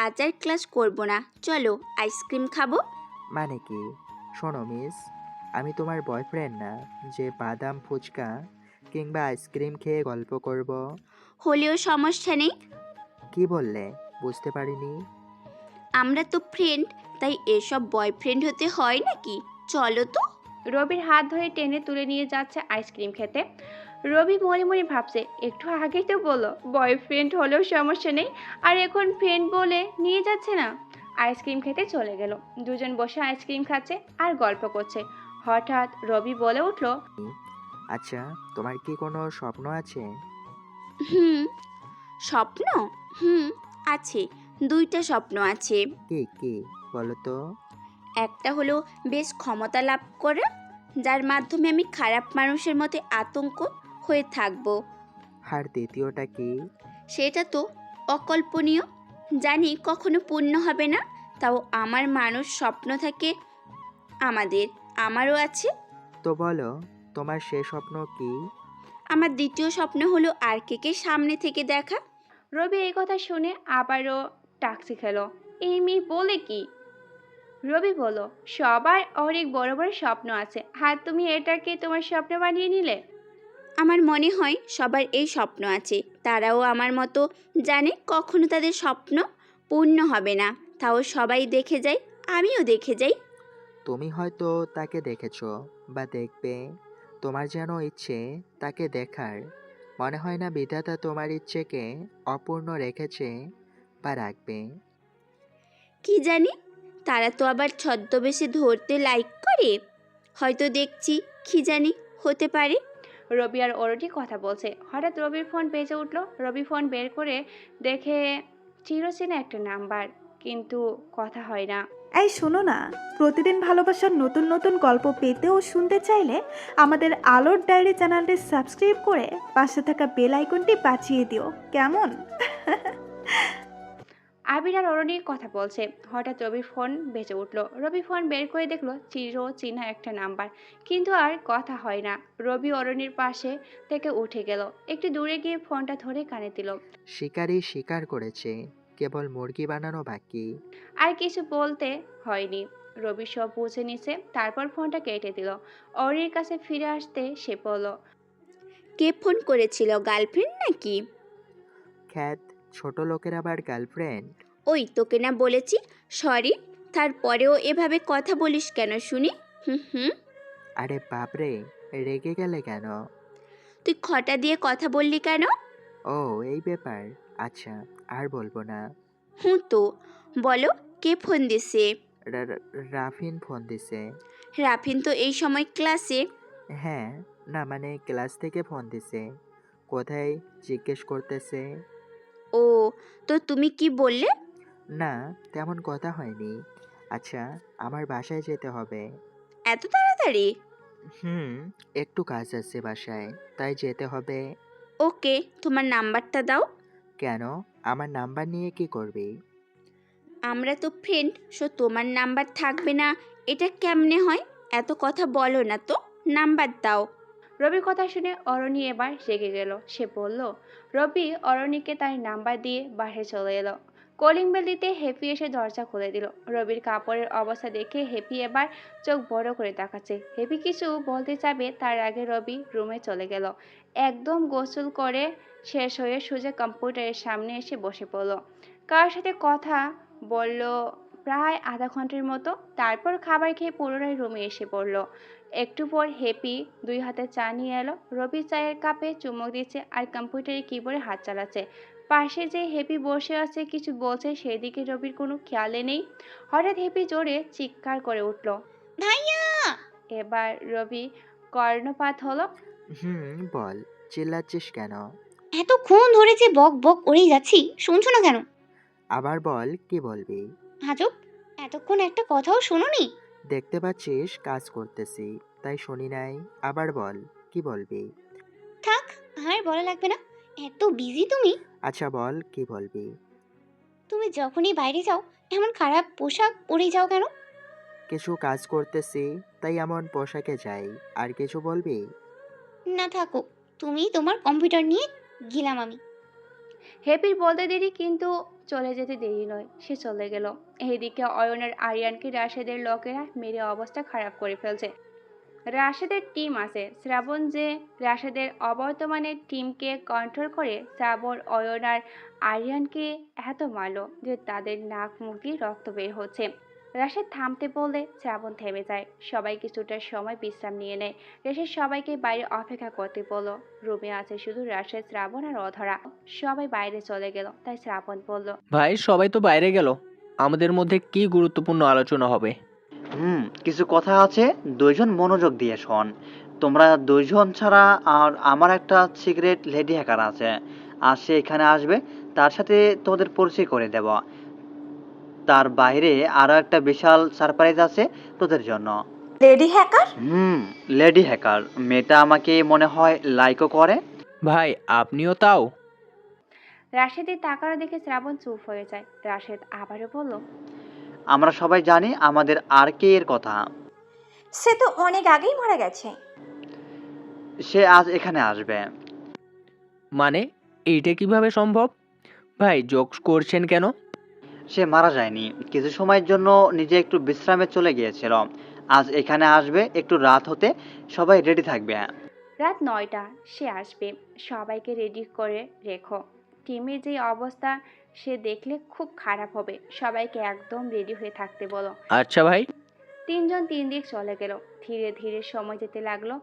[SPEAKER 10] আজ আর ক্লাস করব না। চলো আইসক্রিম খাবো।
[SPEAKER 5] মানে কি? শোনো মিস, আমি তোমার বয়ফ্রেন্ড না যে বাদাম ফুচকা কিংবা আইসক্রিম খেয়ে গল্প করব।
[SPEAKER 10] হলেও সমস্যা নেই।
[SPEAKER 5] কি বললে? বুঝতে পারিনি।
[SPEAKER 10] আমরা তো ফ্রেন্ড, তাই এসব বয়ফ্রেন্ড হতে হয় নাকি? চলো তো।
[SPEAKER 1] রবির হাত ধরে টেনে তুলে নিয়ে যাচ্ছে আইসক্রিম খেতে। রবি মনে মনে ভাবছে, একটু আগেই তো বললো বয়ফ্রেন্ড হলেও সমস্যা নেই, আর এখন ফ্রেন্ড বলে নিয়ে যাচ্ছে না। আইসক্রিম খেতে চলে গেল। দুজন বসে আইসক্রিম খাচ্ছে আর গল্প করছে। হঠাৎ রবি বলে উঠল,
[SPEAKER 5] আচ্ছা, তোমার কি কোনো স্বপ্ন আছে?
[SPEAKER 10] হুম। স্বপ্ন? হুম, আছে। দুইটা স্বপ্ন আছে।
[SPEAKER 5] কি কি বলো তো?
[SPEAKER 10] একটা হলো বেশ ক্ষমতা লাভ করা, যার মাধ্যমে আমি খারাপ মানুষের মতো আতঙ্ক হয়ে থাকবো।
[SPEAKER 5] আর দ্বিতীয়টা কি?
[SPEAKER 10] সেটা তো অকল্পনীয়, জানি কখনো পূর্ণ হবে না, তাও আমার মানুষ স্বপ্ন থাকে আমাদের। আমারও আছে।
[SPEAKER 5] তো বলো, তোমার সে স্বপ্ন কি?
[SPEAKER 10] আমার দ্বিতীয় স্বপ্ন হলো আরকে সামনে থেকে দেখা।
[SPEAKER 1] রবি এই কথা শুনে আবারও টাক্সি খেলো। এই মেয়ে বলে কি? রবি বলল, সবার অনেক বড় বড় স্বপ্ন আছে, আর তুমি এটাকে তোমার স্বপ্ন বানিয়ে নিলে।
[SPEAKER 10] আমার মনে হয় সবার এই স্বপ্ন আছে, তারাও আমার মতো জানে কখনো তাদের স্বপ্ন পূর্ণ হবে না, তাও সবাই দেখে যায়, আমিও দেখে যাই।
[SPEAKER 5] তুমি হয়তো তাকে দেখেছো বা দেখবে, তোমার যেন ইচ্ছে তাকে দেখার। মনে হয় না বিধাতা তোমার ইচ্ছেকে অপূর্ণ রেখেছে বা রাখবে।
[SPEAKER 10] কি জানি, তারা তো আবার ছদ্মবেশে ধরতে লাইক করে। হয়তো দেখছি, কি জানি, হতে পারে।
[SPEAKER 1] রবি আর অরুটি কথা বলছে। হঠাৎ রবির ফোন বেজে উঠলো। রবি ফোন বের করে দেখে চিরচেনা একটা নাম্বার, কিন্তু কথা হয় না।
[SPEAKER 12] এই শোনো না, প্রতিদিন ভালোবাসার নতুন নতুন গল্প পেতে ও শুনতে চাইলে আমাদের আলোর ডায়েরি চ্যানেলটি সাবস্ক্রাইব করে পাশে থাকা বেল আইকনটি বাজিয়ে দিও, কেমন?
[SPEAKER 1] আবির আর অরুণী কথা বলছে। হঠাৎ রবির ফোন বেজে উঠলো। রবি ফোন বের করে দেখলো চিরচেনা একটা নাম্বার, কিন্তু আর কথা হয় না। রবি অরুণীর পাশে থেকে উঠে গেল, একটু দূরে গিয়ে ফোনটা ধরে কানে দিল।
[SPEAKER 5] শিকারী শিকার করেছে, কেবল মুরগি বানানো বাকি।
[SPEAKER 1] আর কিছু বলতে হয়নি, রবি সব বুঝে নিছে। তারপর ফোনটা কেটে দিল। অরুণীর কাছে ফিরে আসতে সে বলল,
[SPEAKER 10] কে ফোন করেছিল? গার্লফ্রেন্ড নাকি?
[SPEAKER 5] খ্যাত, ছোট লোকের আবার গার্লফ্রেন্ড?
[SPEAKER 10] ওই তোকে না বলেছি সরি, তারপরেও এভাবে কথা বলিস কেন শুনি? হুম হুম।
[SPEAKER 5] আরে বাপরে, রেগে গেলে কেন?
[SPEAKER 10] তুই খটা দিয়ে কথা বললি কেন?
[SPEAKER 5] ও এই ব্যাপার, আচ্ছা আর বলবো না।
[SPEAKER 10] হুঁ তো, বলো কে ফোন দিছে?
[SPEAKER 5] রাফিন ফোন দিছে।
[SPEAKER 10] রাফিন তো এই সময় ক্লাসে।
[SPEAKER 5] হ্যাঁ, না মানে ক্লাস থেকে ফোন দিছে, কোথায় জিজ্ঞেস করতেছে।
[SPEAKER 10] ও, তো তুমি কি বললে?
[SPEAKER 5] না, তেমন কথা হয়নি। আচ্ছা, আমার বাসায় যেতে হবে।
[SPEAKER 10] এত তাড়াতাড়ি?
[SPEAKER 5] হুম, একটু কাজ আছে বাসায়, তাই যেতে হবে।
[SPEAKER 10] ওকে, তোমার নাম্বারটা দাও।
[SPEAKER 5] কেন, আমার নাম্বার নিয়ে কি করবি?
[SPEAKER 10] আমরা তো ফ্রেন্ড, সো তোমার নাম্বার থাকবে না এটা কেমনে হয়? এত কথা বলো না তো, নাম্বার দাও।
[SPEAKER 1] রবির কথা শুনে অরণি এবার রেগে গেল। সে বলল, রবি অরণিকে তার নাম্বার দিয়ে বাসায় চলে এলো। কলিং বেল দিতে হ্যাপি এসে দরজা খুলে দিল। রবির কাপড়ের অবস্থা দেখে হ্যাপি এবার চোখ বড় করে তাকাচ্ছে। হ্যাপি কিছু বলতে যাবে তার আগে রবি রুমে চলে গেল। একদম গোসল করে শেষ হয়ে সোজা কম্পিউটারের সামনে এসে বসে পড়ল। কার সাথে কথা বলল প্রায় আধা ঘন্টার মতো। তারপর খাবার খেয়ে পুনরায় রুমে এসে পড়ল। একটু পর হ্যাপি 2 হাতে চা নিয়ে এলো। রবি চায়ের কাপে চুমুক দিচ্ছে আর কম্পিউটারে কিবোর্ডে হাত চালাচ্ছে। পাশে যে হ্যাপি বসে আছে কিছু বলছে সেদিকে রবির কোনো খেয়ালে নেই। হঠাৎ হ্যাপি জোরে চিৎকার করে উঠল।
[SPEAKER 11] ভাইয়া!
[SPEAKER 1] এবার রবি কর্ণপাত হলো।
[SPEAKER 5] বল, চিল্লাচ্ছিস কেন?
[SPEAKER 11] এতক্ষণ ধরে যে বক বক করেই যাচ্ছি, শুনছো না কেন?
[SPEAKER 5] আবার বল, কি বলবি?
[SPEAKER 11] আজব, এতক্ষণ একটা কথাও শোনোনি?
[SPEAKER 5] দেখতে পাচ্ছিস কাজ করতেছি, তাই শুনি নাই। আবার বল, কি বলবি?
[SPEAKER 11] থাক, আর বলা লাগবে না। এত বিজি তুমি।
[SPEAKER 5] আচ্ছা বল, কি বলবি?
[SPEAKER 11] তুমি যখনই বাইরে যাও এমন খারাপ পোশাক পরে যাও কেন?
[SPEAKER 5] কিছু কাজ করতেছি, তাই এমন পোশাকে যাই। আর কিছু বলবি?
[SPEAKER 11] না থাকো, তুমি তোমার কম্পিউটার নিয়ে গেলাম আমি।
[SPEAKER 1] হ্যাপির বলতে দেরি কিন্তু চলে যেতে দেরি নয়, সে চলে গেল। এইদিকে অয়ন আর আরিয়ানকে রাশেদের লোকেরা মেরে অবস্থা খারাপ করে ফেলছে। রাশেদের টিম আছে, শ্রাবণ যে রাশেদের অবর্তমানে টিমকে কন্ট্রোল করে। শ্রাবণ অয়ন আর আরিয়ানকে এত মারলো যে তাদের নাক মুখ দিয়ে রক্ত বের হচ্ছে। রাশেদ থামতে বললে শ্রাবণ থেমে যায়। সবাই কিছুটা সময় বিশ্রাম নিয়ে নেয়। রাশেদ সবাইকে বাইরে অপেক্ষা করতে বলল। রুমে আছে শুধু রাশেদ, শ্রাবণ আর অধরা। সবাই বাইরে চলে গেল, তাই শ্রাবণ বলল,
[SPEAKER 17] ভাই সবাই তো বাইরে গেল, আমাদের মধ্যে কি গুরুত্বপূর্ণ আলোচনা হবে?
[SPEAKER 16] কিছু কথা আছে, দুইজন মনোযোগ দিয়ে শোন। তোমরা দুইজন ছাড়া আর আমার একটা সিক্রেট লেডি হ্যাকার আছে, আর সে এখানে আসবে। তার সাথে তোমাদের পরিচয় করে দেব। তার বাইরে আরো একটা বিশাল সারপ্রাইজ আছে তোদের জন্য।
[SPEAKER 14] Lady hacker?
[SPEAKER 16] Lady hacker. মেয়েটা আমাকে মনে হয় লাইকও করে।
[SPEAKER 17] ভাই আপনিও তাও?
[SPEAKER 1] রাশেদের তাকানো দেখে শ্রাবণ চুপ হয়ে যায়। রাশেদ আবারও বলল,
[SPEAKER 16] আমরা সবাই জানি আমাদের আর কে এর কথা।
[SPEAKER 14] সে তো অনেক আগেই মারা গেছে।
[SPEAKER 16] সে আজ এখানে আসবে।
[SPEAKER 17] মানে এইটা কিভাবে সম্ভব? ভাই জোকস করছেন কেন?
[SPEAKER 16] সে মারা যায়নি, কিছু সময়ের জন্য নিজে একটু বিশ্রামে চলে গিয়েছিল। আজ এখানে আসবে একটু রাত হতে। সবাই রেডি থাকবে।
[SPEAKER 1] রাত 9টা সে আসবে, সবাইকে রেডি করে রেখো। টিমের যে অবস্থা সে দেখলে খুব খারাপ হবে, সবাইকে একদম রেডি হয়ে থাকতে বলো।
[SPEAKER 17] আচ্ছা ভাই।
[SPEAKER 1] 3 জন 3 দিক চলে গেল। ধীরে ধীরে সময় যেতে লাগলো।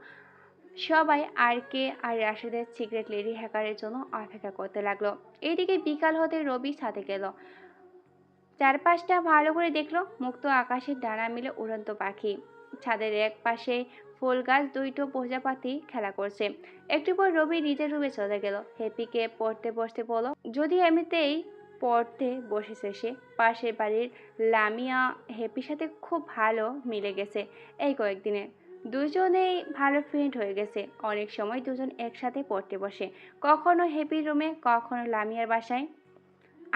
[SPEAKER 1] সবাই আর কে আর রাশেদের সিক্রেট লেডি হ্যাকারের জন্য অপেক্ষা করতে লাগলো। এইদিকে বিকাল হতে রবি ছাদে গেল। চারপাশটা ভালো করে দেখলো। মুক্ত আকাশের ডানা মিলে উড়ন্ত পাখি। ছাদের এক পাশে ফুল গাছ, দুইটো প্রজাপতি খেলা করছে। একটু পর রবি নিজের রুমে চলে গেল। হ্যাপিকে পড়তে বসতে বলো। যদি এমনিতেই পড়তে বসেছে সে। পাশের বাড়ির লামিয়া হ্যাপির সাথে খুব ভালো মিলে গেছে এই কয়েকদিনে। দুজনেই ভালো ফ্রেন্ড হয়ে গেছে। অনেক সময় দুজন একসাথে পড়তে বসে, কখনো হ্যাপির রুমে, কখনো লামিয়ার বাসায়।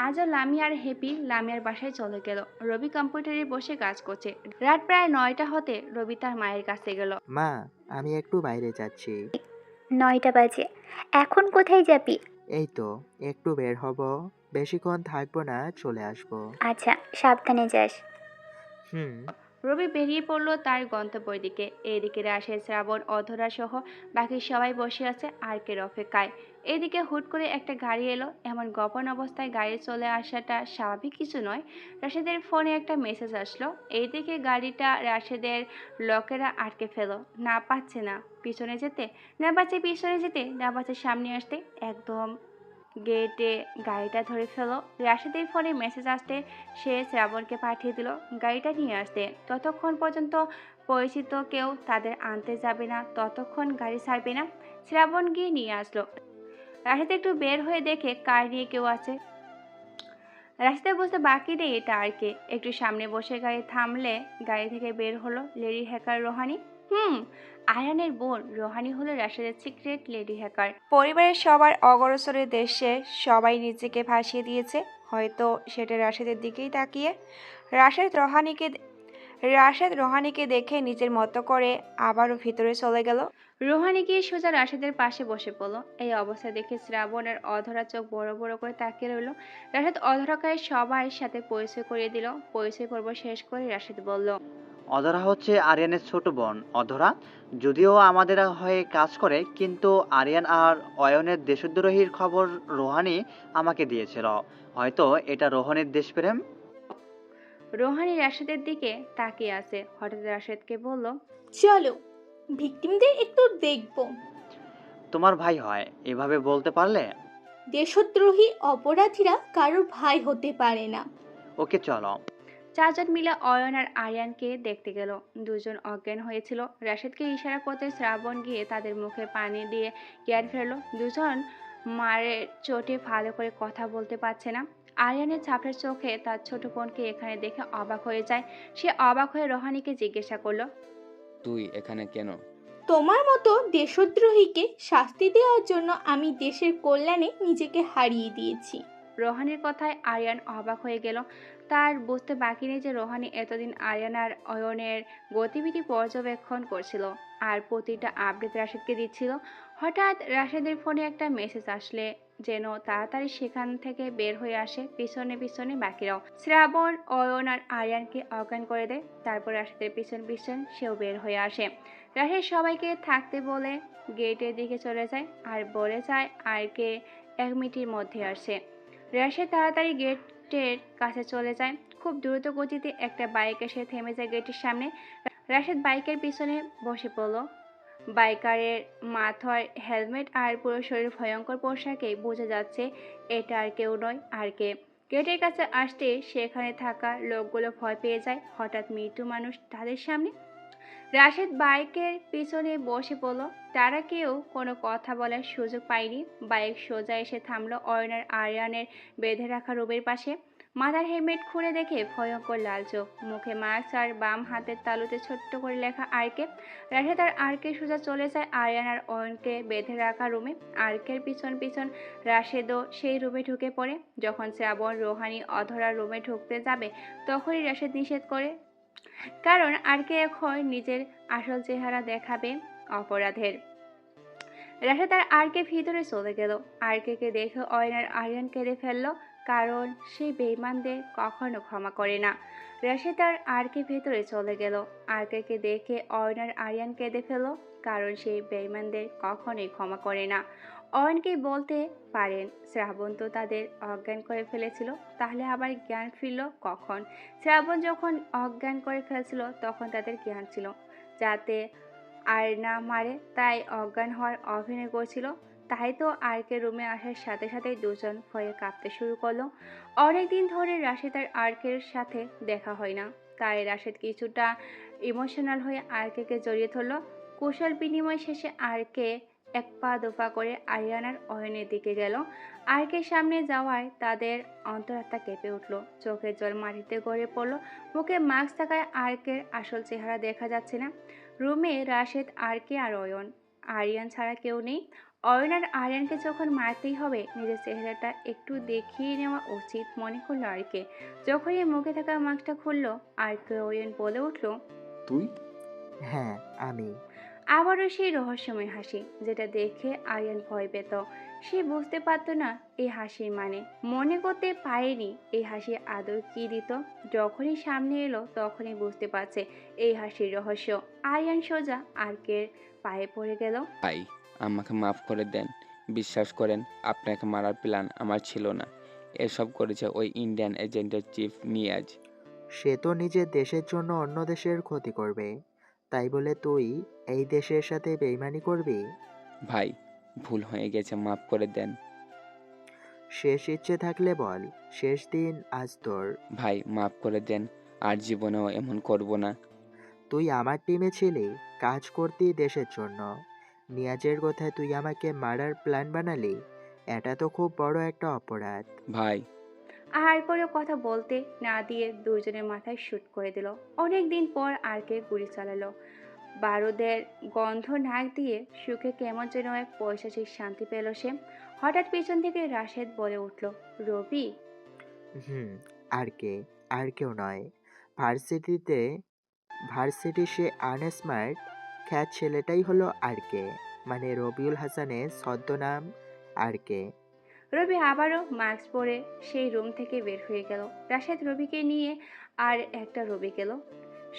[SPEAKER 1] আজও লামিয়া আর হ্যাপি লামিয়ার বাসায় চলে গেল। রবি কম্পিউটারে বসে কাজ করছে। রাত প্রায় 9টা হতে রবি তার মায়ের কাছে গেল।
[SPEAKER 5] মা, আমি একটু বাইরে যাচ্ছি।
[SPEAKER 13] 9টা বাজে, এখন কোথায় যাবি?
[SPEAKER 5] এই তো একটু বের হব, বেশিক্ষণ থাকবো না, চলে আসবো।
[SPEAKER 13] আচ্ছা, সাবধানে যাস।
[SPEAKER 1] রবি বেরিয়ে পড়লো তার গন্তব্যের দিকে। এদিকে রাশেদ, শ্রাবণ, অধরা সহ বাকি সবাই বসে আছে আর্কের অপেক্ষায়। এদিকে হুট করে একটা গাড়ি এলো। এমন গোপন অবস্থায় গাড়ি চলে আসাটা স্বাভাবিক কিছু নয়। রাশেদের ফোনে একটা মেসেজ আসলো। এইদিকে গাড়িটা রাশেদের লোকেরা আটকে ফেলো। না পাচ্ছে না পিছনে যেতে, না পাচ্ছে পিছনে যেতে, না পাচ্ছে সামনে আসতে। একদম গেটে গাড়িটা ধরে ফেলো। রাশেদের ফোনে মেসেজ আসতে সে শ্রাবণকে পাঠিয়ে দিল গাড়িটা নিয়ে আসতে। ততক্ষণ পর্যন্ত পরিচিত কেউ তাদের আনতে যাবে না, ততক্ষণ গাড়ি ছাড়বে না। শ্রাবণ গিয়ে নিয়ে আসলো। রাশেদ একটু বের হয়ে দেখে কার নিয়ে কেউ আছে। রাস্তায় বুঝতে বাকি নেই এটা আর কে। একটু সামনে বসে গাড়ি থামলে গাড়ি থেকে বের হলো লেডি হ্যাকার রোহানি। আয়ানের বোন রোহানি হলো রাশেদের সিক্রেট লেডি হ্যাকার। পরিবারের সবার অগরসরের দেশে সবাই নিজেকে ভাসিয়ে দিয়েছে, হয়তো সেটা রাশেদের দিকেই তাকিয়ে। রাশেদ রোহানিকে দেখে নিজের মতো করে আবারও ভিতরে চলে গেল। রোহানি গিয়ে সোজা রাশেদের পাশে বসে পড়ল। এই অবস্থা দেখে শ্রাবণের অধরা চোখ বড় বড় করে তাকিয়ে রইল। রাশেদ অধরাকে সবার সাথে পরিচয় করিয়ে দিল। পরিচয় পর্ব শেষ করে রাশেদ বলল,
[SPEAKER 16] অধরা হচ্ছে আরিয়ানের ছোট বোন। অধরা যদিও আমাদের হয়ে কাজ করে, কিন্তু আরিয়ান আর অয়নের দেশদ্রোহীর খবর রোহানি আমাকে দিয়েছিল। হয়তো এটা রোহানির দেশপ্রেম।
[SPEAKER 1] রোহানি রাশেদের দিকে তাকিয়ে আছে। হঠাৎ রাশেদকে বলল,
[SPEAKER 18] চলো ভিকটিমদের একটু দেখব।
[SPEAKER 16] তোমার ভাই হয়, এভাবে বলতে পারলে?
[SPEAKER 18] দেশদ্রোহী অপরাধীরা কারোর ভাই হতে পারে না।
[SPEAKER 16] ওকে চলো।
[SPEAKER 1] চারজন মিলে অয়ন আর আরিয়ানকে দেখতে গেল। দুজন অজ্ঞান হয়েছিল। রাশেদকে ইশারা করতে শ্রাবণ গিয়ে তাদের মুখে পানি দিয়ে জ্ঞান ফেরলো। দুজন মারের চোটে ভালো করে কথা বলতে পারছে না। আরিয়ানের ছাপড়ের চোখে তার ছোট বোনকে এখানে দেখে অবাক হয়ে যায়। সে অবাক হয়ে রোহানিকে জিজ্ঞাসা করলো,
[SPEAKER 15] তুই এখানে কেন?
[SPEAKER 18] তোমার মতো দেশদ্রোহীকে শাস্তি দেওয়ার জন্য আমি দেশের কল্যাণে নিজেকে হারিয়ে দিয়েছি।
[SPEAKER 1] রোহানির কথায় আরিয়ান অবাক হয়ে গেল। তার বুঝতে বাকি নেই যে রোহানি এতদিন আরিয়ান আর অয়নের গতিবিধি পর্যবেক্ষণ করছিল আর প্রতিটা আপডেট রাশেদকে দিচ্ছিল। হঠাৎ রাশেদের ফোনে একটা মেসেজ আসলে যেন তাড়াতাড়ি সেখান থেকে বের হয়ে আসে পিছনে পিছনে বাকিরাও। শ্রাবণ অয়ন আর আরিয়ানকে অজ্ঞান করে দেয়। তারপর রাশেদের পিছন পিছন সেও বের হয়ে আসে। রাশেদ সবাইকে থাকতে বলে গেটের দিকে চলে যায় আর বলে যায় আরকে 1 মিনিটের মধ্যে আসে। রাশেদ তাড়াতাড়ি গেটের কাছে চলে যায়। খুব দ্রুত গতিতে একটা বাইক এসে থেমে যায় গেটের সামনে। রাশেদ বাইকের পিছনে বসে পড়ল। বাইকারের মাথায় হেলমেট আর পুরো শরীর ভয়ঙ্কর পোশাকে বোঝা যাচ্ছে এটা আর কেউ নয় আরকে। গেটের কাছে আসতে সেখানে থাকা লোকগুলো ভয় পেয়ে যায়। হঠাৎ মৃত্যু মানুষ তাদের সামনে। রাশেদ বাইকের পিছনে বসে পড়ল। তারা কেউ কোনো কথা বলার সুযোগ পায়নি। বাইক সোজা এসে থামলো অয়নার আরিয়ানের বেঁধে রাখা রুমের পাশে। মাথার হেলমেট খুলে দেখে ভয়ঙ্কর লাল চোখ, মুখে মাস্ক আর বাম হাতের তালুতে ছোট্ট করে লেখা আরকে। রাশেদ আর আরকে সোজা চলে যায় আরিয়ান আর অয়নকে বেঁধে রাখা রুমে। আরকের পিছন পিছন রাশেদও সেই রুমে ঢুকে পড়ে। যখন শ্রাবণ রোহানি অধরা রুমে ঢুকতে যাবে তখনই রাশেদ নিষেধ করে, কারণ আরকে এখন নিজের আসল চেহারা দেখাবে অপরাধের। রাশেদ আর আরকে ভিতরে চলে গেল। আরকে দেখে অয়ন আর আরিয়ান কেঁদে ফেলল, কারণ সে বেঈমানদের কখনো ক্ষমা করে না। রাশেদ আর আরকে ভেতরে চলে গেল। আরকে দেখে অয়ন আর আরিয়ান কেঁদে ফেলল, কারণ সে বেঈমানদের কখনোই ক্ষমা করে না। অয়নকে বলতে পারেন শ্রাবণ তো তাদের অজ্ঞান করে ফেলেছিল, তাহলে আবার জ্ঞান ফিরল কখন? শ্রাবণ যখন অজ্ঞান করে ফেলছিল তখন তাদের জ্ঞান ছিল, যাতে আর না মারে তাই অজ্ঞান হওয়ার অভিনয় করছিল। তাই তো আরকে রুমে আসার সাথে সাথেই দুজন ভয়ে কাঁপতে শুরু করলো। অনেকদিন ধরে রাশেদ আর আরকের সাথে দেখা হয় না, তাই রাশেদ কিছুটা ইমোশনাল হয়ে আরকে জড়িয়ে ধরল। কুশল বিনিময় শেষে আরকে এক পা দোপা করে আরিয়ানার অয়নের দিকে গেল। আরকের সামনে যাওয়ায় তাদের অন্তরাত্মা কেঁপে উঠল, চোখের জল মাটিতে গড়িয়ে পড়ল। মুখে মাস্ক থাকায় আরকের আসল চেহারা দেখা যাচ্ছে না। রুমে রাশেদ, আরকে আর অয়ন, আরিয়ান ছাড়া কেউ নেই। অয়ন আর আরিয়ানকে যখন মারতেই হবে, নিজের চেহারাটা একটু দেখিয়ে নেওয়া উচিত মনে করলো আরকে। যখনই মুখে থাকা মাস্কটা খুললো, আরকে অয়ন বলে উঠল,
[SPEAKER 2] তুই?
[SPEAKER 5] হ্যাঁ, আমি।
[SPEAKER 1] আবারও সেই রহস্যময় হাসি, যেটা দেখে আরিয়ান ভয় পেত। সে বুঝতে পারত না এই হাসির মানে, মনে করতে পারেনি এই হাসি আদৌ কি দিত। যখনই সামনে এলো তখনই বুঝতে পারছে এই হাসির রহস্য। আরিয়ান সোজা আরকের পায়ে পড়ে গেল।
[SPEAKER 15] ভাই, আমাকে মাফ করে দেন। বিশ্বাস করেন, আপনাকে মারার প্ল্যান আমার ছিল না। এসব করেছে ওই ইন্ডিয়ান এজেন্টের চিফ নিয়াজ।
[SPEAKER 5] সে তো নিজের দেশের জন্য অন্য দেশের ক্ষতি করবে, তাই বলে তুই এই দেশের সাথে বেইমানি করবি?
[SPEAKER 15] ভাই, ভুল হয়ে গেছে, মাফ করে দেন।
[SPEAKER 5] শেষ ইচ্ছে থাকলে বল, শেষ দিন আজ তোর।
[SPEAKER 15] ভাই, মাফ করে দেন, আর জীবনেও এমন করব না।
[SPEAKER 5] তুই আমার টিমে ছিলি, কাজ করতি দেশের জন্য। নিয়াজের কথায় তুই আমাকে মারার প্ল্যান বানালি, এটা তো খুব বড় একটা অপরাধ।
[SPEAKER 15] ভাই,
[SPEAKER 1] আর কোনো কথা বলতে না দিয়ে দুজনের মাথায় শুট করে দিল। অনেক দিন পর আরকে গুলি চালালো। বারুদের গন্ধ নাক দিয়ে সুখে কেমন যেন এক পৈশাচিক শান্তি পেল সে। হঠাৎ পেছন থেকে রাশেদ বলে উঠল, রবি।
[SPEAKER 5] হুম, আর কে? আর কেউ নয়। ভার্সিটিতে ভার্সিটি সে আনস্মার্ট খ্যাত ছেলেটাই হলো আরকে, মানে রবিউল হাসানের ছদ্মনাম আরকে।
[SPEAKER 1] রবি আবারও মাস্ক পরে সেই রুম থেকে বের হয়ে গেল। রাশেদ রবিকে নিয়ে আর একটা রবি গেল।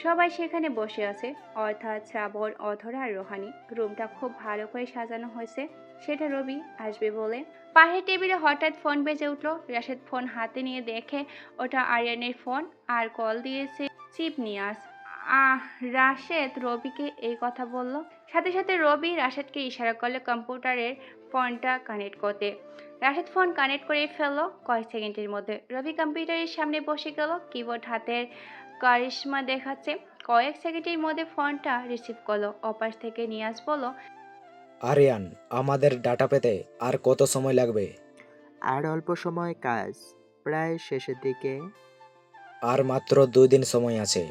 [SPEAKER 1] সবাই সেখানে বসে আছে, অর্থাৎ শ্রাবণ, অধরা আর রোহানি। রুমটা খুব ভালো করে সাজানো হয়েছে, সেটা রবি আসবে বলে। পাশের টেবিলে হঠাৎ ফোন বেজে উঠলো। রাশেদ ফোন হাতে নিয়ে দেখে ওটা আরিয়ানের ফোন, আর কল দিয়েছে চিপ নিয়াজ। রাশেদ রবিকে এই কথা বলল। সাথে সাথে রবি রাশেদকে ইশারা করলো কম্পিউটারের ফোনটা কানেক্ট করতে। রাশেদ ফোন কানেক্ট করে ফেললো কয়েক সেকেন্ডের মধ্যে। রবি কম্পিউটারের সামনে বসে গেল, কিবোর্ড হাতের কারিশমা দেখাচ্ছে। কয়েক সেকেন্ডের মধ্যে ফোনটা রিসিভ করলো। অপাশ থেকে নিয়াজ বলল,
[SPEAKER 19] আরিয়ান, আমাদের ডাটা পেতে আর কত সময় লাগবে?
[SPEAKER 5] আর অল্প সময়, কাজ প্রায় শেষের দিকে।
[SPEAKER 19] আর মাত্র 2 দিন সময় আছে,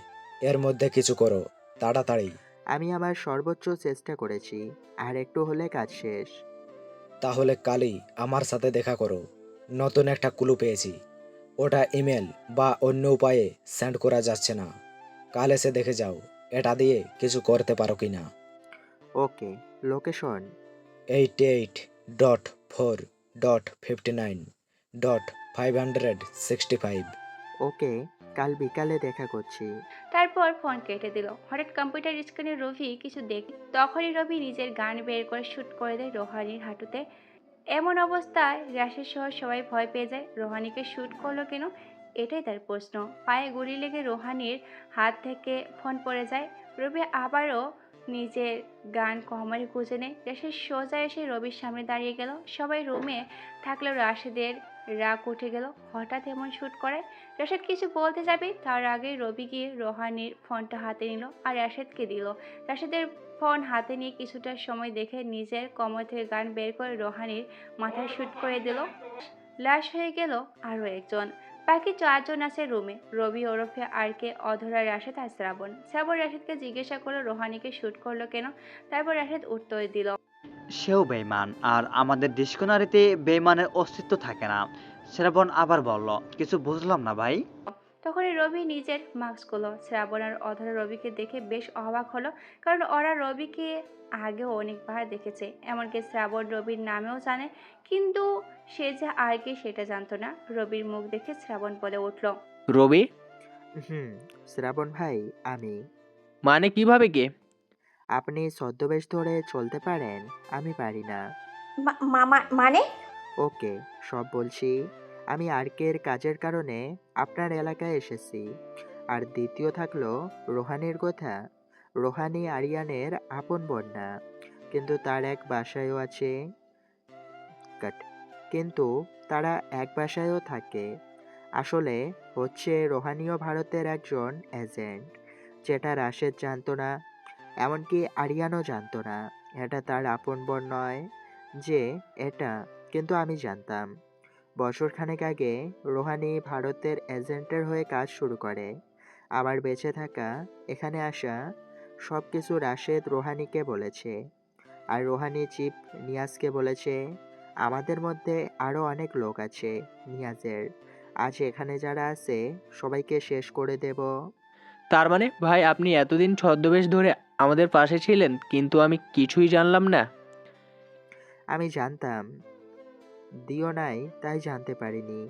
[SPEAKER 19] এর মধ্যে কিছু করো, তাড়াতাড়ি।
[SPEAKER 5] আমি আমার সর্বোচ্চ চেষ্টা করেছি, আর একটু হলে কাজ শেষ।
[SPEAKER 19] তাহলে কালই আমার সাথে দেখা করো। নতুন একটা ক্লু পেয়েছি, ওটা ইমেল বা অন্য উপায়ে সেন্ড করা যাচ্ছে না। কাল এসে দেখে যাও এটা দিয়ে কিছু করতে পারো কি না।
[SPEAKER 5] ওকে, লোকেশন
[SPEAKER 19] 88.4.59.565।
[SPEAKER 5] ওকে, কাল বিকালে দেখা করছি।
[SPEAKER 1] তারপর ফোন কেটে দিল। হঠাৎ কম্পিউটার স্ক্রিনে রবি কিছু দেখল। তখনই রবি নিজের গান বের করে শুট করে দেয় রোহানির হাঁটুতে। এমন অবস্থায় রাশেদ সহ সবাই ভয় পেয়ে যায়। রোহানিকে শুট করলো কেন, এটাই তার প্রশ্ন। পায়ে গুলি লেগে রোহানির হাত থেকে ফোন পড়ে যায়। রবি আবারও নিজের গান কমারে গুঁজে নেয়। রাশেদ সোজা এসে রবির সামনে দাঁড়িয়ে গেল। সবাই রুমে থাকলেও রাশেদের রাগ উঠে গেল হঠাৎ এমন শুট করায়। রাশেদ কিছু বলতে যাবে, তার আগে রবি গিয়ে রোহানির ফোনটা হাতে নিল আর রাশেদকে দিল। রাশেদের ফোন হাতে নিয়ে কিছুটা সময় দেখে নিজের কমর থেকে গান বের করে রোহানির মাথায় শুট করে দিল। লাশ হয়ে গেল আরও একজন। বাকি 4 জন আছে রুমে। রবি ওরফে আরকে, অধরা, রাশেদ আর শ্রাবণ। শ্রাবণ রাশেদকে জিজ্ঞাসা করলো রোহানিকে শুট করলো কেন। তারপর রাশেদ উত্তর দিল,
[SPEAKER 16] সেও বেইমান, আর আমাদের ডিসকনারিতে বেইমানের অস্তিত্ব থাকে না। শ্রাবণ আবার বলল, কিছু বুঝলাম না ভাই।
[SPEAKER 1] তখনই রবি নিজের মাস্ক খুলল। শ্রাবণ আর অধরা রবিকে দেখে বেশ অবাক হলো, কারণ ওরা রবিকে আগেও অনেকবার দেখেছে। এমনকি শ্রাবণ রবির নামেও জানে, কিন্তু সে যে আর কি সেটা জানতো না। রবির মুখ দেখে শ্রাবণ বলে উঠল,
[SPEAKER 17] রবি?
[SPEAKER 5] শ্রাবণ ভাই, আমি।
[SPEAKER 17] মানে কিভাবে কে?
[SPEAKER 5] আপনি ছদ্মবেশ ধরে চলতে পারেন, আমি পারি না।
[SPEAKER 14] মানে?
[SPEAKER 5] ওকে, সব বলছি। আমি আর্কের কাজের কারণে আপনার এলাকায় এসেছি। আর দ্বিতীয় থাকলো রোহানির কথা। রোহানি আরিয়ানের আপন বোন না, কিন্তু তার এক বাসায়ও আছে। কাট। কিন্তু তারা এক বাসায়ও থাকে। আসলে হচ্ছে রোহানিও ভারতের একজন এজেন্ট, যেটা রাশেদ জানতো না, এমনকি আরিয়ানও জানতো না। এটা তার আপন বোন নয় যে এটা, কিন্তু আমি জানতাম। বছরখানেক আগে রোহানি ভারতের এজেন্টের হয়ে কাজ শুরু করে। আমার বেঁচে থাকা, এখানে আসা, সব কিছু রাশেদ রোহানিকে বলেছে। আর রোহানি চিফ নিয়াজকে বলেছে। আমাদের মধ্যে আরও অনেক লোক আছে নিয়াজের। আজ এখানে যারা আছে সবাইকে শেষ করে দেব।
[SPEAKER 17] তার মানে ভাই আপনি এতদিন ছদ্মবেশ ধরে আমাদের পাশে ছিলেন, কিন্তু আমি কিছুই জানলাম না।
[SPEAKER 5] আমি জানতাম, দিও নাই তাই জানতে পারিনি।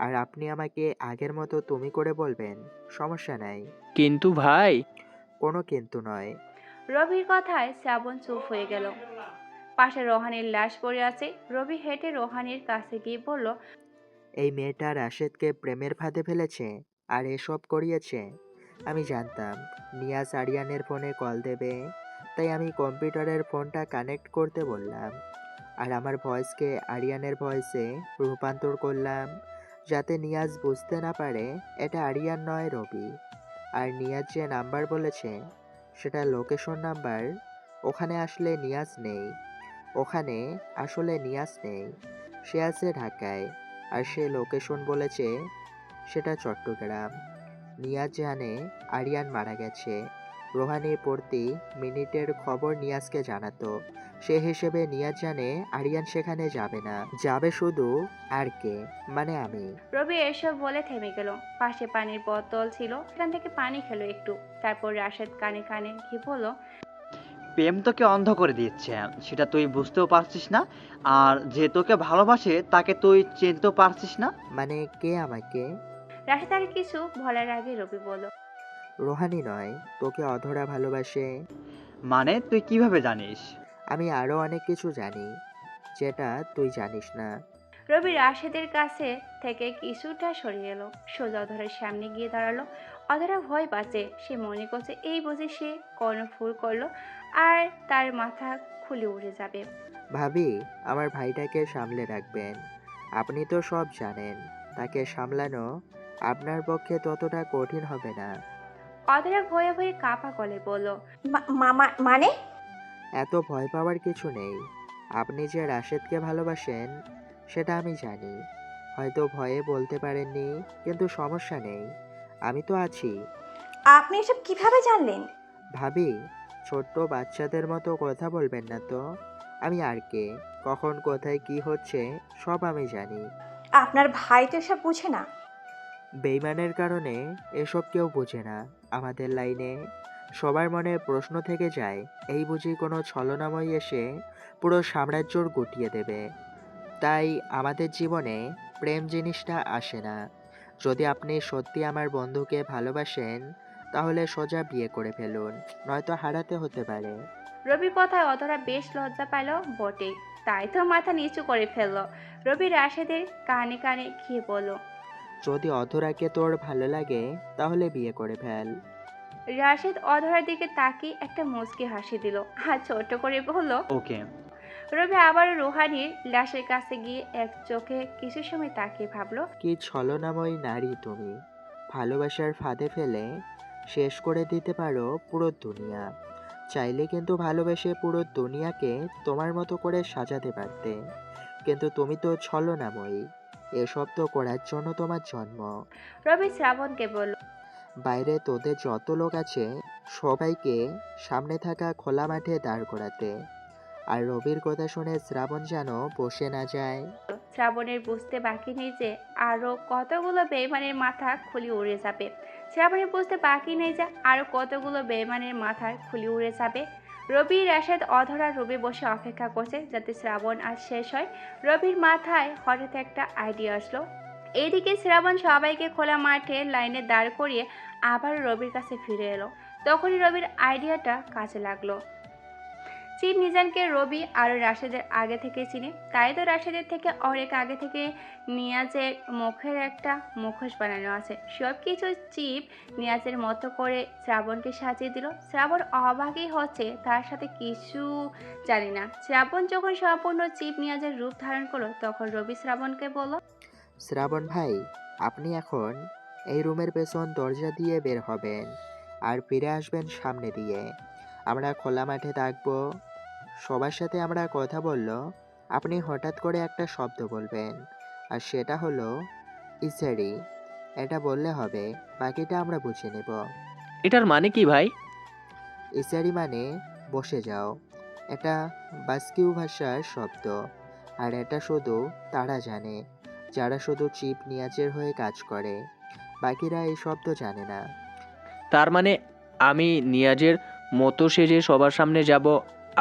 [SPEAKER 5] আর আপনি আমাকে আগের মতো তুমি করে বলবেন, সমস্যা নাই।
[SPEAKER 17] কিন্তু ভাই।
[SPEAKER 5] কোনো কিন্তু নয়।
[SPEAKER 1] রবির কথায় শ্রাবণ চুপ হয়ে গেল। পাশে রোহানির লাশ পড়ে আছে। রবি হেঁটে রোহানির কাছে গিয়ে বলল,
[SPEAKER 5] এই মেয়েটা রাশেদকে প্রেমের ফাঁদে ফেলেছে আর এসব করিয়েছে। আমি জানতাম নিয়াজ আরিয়ানের ফোনে কল দেবে, তাই আমি কম্পিউটারের ফোনটা কানেক্ট করতে বললাম। আর আমার ভয়েসকে আরিয়ানের ভয়েসে রূপান্তর করলাম, যাতে নিয়াজ বুঝতে না পারে এটা আরিয়ান নয়, রবি। আর নিয়াজ যে নাম্বার বলেছে সেটা লোকেশন নাম্বার। ওখানে আসলে নিয়াজ নেই। ওখানে আসলে নিয়াজ নেই, সে আছে ঢাকায়। আর সে লোকেশন বলেছে সেটা চট্টগ্রাম। নিয়াজ জানে আরিয়ান মারা গেছে, রোহানি প্রতি মিনিটের খবর নিয়াজকে জানাতো। সে হিসেবে নিয়াজ জানে আরিয়ান সেখানে যাবে না, যাবে শুধু আর কে, মানে আমি।
[SPEAKER 1] রবি এসব বলে থেমে গেল। পাশে পানির বোতল ছিল, সেখান থেকে পানি খেলো একটু। তারপর রাশেদ কানে কানে কি বলল,
[SPEAKER 16] প্রেম তোকে অন্ধ করে দিচ্ছে, সেটা তুই বুঝতেও পারছিস না। আর যে তোকে ভালোবাসে তাকে তুই চিনতেও পারছিস না।
[SPEAKER 5] মানে কে আমাকে?
[SPEAKER 1] রাশেদ আর কিছু বলার আগে রবি বলল,
[SPEAKER 5] রোহানি নয়, তোকে অধরা ভালোবাসে।
[SPEAKER 16] মানে তুই কিভাবে জানিস?
[SPEAKER 5] আমি আরো অনেক কিছু জানি যেটা তুই জানিস না।
[SPEAKER 1] রবি রাশেদের কাছে থেকে কিছুটা সরিয়ে এলো, সোজা অধরার সামনে গিয়ে দাঁড়ালো। অধরা ভয় পাচ্ছে, সে মনে করছে এই বুঝে সে কর্ণফুল করলো আর তার মাথা খুলে উড়ে যাবে।
[SPEAKER 5] ভাবি, আমার ভাইটাকে সামলে রাখবেন। আপনি তো সব জানেন, তাকে সামলানো আপনার পক্ষে ততটা কঠিন হবে না।
[SPEAKER 1] অধরা ভয়ে ভয়ে কাঁপা গলে বলল,
[SPEAKER 14] মানে?
[SPEAKER 5] এত ভয় পাওয়ার কিছু নেই। আপনি যে রাশেদকে ভালোবাসেন সেটা আমি জানি। হয়তো ভয়ে বলতে পারেননি, কিন্তু সমস্যা নেই, আমি তো আছি।
[SPEAKER 14] আপনি এসব কিভাবে জানলেন?
[SPEAKER 5] ভাবি, ছোট্ট বাচ্চাদের মতো কথা বলবেন না তো। আমি আর কে, কখন কোথায় কি হচ্ছে সব আমি জানি।
[SPEAKER 14] আপনার ভাই তো এসব বুঝে না।
[SPEAKER 5] বেইমানের কারণে এসব কেউ বোঝে না। আমাদের লাইনে সবার মনে প্রশ্ন থেকে যায়, এই বুঝি কোনো ছলনাময়ী এসে পুরো সাম্রাজ্যর গুটিয়ে দেবে। তাই আমাদের জীবনে প্রেম জিনিসটা আসে না। যদি আপনি সত্যি আমার বন্ধুকে ভালোবাসেন তাহলে সোজা বিয়ে করে ফেলুন, নয়তো হারাতে হতে পারে।
[SPEAKER 1] রবির কথায় অধরা বেশ লজ্জা পাইল বটে, তাই তো মাথা নিচু করে ফেললো। রবি রাশেদের কানে কানে খেয়ে বলল,
[SPEAKER 5] যদি অধরাকে তোর ভালো লাগে তাহলে বিয়ে করে ফেল।
[SPEAKER 1] রাশেদ অধরার দিকে তাকিয়ে একটা মুচকি হাসি দিল আর ছোট করে বলল,
[SPEAKER 16] ওকে।
[SPEAKER 1] রবি আবার রুহানির লাশের কাছে গিয়ে এক চোখে কিছু সময় তাকিয়ে ভাবলো,
[SPEAKER 5] কি ছলনাময়ী নারী তুমি! ভালোবাসার ফাঁদে ফেলে শেষ করে দিতে পারো পুরো দুনিয়া। চাইলে কিন্তু ভালোবেসে পুরো দুনিয়াকে তোমার মতো করে সাজাতে পারতে, কিন্তু তুমি তো ছলনাময়ী। এসব তো করার জন্য তোমার জন্ম।
[SPEAKER 1] রবি শ্রাবণকে বলল,
[SPEAKER 5] বাইরে তোদের যত লোক আছে সবাইকে সামনে থাকা খোলা মাঠে দাঁড় করাতে। আর রবির কথা শুনে শ্রাবণ যেন বসে না যায়।
[SPEAKER 1] শ্রাবণের বুঝতে বাকি নেই যে আরো কতগুলো বেইমানের মাথা খুলি উড়ে যাবে। শ্রাবণের বুঝতে বাকি নেই যে আরো কতগুলো বেইমানের মাথার খুলি উড়ে যাবে। রবি রাশেদ অধরা রবি বসে অপেক্ষা করছে যাতে শ্রাবণ আজ শেষ হয়। রবির মাথায় হঠাৎ একটা আইডিয়া আসলো। এইদিকে শ্রাবণ সবাইকে খোলা মাঠে লাইনে দাঁড় করিয়ে আবার রবির কাছে ফিরে এলো। তখনই রবির আইডিয়াটা কাজে লাগলো। চিপ নিজানকে রবি আর রাশেদের আগে থেকে চিনে, তাই তো রাশেদের থেকে অনেক আগে থেকে নিয়াজের মুখের একটা মুখোশ বানানো আছে। সব কিছু চিপ নিয়াজের মতো করে শ্রাবণকে সাজিয়ে দিল। শ্রাবণ অবাকই হচ্ছে, তার সাথে কিছু জানি না। শ্রাবণ যখন সম্পূর্ণ চিপ নিয়াজের রূপ ধারণ করলো তখন রবি শ্রাবণকে বলল,
[SPEAKER 5] শ্রাবণ ভাই, আপনি এখন এই রুমের পেছন দরজা দিয়ে বের হবেন আর ফিরে আসবেন সামনে দিয়ে। আমরা খোলা মাঠে থাকবো, সবার সাথে আমরা কথা বলল। আপনি হঠাৎ করে একটা শব্দ বলবেন, আর সেটা হলো ইসারি। এটা বললে হবে, বাকিটা আমরা বুঝে নেব।
[SPEAKER 17] এটার মানে কি ভাই?
[SPEAKER 5] ইসারি মানে বসে যাও। এটা বাস্কিউ ভাষার শব্দ, আর এটা শুধু তারা জানে যারা শুধু চিপ নিয়াজের হয়ে কাজ করে। বাকিরা এই শব্দ জানে না।
[SPEAKER 17] তার মানে আমি নিয়াজের মতো সেজে সবার সামনে যাব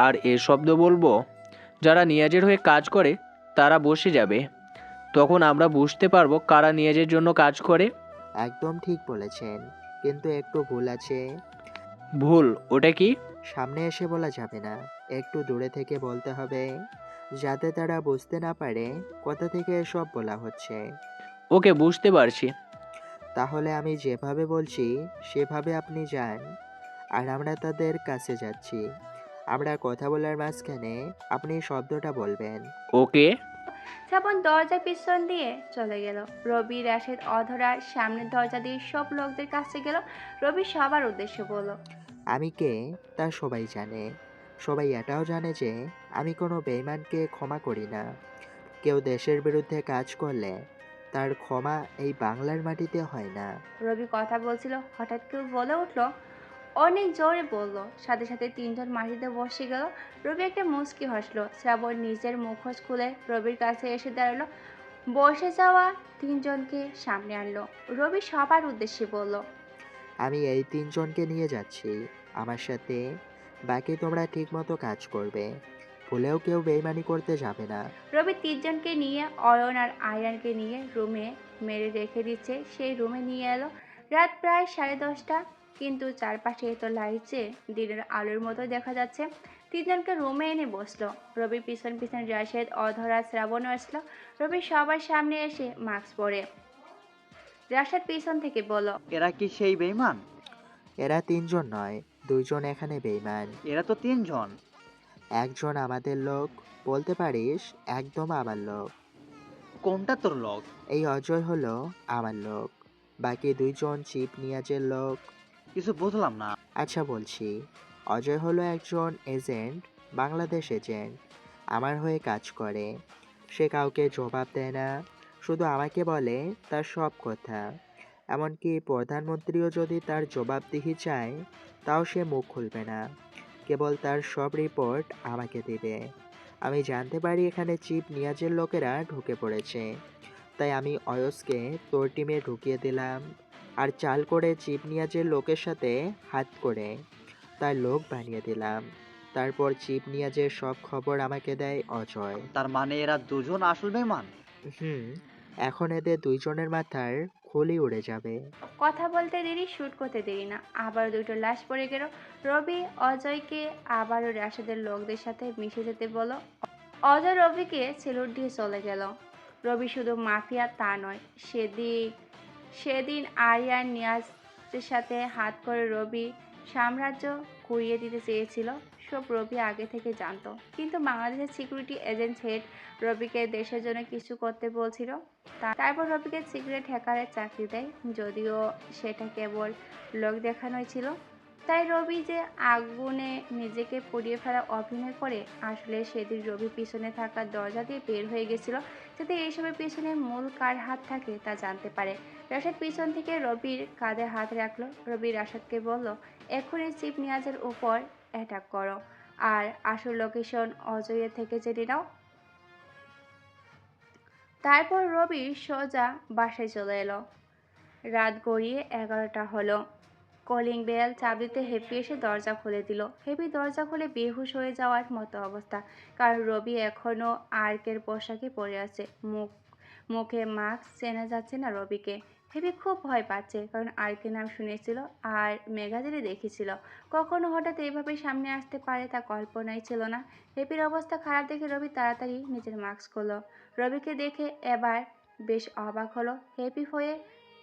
[SPEAKER 17] আর এ শব্দ বলবো? যারা নিয়াজের হয়ে কাজ করে তারা বসে যাবে, তখন আমরা বুঝতে পারবো কারা নিয়াজের জন্য কাজ করে।
[SPEAKER 5] একদম ঠিক বলেছেন, কিন্তু একটু ভুল আছে।
[SPEAKER 17] ভুল? ওটা কি?
[SPEAKER 5] সামনে এসে বলা যাবে না, একটু দূরে থেকে বলতে হবে, যাতে তারা বুঝতে না পারে কোথা থেকে এসব বলা হচ্ছে।
[SPEAKER 17] ওকে, বুঝতে পারছি।
[SPEAKER 5] তাহলে আমি যেভাবে বলছি সেভাবে আপনি যান, আর আমরা তাদের কাছে যাচ্ছি। আমরা কথা বলার মাঝখানে আপনি শব্দটা বলবেন।
[SPEAKER 17] ওকে।
[SPEAKER 1] শ্রাবণ দরজার পিছন দিয়ে চলে গেল। রবি রাশেদ অধরার সামনের দরজা দিয়ে সব লোকদের কাছে গেল। রবি সবার উদ্দেশ্যে বলল,
[SPEAKER 5] আমি কে তা সবাই জানে। সবাই এটাও জানে যে আমি কোনো বেঈমানকে ক্ষমা করি না। কেউ দেশের বিরুদ্ধে কাজ করলে তার ক্ষমা এই বাংলার মাটিতে হয় না।
[SPEAKER 1] রবি কথা বলছিল, হঠাৎ কেউ বলে উঠল, অনেক জোরে বলল, সাথে সাথে তিনজন মাটিতে বসে গেল। রবি একটা মুচকি হাসলো। শ্রাবণ নিজের মুখোশ খুলে রবির কাছে এসে দাঁড়ালো, বসে যাওয়া তিনজনকে সামনে আনলো। রবি সবার উদ্দেশ্যে বলল,
[SPEAKER 5] আমি এই তিনজনকে নিয়ে যাচ্ছি আমার সাথে। বাকি তোমরা ঠিকমতো কাজ করবে, ভুলেও কেউ বেইমানি করতে যাবে না।
[SPEAKER 1] রবি তিনজনকে নিয়ে অয়ন আর আয়রানকে নিয়ে রুমে মেরে রেখে দিচ্ছে সেই রুমে নিয়ে এলো। রাত প্রায় 10:30, কিন্তু চারপাশে এত লাইট যে দিনের আলোর মতো দেখা যাচ্ছে। তিনজনকে রুমে এনে বসলো। রবি পিছন পিছন রাশেদ, অধরা, শ্রাবণও আসলো। রবি সবার সামনে এসে মাস্ক পরে। রাশেদ পিছন থেকে বলল,
[SPEAKER 16] এরা কি সেই বেইমান?
[SPEAKER 5] এরা তিনজন নয়, দুইজন এখানে বেইমান।
[SPEAKER 16] এরা তো তিনজন।
[SPEAKER 5] একজন আমাদের লোক, বলতে পারিস একদম আমার লোক।
[SPEAKER 16] কোনটা তোর লোক?
[SPEAKER 5] এই অজয় হলো আমার লোক, বাকি দুইজন চিপ নিয়াজের লোক।
[SPEAKER 16] কিছু বুঝলাম না।
[SPEAKER 5] আচ্ছা বলছি, অজয় হলো একজন এজেন্ট, বাংলাদেশ এজেন্ট, আমার হয়ে কাজ করে। সে কাউকে জবাব দেয় না, শুধু আমাকে বলে তার সব কথা। এমনকি প্রধানমন্ত্রীও যদি তার জবাবদিহি চায় তাও সে মুখ খুলবে না, কেবল তার সব রিপোর্ট আমাকে দেবে। আমি জানতে পারি এখানে চিফ নিয়াজের লোকেরা ঢুকে পড়েছে, তাই আমি অয়সকে তোর টিমে ঢুকিয়ে দিলাম আর চাল করে চিফ নিয়াজের লোকের সাথে হাত করে তার লোক বানিয়ে দিলাম। তারপর চিফ নিয়াজের সব খবর আমাকে দেয় অজয়।
[SPEAKER 16] তার মানে এরা দুজন আসল বেইমান?
[SPEAKER 5] এখন এদের দুইজনের মাথার খুলি উড়ে যাবে।
[SPEAKER 1] কথা বলতে দেরি, শুট করতে দেরি না। আবার দুটো লাশ পড়ে গেল। রবি অজয়কে আবারও রাশেদের লোকদের সাথে মিশে যেতে বলল। অজয় রবিকে সেলুট দিয়ে চলে গেল। রবি শুধু মাফিয়া তা নয়, সেদিন আরিয়ান নিয়াজের সাথে হাত করে রবি সাম্রাজ্য কুড়িয়ে দিতে চেয়েছিল, সব রবি আগে থেকে জানতো। কিন্তু বাংলাদেশের সিকিউরিটি এজেন্ট হেড রবিকে দেশের জন্য কিছু করতে বলছিল। তারপর রবিকে সিক্রেট হ্যাকারের চাকরি দেয়, যদিও সেটা কেবল লোক দেখানোই ছিল। তাই রবি যে আগুনে নিজেকে পুড়িয়ে ফেলা অভিনয় করে, আসলে সেদিন রবি পিছনে থাকা দরজা দিয়ে বের হয়ে গেছিল, যাতে এইসবের পিছনে মূল কার হাত থাকে তা জানতে পারে। রাশেদ পিছন থেকে রবির কাঁধে হাত রাখলো। রবি রাশেদকে বলল, এখনই চিফ নিয়াজের উপর অ্যাটাক করো, আর আসল লোকেশন অজয়ের থেকে জেনে নাও। তারপর রবি সোজা বাসায় চলে এলো। রাত গড়িয়ে 11টা হলো। কলিং বেল চাপ দিতে হেপি এসে দরজা খুলে দিল। হেপি দরজা খুলে বেহুশ হয়ে যাওয়ার মতো অবস্থা, কারণ রবি এখনও আর্কের পোশাকে পরে আছে। মুখে মাস্ক, চেনা যাচ্ছে না রবিকে। হেপি খুব ভয় পাচ্ছে, কারণ আর্কের নাম শুনেছিল আর ম্যাগাজিনে দেখেছিল। কখনো হঠাৎ এইভাবে সামনে আসতে পারে তা কল্পনাই ছিল না। হেপির অবস্থা খারাপ দেখে রবি তাড়াতাড়ি নিজের মাস্ক খুলল। রবিকে দেখে এবার বেশ অবাক হলো। হেপি হয়ে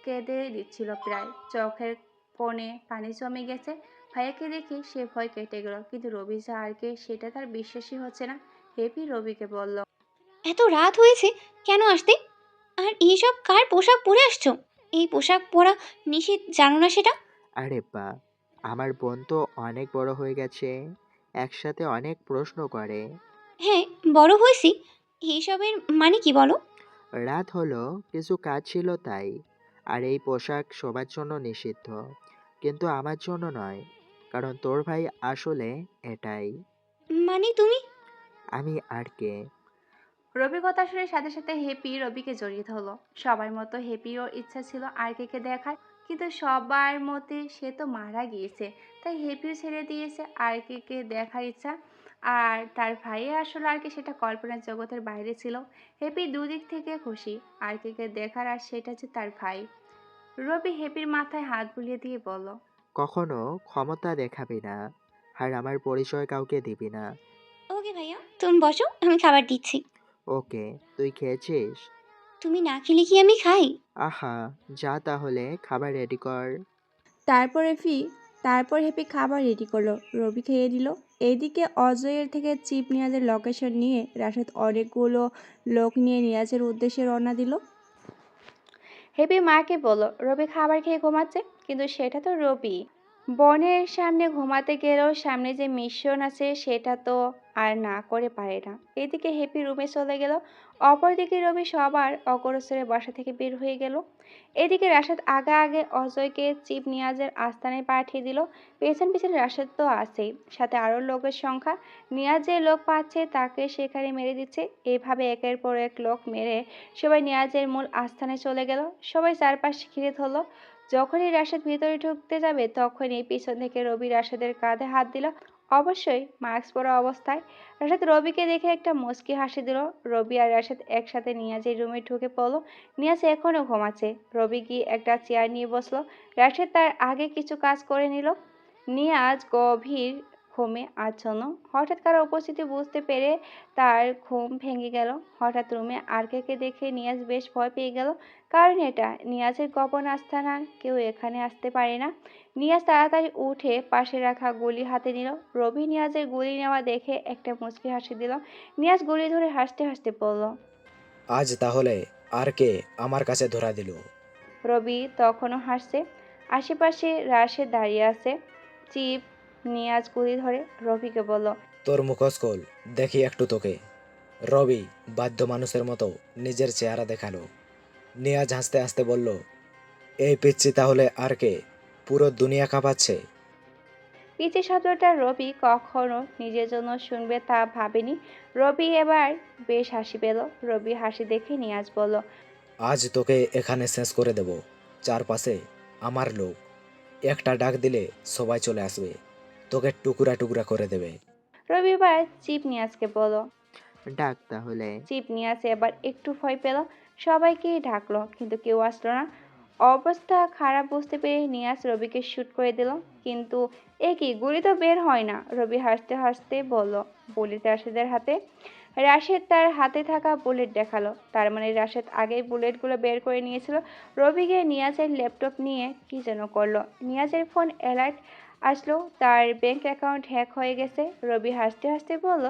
[SPEAKER 1] কেঁদে দিচ্ছিল প্রায়, চোখের কোণে পানি জমে গেছে। ভাইয়াকে দেখে সে ভয় কেটে গেল, কিন্তু রবি যে আরকে সেটা তার বিশ্বাসই হচ্ছে না। হেপি রবিকে বলল,
[SPEAKER 11] এত রাত হয়েছে, কেন আসতে? আর এইসব কার পোশাক পরে আসছো? এই পোশাক পরা নিষেধ, জানো না সেটা?
[SPEAKER 5] আরে বা, আমার বোন তো অনেক বড় হয়ে গেছে, একসাথে অনেক প্রশ্ন করে।
[SPEAKER 11] হ্যাঁ, বড় হয়েছি। এইসবের মানে কি বলো?
[SPEAKER 5] রাত হলো, কিছু কাজ ছিল তাই। আর এই পোশাক সবার জন্য নিষিদ্ধ, কিন্তু আমার জন্য নয়, কারণ তোর ভাই আসলে এটাই।
[SPEAKER 11] মানে তুমি?
[SPEAKER 5] আমি আর কে।
[SPEAKER 1] রবির কথা শুনে সাথে সাথে হেপি রবিকে জড়িয়ে ধরলো। সবার মতো হেপিরও ইচ্ছা ছিল আরকে দেখার, কিন্তু সবার মতে সে তো মারা গিয়েছে, তাই হেপিও ছেড়ে দিয়েছে আরকে দেখার ইচ্ছা। আর তার ভাইয়ে আসলে আরকে সেটা কল্পনার জগতের বাইরে ছিল। হেপি দুদিক থেকে খুশি, আরকে দেখার, আর সেটা যে তার ভাই। রবি হেপির মাথায় হাত বুলিয়ে দিয়ে বলল,
[SPEAKER 5] কখনো ক্ষমতা দেখাবি না, আর আমার পরিচয় কাউকে দিবি না।
[SPEAKER 11] ওকে ভাইয়া, তুমি বসো, আমি খাবার দিচ্ছি।
[SPEAKER 5] ওকে, তুই খেয়েছিস?
[SPEAKER 11] তুমি না খেলে কি আমি খাই?
[SPEAKER 5] আহা, যা তাহলে খাবার রেডি কর।
[SPEAKER 1] তারপর হেপি খাবার রেডি করলো। রবি খেয়ে দিল। এইদিকে অজয়ের থেকে চিপ নিয়াজের লোকেশন নিয়ে রাশেদ অনেকগুলো লোক নিয়ে নিয়াজের উদ্দেশ্যে রওনা দিল। হেপি মাকে বলল, রবি খাবার খেয়ে ঘুমাচ্ছে, কিন্তু সেটা তো রবি। বনের সামনে ঘুমাতে গেলেও সামনে যে মিশন আছে সেটা তো আর না করে পারে না। এদিকে হ্যাপি রুমে চলে গেল, অপরদিকে রবি সবার অগ্রসরে বাসা থেকে বের হয়ে গেল। এদিকে রাশেদ আগে আগে অজয়কে চিফ নিয়াজের আস্তানায় পাঠিয়ে দিল। পেছন পেছন রাশেদ তো আছেই, সাথে আরও লোকের সংখ্যা। নিয়াজ যে লোক পাচ্ছে তাকে সেখানে মেরে দিচ্ছে। এভাবে একের পর এক লোক মেরে সবাই নিয়াজের মূল আস্তানায় চলে গেল। সবাই চারপাশে ঘিরে ধরল। যখনই রাশেদ ভিতরে ঢুকতে যাবে তখনই পিছন থেকে রবি রাশেদের কাঁধে হাত দিল, অবশ্যই মাস্ক পরা অবস্থায়। রাশেদ রবিকে দেখে একটা মুচকি হাসি দিল। রবি আর রাশেদ একসাথে নিয়াজের রুমে ঢুকে পড়লো। নিয়াজ এখনও ঘুমাচ্ছে। রবি গিয়ে একটা চেয়ার নিয়ে বসলো। রাশেদ তার আগে কিছু কাজ করে নিল। নিয়াজ গভীর ঘুমে আচ্ছন্ন। হঠাৎ কারো উপস্থিতি বুঝতে পেরে তার ঘুম ভেঙে গেল। হঠাৎ রুমে আরকে দেখে নিয়াজ বেশ ভয় পেয়ে গেল, কারণ এটা নিয়াজের গোপন আস্তানা, কেউ এখানে আসতে পারে না। নিয়াজ তাড়াতাড়ি উঠে পাশে রাখা গুলি হাতে নিল। রবি নিয়াজের গুলি নেওয়া দেখে একটা মুচকি হাসি দিল। নিয়াজ গুলি ধরে হাসতে হাসতে বলল,
[SPEAKER 19] আজ তাহলে আর কে আমার কাছে ধরা দিল?
[SPEAKER 1] রবি তখনও হাসছে। আশেপাশে রাশেদ দাঁড়িয়ে আছে। চিপ নিয়াজ গুলি ধরে রবিকে বলল,
[SPEAKER 19] তোর মুখোশ খোল, দেখি একটু তোকে। রবি বাধ্য মানুষের মতো নিজের চেহারা দেখালো। নিয়াজ হাসতে হাসতে বলল, এই পিচ্ছি তাহলে আর কে? পুরো দুনিয়া কাঁপাচ্ছে।
[SPEAKER 1] পিচি শব্দটা রবি কখনো নিজের জন্য শুনবে তা ভাবেনি। রবি এবার বেশ হাসি পেল। রবি হাসি দেখে নিয়াজ বলল,
[SPEAKER 19] আজ তোকে এখানে শেষ করে দেব। চারপাশে আমার লোক, একটা ডাক দিলে সবাই চলে আসবে, তোকে টুকরা টুকরা করে দেবে।
[SPEAKER 1] রবি এবার চিপ নিয়াজকে বলল।
[SPEAKER 5] ডাক তাহলে।
[SPEAKER 1] চিপ নিয়াজ এবার একটু ভয় পেল। সবাইকেই ডাকলো কিন্তু কেউ আসলো না। অবস্থা খারাপ বুঝতে পেরে নিয়াজ রবিকে শুট করে দিল, কিন্তু এ কি, গুলি তো বের হয় না। রবি হাসতে হাসতে বলল, বুলেট রাশেদের হাতে। রাশেদ তার হাতে থাকা বুলেট দেখালো, তার মানে রাশেদ আগেই বুলেটগুলো বের করে নিয়েছিল। রবি গিয়ে নিয়াজের ল্যাপটপ নিয়ে কি যেন করলো। নিয়াজের ফোন অ্যালার্ট আসলো, তার ব্যাংক অ্যাকাউন্ট হ্যাক হয়ে গেছে। রবি হাসতে হাসতে বলল,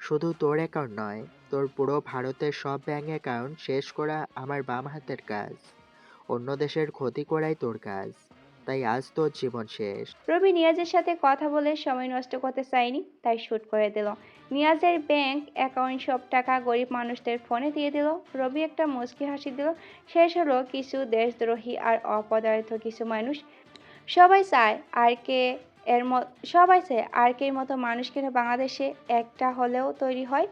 [SPEAKER 5] শুধু তোর অ্যাকাউন্ট নয়, তোর পুরো ভারতের সব ব্যাংক অ্যাকাউন্ট শেষ করা আমার বাম হাতের কাজ। অন্য দেশের ক্ষতি করাই তোর কাজ, তাই আজ তোর জীবন শেষ।
[SPEAKER 1] রবি নিয়াজের সাথে কথা বলে সময় নষ্ট করতে চায়নি, তাই শুট করে দিল। নিয়াজের ব্যাংক অ্যাকাউন্ট সব টাকা গরিব মানুষদের ফোনে দিয়ে দিল। রবি একটা মুচকি হাসি দিল। শেষ হলো কিছু দেশদ্রোহী আর অপদার্থ কিছু মানুষ। সবাই চায় আর কে সবাই চায় আর কের মতো মানুষ কেন বাংলাদেশে একটা হলেও তৈরি হয়।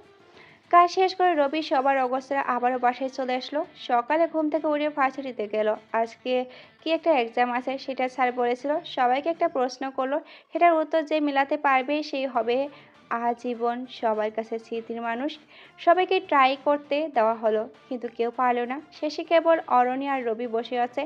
[SPEAKER 1] কাজ শেষ করে রবি সবার অগোচরে আবারও বাসায় চলে আসলো। সকালে ঘুম থেকে উঠে ভার্সিটিতে গেল। আজকে কি একটা এক্সাম আছে সেটা স্যার বলেছিল। সবাইকে একটা প্রশ্ন করলো, সেটার উত্তর যে মেলাতে পারবে সেই হবে আজীবন সবার কাছে স্মৃতির মানুষ। সবাইকে ট্রাই করতে দেওয়া হলো, কিন্তু কেউ পারলো না। শেষে কেবল অরণি আর রবি বসে আছে।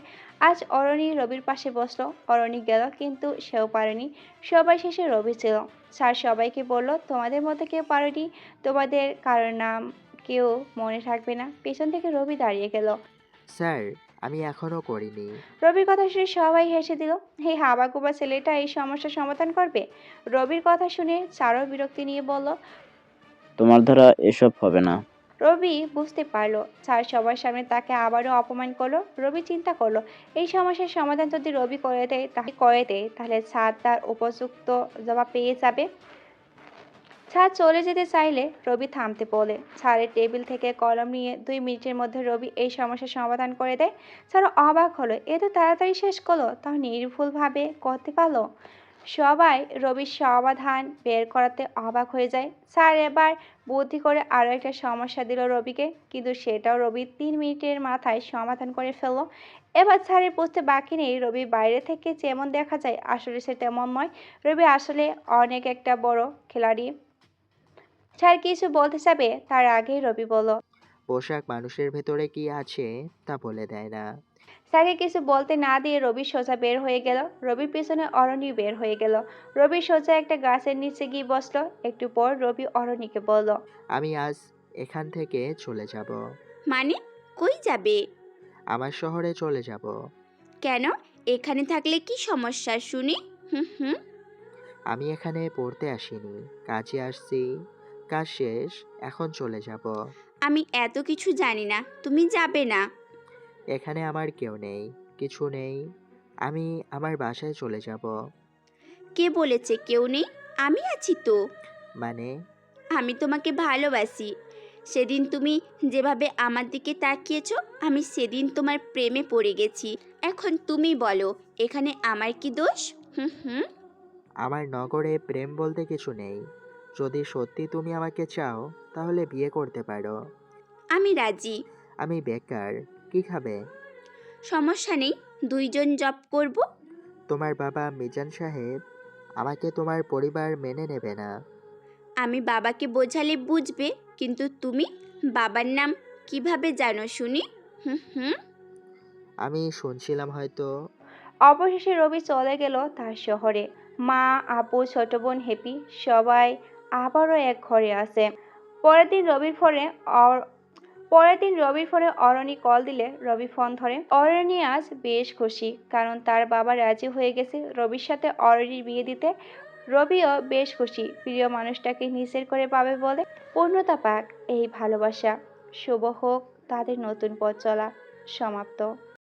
[SPEAKER 1] আজ অরণি রবির পাশে বসলো। অরণি গেল কিন্তু সেও পারেনি। সবাই শেষে রবি ছিল। স্যার সবাইকে বলল, তোমাদের মধ্যে কেউ পারেনি, তোমাদের কারোর নাম কেউ মনে থাকবে না। পেছন থেকে রবি দাঁড়িয়ে গেল।
[SPEAKER 5] স্যার, আমি এখনো করিনি।
[SPEAKER 1] রবির কথা শুনে সবাই হেসে দিল। এই হাবাগোবা ছেলেটা এই সমস্যার সমাধান করবে? রবির কথা শুনে স্যারও বিরক্তি নিয়ে বলল।
[SPEAKER 6] তোমার দ্বারা এসব হবে না।
[SPEAKER 1] রবি বুঝতে পারলো স্যার সবার সামনে তাকে আবারও অপমান করলো। রবি চিন্তা করলো, এই সমস্যার সমাধান যদি রবি করে দেয় তাহলে স্যার তার উপযুক্ত জবাব পেয়ে যাবে। স্যার চলে যেতে চাইলে রবি থামতে বলে। স্যারের টেবিল থেকে কলম নিয়ে 2 মিনিটের মধ্যে রবি এই সমস্যার সমাধান করে দেয়। স্যার অবাক হলো, এত তাড়াতাড়ি শেষ করলো, তাও নির্ভুলভাবে করতে পারলো। সবাই রবির সমাধান বের করাতে অবাক হয়ে যায়। স্যার এবার বুদ্ধি করে আরও একটা সমস্যা দিল রবিকে, কিন্তু সেটাও রবি 3 মিনিটের মাথায় সমাধান করে ফেললো। এবার স্যারের বুঝতে বাকি নেই রবি বাইরে থেকে যেমন দেখা যায় আসলে সে তেমন নয়। রবি আসলে অনেক একটা বড় খেলাড়ি। স্যার কিছু বলতে যাবে তার আগেই রবি বলল,
[SPEAKER 5] পোশাক মানুষের ভেতরে কি আছে তা বলে দেয় না।
[SPEAKER 1] স্যারকে কিছু বলতে না দিয়ে রবি সোজা বের হয়ে গেল। রবির পেছনে অরণি বের হয়ে গেল। রবি সোজা একটা গাছের নিচে গিয়ে বসলো। একটু পর রবি অরণিকে বলল,
[SPEAKER 5] আমি আজ এখান থেকে চলে যাব।
[SPEAKER 10] মানে কই যাবে?
[SPEAKER 5] আমার শহরে চলে যাব।
[SPEAKER 10] কেন? এখানে থাকলে কি সমস্যা শুনি? হুম হুম।
[SPEAKER 5] আমি এখানে পড়তে আসিনি, কাজে আসছি। কাজ শেষ, এখন চলে যাব।
[SPEAKER 10] আমি এত কিছু জানি না, তুমি যাবে না।
[SPEAKER 5] এখানে আমার কেউ নেই, কিছু নেই। আমি আমার বাসায় চলে যাব।
[SPEAKER 10] কে বলেছে কেউ নেই? আমি আছি তো।
[SPEAKER 5] মানে?
[SPEAKER 10] আমি তোমাকে ভালোবাসি। সেদিন তুমি যেভাবে আমার দিকে তাকিয়েছো, আমি সেদিন তোমার প্রেমে পড়ে গেছি। এখন তুমি বলো, এখানে আমার কি দোষ? হুম হুম।
[SPEAKER 5] আমার নগরে প্রেম বলতে কিছু নেই। যদি সত্যি তুমি আমাকে চাও তাহলে বিয়ে করতে পারো।
[SPEAKER 10] আমি রাজি।
[SPEAKER 5] আমি বেকার, কি খাবে?
[SPEAKER 10] সমস্যা নেই, দুইজন জব করব।
[SPEAKER 5] তোমার বাবা মিজান সাহেব, আমাকে তোমার পরিবার মেনে নেবে না।
[SPEAKER 10] আমি বাবাকে বোঝালে বুঝবে, কিন্তু তুমি বাবার নাম কিভাবে জানো শুনি? হুম হুম।
[SPEAKER 5] আমি শুনছিলাম হয়তো।
[SPEAKER 1] অবশেষে রবি চলে গেল তার শহরে। মা, আপু, ছোট বোন হ্যাপি, সবাই আবারও এক ঘরে আছে। পরের দিন রবির ফোনে অরণি কল দিলে রবি ফোন ধরে। অরণি আজ বেশ খুশি, কারণ তার বাবা রাজি হয়ে গেছে রবির সাথে অরণির বিয়ে দিতে। রবিও বেশ খুশি, প্রিয় মানুষটাকে নিজের করে পাবে বলে। পূর্ণতা পাক এই ভালোবাসা। শুভ হোক তাদের নতুন পথ চলা। সমাপ্ত।